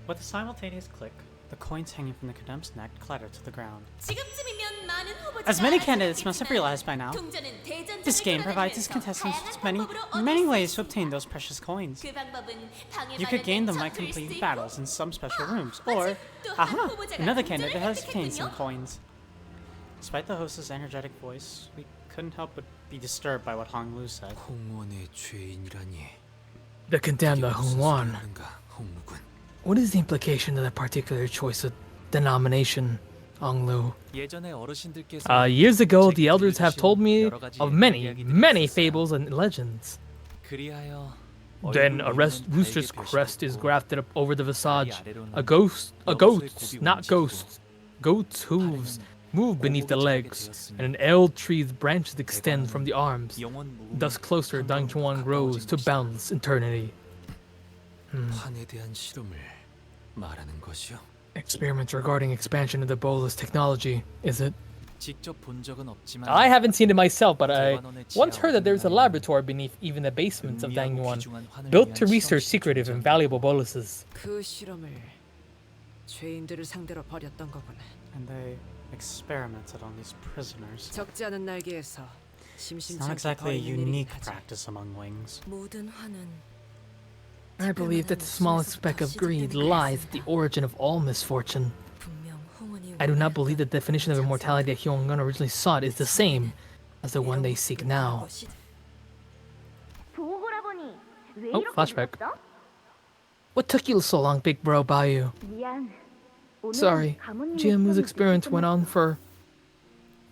With a simultaneous click, the coins hanging from the condemned's neck clattered to the ground. As many candidates must have realized by now, this game provides its contestants with many ways to obtain those precious coins. You could gain them by completing battles in some special rooms, or, another candidate has obtained some coins. Despite the host's energetic voice, we couldn't help but be disturbed by what Hong Lu said. 봉헌의 죄인이라니. The condemned 이게 무슨 Hung Wan. 소리인가, 홍루군. What is the implication of that particular choice of denomination, Onglu. 예전에 어르신들께서 Years ago, the 책 elders have told me 여러 가지 of 옛날 many, 이야기들이 many 있었어요. fables and legends. 그리하여 Then 얼굴 a 위에는 rooster's 달개 crest is 표시가 grafted up over the 다리 visage. 아래로는 A goat's, 곱이 not 움직이고 ghosts, goat's hooves move beneath the 고목이 legs, 되었으니 and an elm tree's branches extend from the arms. 영원 무궁 Thus closer Dangchuan grows to boundless eternity. 판에 대한 실험을 말하는 것이요. Experiments regarding expansion of the bolus technology, is it? 직접 본 적은 없지만 I haven't seen it myself, but I 대관원의 once heard that there's a 지하 laboratory beneath even the basements of 은밀하고 Dangyuan, 귀중한 환을 built 위한 to research 실험실 secretive and 존재한다. valuable boluses. 그 실험을 죄인들을 상대로 벌였던 거군. And they experimented on these prisoners. 적지 않은 날개에서 It's not 심심찮게 exactly a 벌이는 일이긴 unique 하지. practice among wings. 모든 화는 I believe that the smallest speck of greed lies at the origin of all misfortune. 분명 홍원이 I do not believe the definition of immortality that Hyungun originally sought is the same as the one they seek now. Oh, flashback. What took you so long, big bro Bayu? Sorry, GMU's experience went on for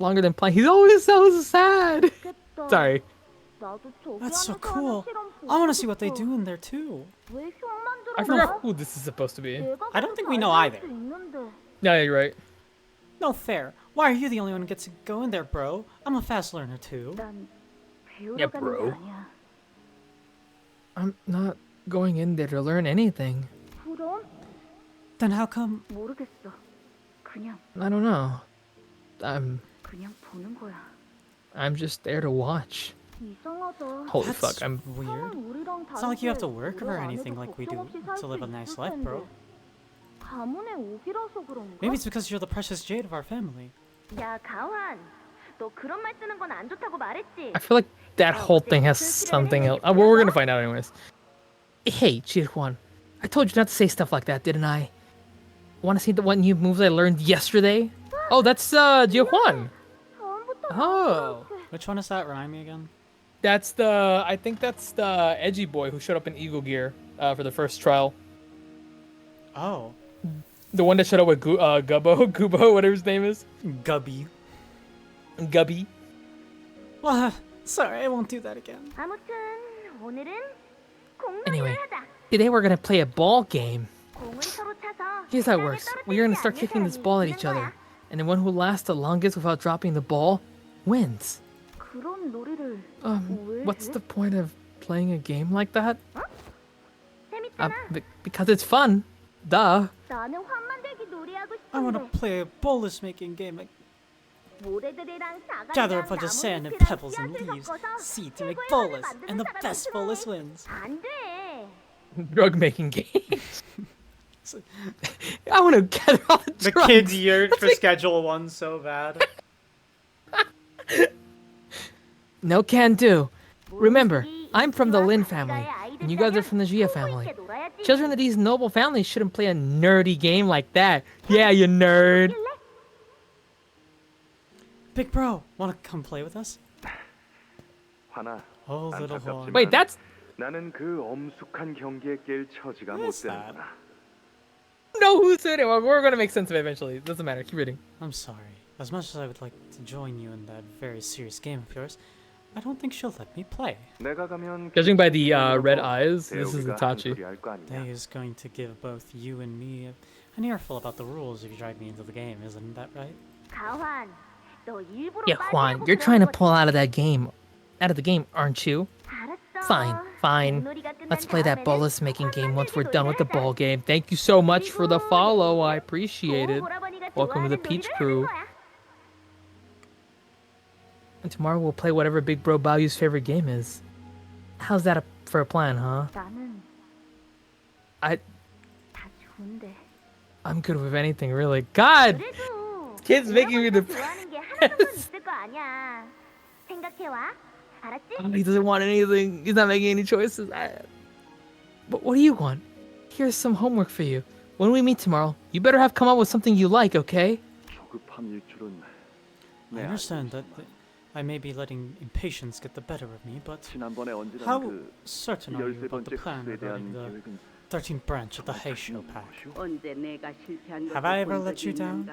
longer than planned. He's always so sad. Sorry. That's so cool. I want to see what they do in there too. I forgot who this is supposed to be. I don't think we know either. Yeah, you're right. No fair. Why are you the only one who gets to go in there, bro? I'm a fast learner too. Yeah, bro. I'm not going in there to learn anything. Then how come? I don't know. I'm just there to watch. Holy That's fuck, I'm weird. It's not like you have to work or anything like we do to live a nice life, bro. Maybe it's because you're the precious jade of our family. I feel like that whole thing has something else. Well, we're gonna find out anyways. Hey, Chirhuan, I told you not to say stuff like that, didn't I? Want to see the one new moves I learned yesterday? Oh, that's Jihuan. Oh, Which one is that? Remind me again. That's the. I think that's the edgy boy who showed up in Eagle Gear for the first trial. Oh. The one that showed up with Gubo, whatever his name is. Gubby. Gubby. Well, sorry, I won't do that again. anyway, today we're gonna play a ball game. Here's how it works. We're gonna start kicking this ball at each other, and the one who lasts the longest without dropping the ball wins. What's the point of playing a game like that? Because it's fun. Duh. I want to play a bolus making game. Like, gather a bunch of sand and pebbles and leaves, seed to make bolus, and the best bolus wins. Drug making game. I want to gather all the drugs. The kids yearned for Schedule 1 so bad. No can do. Remember, I'm from the Lin family, and you guys are from the Jia family. Children of these noble families shouldn't play a nerdy game like that. Yeah, you nerd. Big bro, want to come play with us? Oh, little horn. Wait, that's... 나는 그 엄숙한 경기에 낄 처지가 못 What's that? 되는구나. No, who said it? Well, we're gonna make sense of it eventually. It doesn't matter. Keep reading. I'm sorry. As much as I would like to join you in that very serious game of yours, I don't think she'll let me play. 내가 가면 Judging by the red eyes, this is 대우비가 Itachi. 한소리 할거 아니냐. Day is going to give both you and me an earful about the rules if you drag me into the game, isn't that right? Yeah, Juan, you're trying to pull out of the game, aren't you? Fine, fine. Let's play that bolus making game once we're done with the ball game. Thank you so much for the follow. I appreciate it. Welcome to the Peach Crew. And tomorrow we'll play whatever Big Bro Baoyu's favorite game is. How's that for a plan, huh? I'm good with anything, really. God! Kids making me depressed. He doesn't want anything. He's not making any choices. But what do you want? Here's some homework for you. When we meet tomorrow, you better have come up with something you like, okay? 조급함일 줄은 I understand that I may be letting impatience get the better of me, but 지난번에 언제든 how 그 certain are you about the 13번째 plan 흑수에 대한 regarding the 계획은 13th branch of the Heisho pack. Have I ever let you down?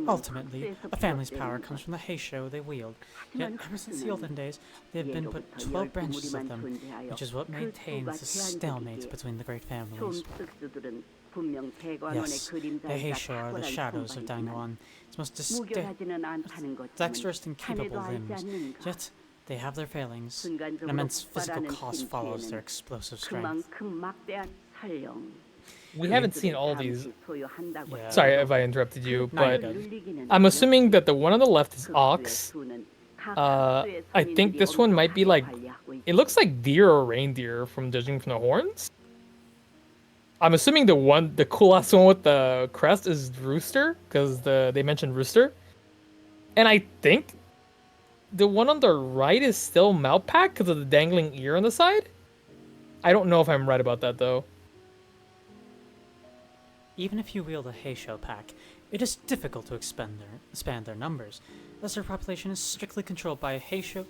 Ultimately, a family's power comes from the Heisho they wield. Yet, ever since the olden days, there have been but 12 branches of them, which is what maintains the stalemate between the great families. Yes, the Heisho are the shadows of Dangwon, its most dexterous and capable limbs. Yet, they have their failings. An immense physical cost follows their explosive strength. We haven't seen all these. Yeah. Sorry if I interrupted you, No, you're but good. I'm assuming that the one on the left is ox. I think this one might be like, it looks like deer or reindeer from judging from the horns. I'm assuming the coolest one with the crest is rooster, because they mentioned rooster. And I think the one on the right is still Malpak because of the dangling ear on the side. I don't know if I'm right about that though. Even if you wield a Heisho pack, it is difficult to expand their numbers, as their population is strictly controlled by a Heisho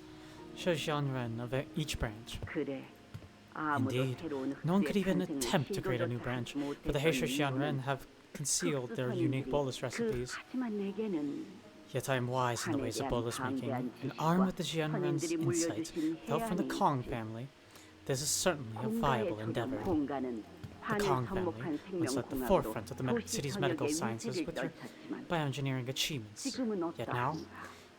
Shojianren of each branch. Indeed, no one could even attempt to create a new branch, for the Heisho Xianren have concealed their unique bolus recipes. Yet I am wise in the ways of bolus making, and armed with the Xianren's insight, help from the Kong family, this is certainly a viable endeavor. The Kong family once at the forefront of the city's medical sciences with their bioengineering achievements. Yet now,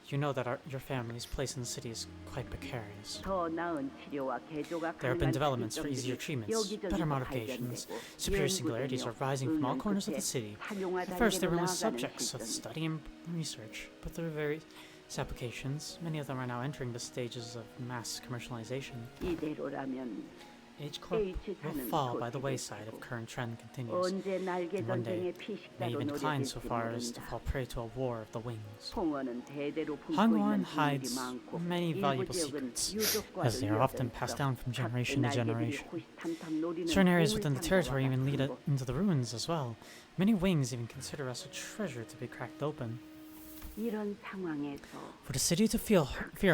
you know that your family's place in the city is quite precarious. There have been developments for easier treatments, better modifications. Superior singularities are rising from all corners of the city. At first, they were only subjects of study and research, but through various applications, many of them are now entering the stages of mass commercialization. H-Corp will fall by the wayside if current trend continues, and one day may even decline so far as to fall prey to a war of the wings. Hongwon hides many valuable secrets, as they are often passed down from generation to generation. Certain areas within the territory even lead into the ruins as well. Many wings even consider us a treasure to be cracked open. For the city to fear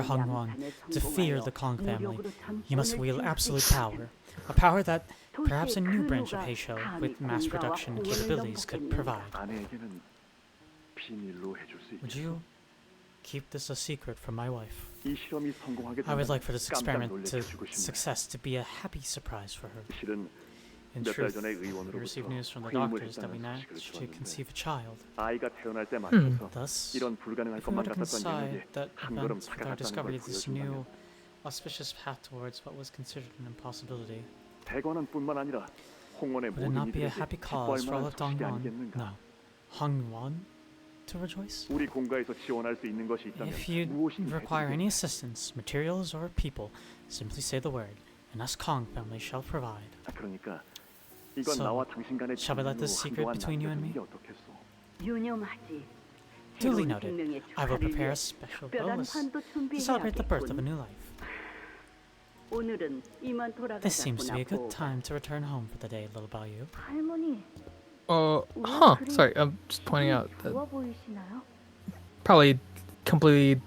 Hongwon, to fear the Kong family, you must wield absolute power. A power that perhaps a new branch of Heisho with mass production capabilities could provide. Would you keep this a secret from my wife? I would like for this experiment success to be a happy surprise for her. In truth, we received news from the doctors that we managed to conceive a child. Thus, if we were to coincide that event with our discovery of this new, auspicious path towards what was considered an impossibility, would it not be a happy cause for all of Dongwon, no, Hongwon, to rejoice? If you require any assistance, materials, or people, simply say the word, and us Kong family shall provide. So, shall we let this secret between you and me? Duly noted. I will prepare a special bolus to celebrate the birth of a new life. This seems to be a good time to return home for the day, little Baoyu. Sorry, I'm just pointing out that probably completely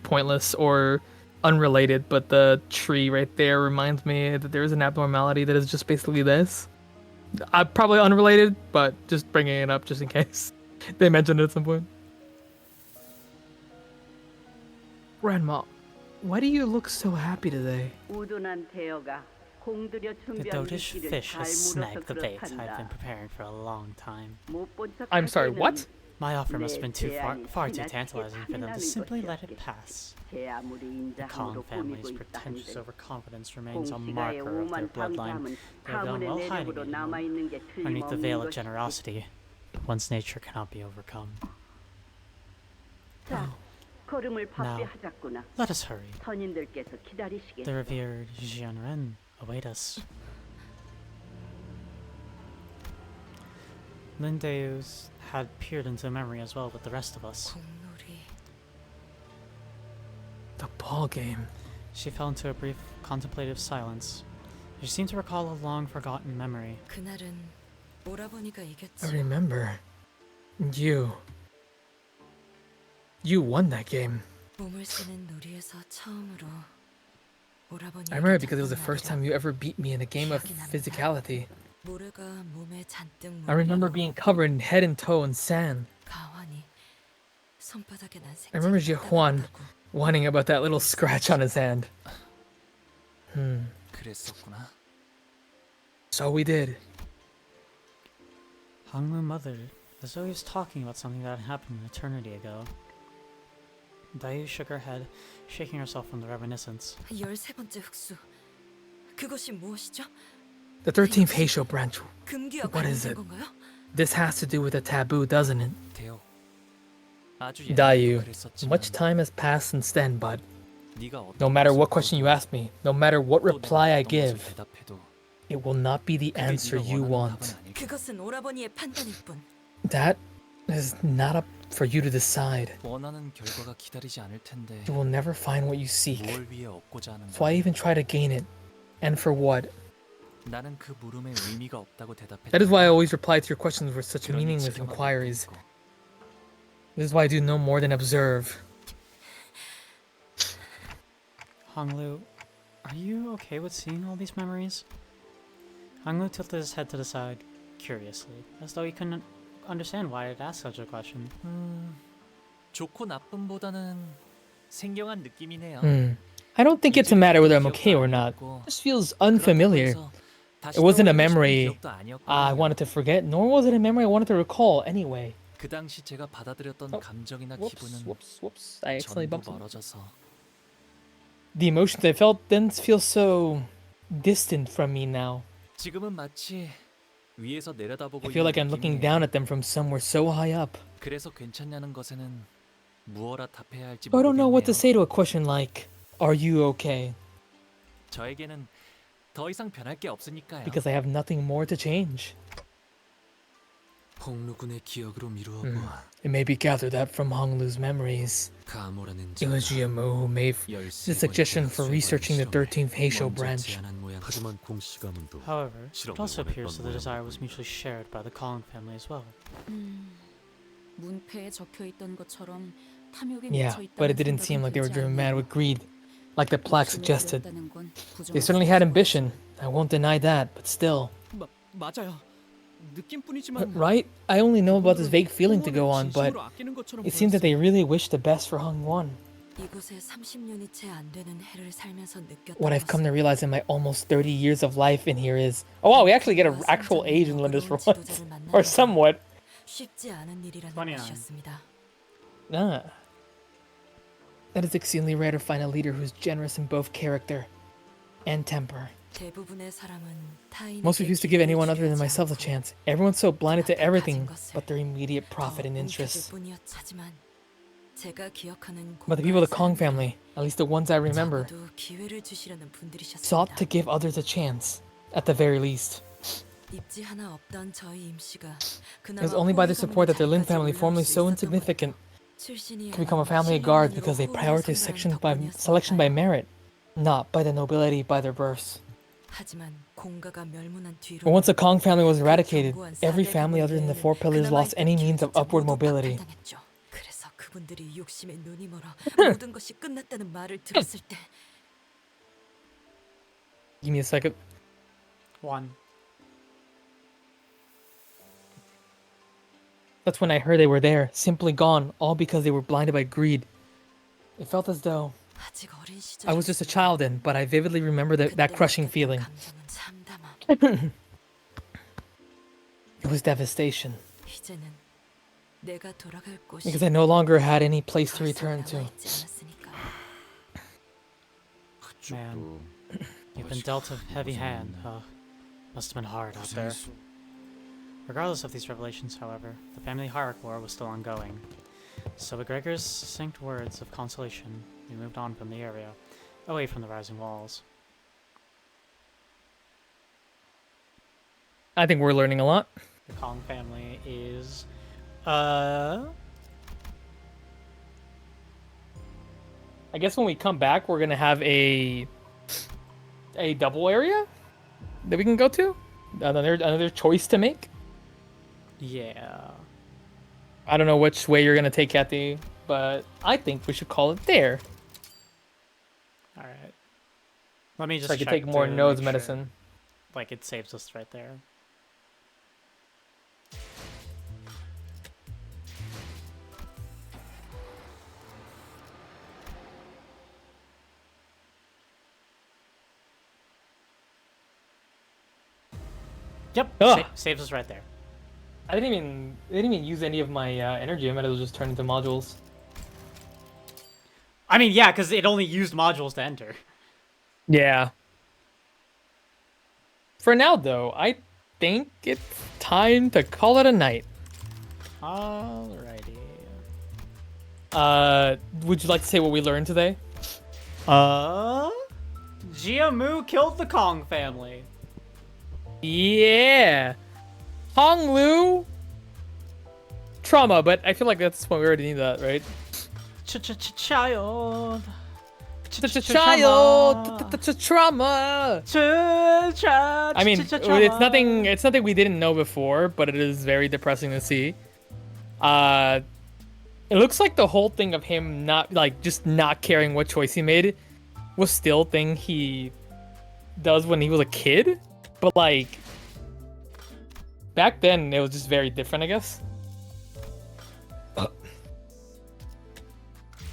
pointless or unrelated, but the tree right there reminds me that there is an abnormality that is just basically this. Probably unrelated, but just bringing it up just in case they mentioned it at some point. Grandma, why do you look so happy today? The dotish fish has snagged the bait I've been preparing for a long time. I'm sorry, what? My offer must have been far too tantalizing for them to simply let it pass. The Kong family's pretentious overconfidence remains a marker of their bloodline. They have done well hiding it underneath the veil of generosity. One's nature cannot be overcome. Now, let us hurry. The revered Jianren await us. Lindeus had peered into memory as well with the rest of us. The ball game. She fell into a brief contemplative silence. She seemed to recall a long-forgotten memory. I remember. You won that game. I remember because it was the first time you ever beat me in a game of physicality. I remember being covered head and toe in sand. I remember Jiahuan whining about that little scratch on his hand. 그랬었구나. So we did. Hangmu mother, as though he was talking about something that had happened an eternity ago. Dayu shook her head, shaking herself from the reminiscence. The 13th Heisho branch. What is it? This has to do with a taboo, doesn't it? 대요. Dayu, much time has passed since then, but no matter what question you ask me, no matter what reply I give, it will not be the answer you want. That is not up for you to decide. 원하는 결과가 기다리지 않을 텐데. You will never find what you seek. 뭘 위해 얻고자 하는 So why even try to gain it? And for what? 나는 그 물음에 의미가 없다고 대답했다. That is why I always reply to your questions with such meaningless inquiries. This is why I do no more than observe. Honglu, are you okay with seeing all these memories? Honglu tilted his head to the side, curiously, as though he couldn't understand why I'd asked such a question. 좋고 나쁨보다는 생경한 느낌이네요. I don't think it's a matter whether I'm okay or not. This feels unfamiliar. It wasn't a memory I wanted to forget, nor was it a memory I wanted to recall anyway. 그 당시 제가 받아들였던 감정이나 기분은 I accidentally 전부 bumped him. 멀어져서 The emotions I felt then feel so distant from me now. 지금은 마치 위에서 내려다보고 I feel like I'm looking down at them from somewhere so high up. 그래서 괜찮냐는 것에는 무엇라 답해야 할지 I don't know what to 모르겠네요. say to a question like, "Are you okay?" 저에게는 더 이상 변할 게 없으니까요. Because I have nothing more to change. 홍루군의 기억으로 미루어 It may be gathered that from Honglu's memories, 가모라는 it was Jiamu who made the suggestion for researching the 13th Heisho branch. 하지만 공씨 가문도 However, it also appears that the desire was mutually shared by the Kong family as well. 문패에 적혀 있던 것처럼 탐욕에 Yeah, 미쳐 있다는 but it didn't 생각이 seem like they were 들지 driven 않나. mad with greed, like the plaque suggested. 욕심을 부렸다는 건 They certainly had 부정할 수 ambition. I won't deny that, but still. 맞아요. 느낌뿐이지만 Right? I only know about this vague feeling to go on, but it seems that they really wish the best for Hongwon. 이곳에 30년이 채 안 되는 해를 살면서 느꼈던 What I've come to realize in my almost 30 years of life in here is, oh wow, we actually get an actual age in Lindis for once. Or somewhat. 쉽지 않은 일이라는 Funny 것이었습니다. Ah. That is exceedingly rare to find a leader who's generous in both character and temper. 대부분의 사람은 타인에게 Most refuse to give anyone other than 기회를 주지 myself a 않고 chance. Everyone's so blinded to 앞에 everything 가진 것을 but their immediate 더 profit and 움켜쥘 interests. 뿐이었지만 제가 기억하는 But the people of the Kong 공부한 family, at least the ones I remember, 적어도 기회를 주시려는 분들이셨습니다. sought to give others a chance, at the very least. 입지 하나 없던 저희 임씨가 It was only by their support that their Lin family, formerly so insignificant, could become a family of guards because they prioritized selection by merit, not by the nobility by their births. But once the Kong family was eradicated, every family other than the four pillars lost any means of upward mobility. 그래서 그분들이 욕심에 눈이 멀어 모든 것이 끝났다는 말을 들었을 때 Give me a second. One. That's when I heard they were there, simply gone, all because they were blinded by greed. It felt as though 아직 어린 시절 I was just a child then, but I vividly remember that crushing feeling. 감정은 참담함. It was devastation, 이제는 내가 돌아갈 곳이 because I no longer had any place to return to. 있지 않았으니까. Man, you've been dealt a heavy hand, huh? Must have been hard out there. Regardless of these revelations, however, the family hierarchy war was still ongoing. So with Gregor's succinct words of consolation, we moved on from the area, away from the rising walls. I think we're learning a lot. The Kong family is, I guess when we come back, we're gonna have a double area that we can go to. Another choice to make. yeah. I don't know which way you're gonna take Kathy, but I think we should call it there. Alright. Let me just So I can check take more to nose make sure, medicine. like, it saves us right there. Yep. Ugh. Saves us right there. I didn't even use any of my energy. I might as well just turn into modules. I mean, yeah, because it only used modules to enter. Yeah. For now, though, I think it's time to call it a night. Alrighty. Would you like to say what we learned today? Jiamu killed the Kong family. Yeah. Hong Lu. Trauma, but I feel like that's what we already need that, right? Child. Child. Trauma. I mean, it's nothing. It's nothing we didn't know before, but it is very depressing to see. It looks like the whole thing of him just not caring what choice he made was still a thing he does when he was a kid, but like back then it was just very different, I guess.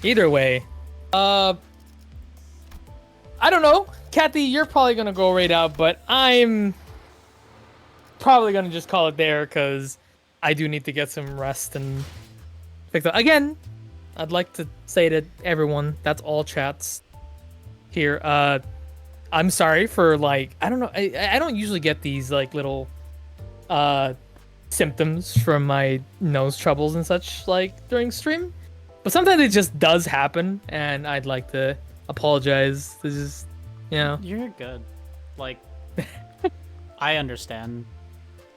Either way, I don't know. Kathy, you're probably gonna go right out, but I'm probably gonna just call it there because I do need to get some rest and fix it. Again, I'd like to say to everyone, that's all chats here. I'm sorry for I don't know. I don't usually get these little symptoms from my nose troubles and such during stream. But sometimes it just does happen, and I'd like to apologize. This is, You're good. I understand.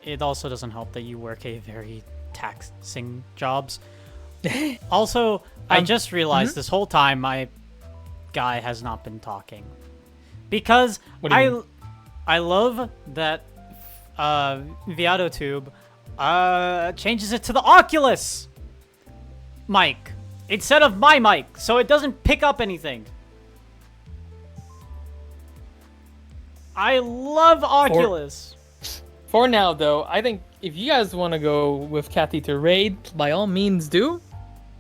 It also doesn't help that you work a very taxing jobs. Also, I just realized this whole time my guy has not been talking. Because I love that ENVtuber changes it to the Oculus mic instead of my mic, so it doesn't pick up anything. I love Oculus. For now, though, I think if you guys want to go with Kathy to raid, by all means do.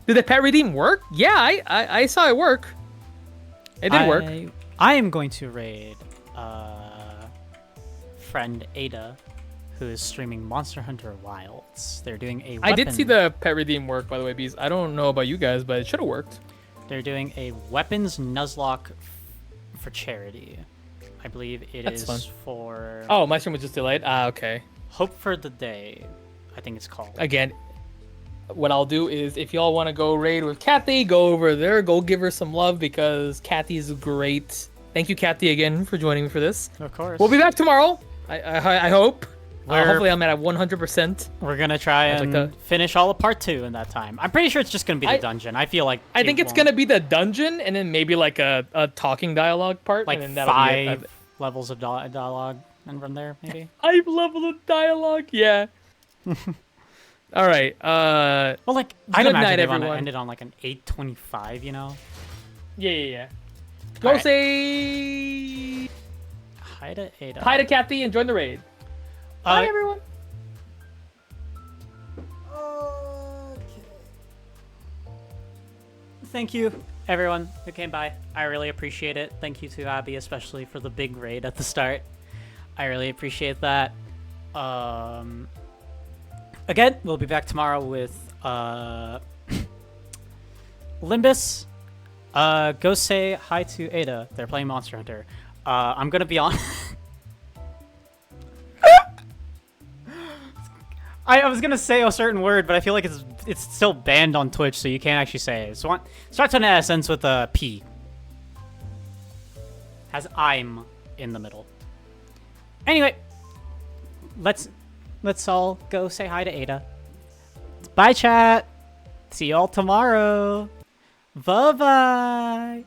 Did the pet redeem work? Yeah, I saw it work. It did work. I am going to raid friend Ada, who is streaming Monster Hunter Wilds. They're doing a weapon... I did see the pet redeem work, by the way, Bees. I don't know about you guys, but it should have worked. They're doing a weapons Nuzlocke for charity. I believe That's fun. For... Oh, my stream was just delayed? Ah, okay. Hope for the Day, I think it's called. Again, what I'll do is, if y'all want to go raid with Kathy, go over there, go give her some love, because Kathy is great. Thank you, Kathy, again, for joining me for this. Of course. We'll be back tomorrow, I hope. Hopefully I'm at 100%. We're going to try and finish all of part 2 in that time. I'm pretty sure it's just going to be the dungeon. I feel like... I think it's going to be the dungeon, and then maybe a talking dialogue part. Like and then 5 levels of dialogue, and from there, maybe? 5 levels of dialogue, yeah. All right. Well, I'd good imagine night, they want to everyone. end it on an 8:25, Yeah. Go say hi to Ada. Hi to Kathy and join the raid. Bye, everyone. Thank you, everyone who came by. I really appreciate it. Thank you to Abby, especially for the big raid at the start. I really appreciate that. Again, we'll be back tomorrow with Limbus. Go say hi to Ada. They're playing Monster Hunter. I'm gonna be on. I was gonna say a certain word, but I feel like it's still banned on Twitch, so you can't actually say it. So starts on an S, ends with a P. Has I'm in the middle. Anyway, let's all go say hi to Ada. Bye, chat. See y'all tomorrow. Bye-bye.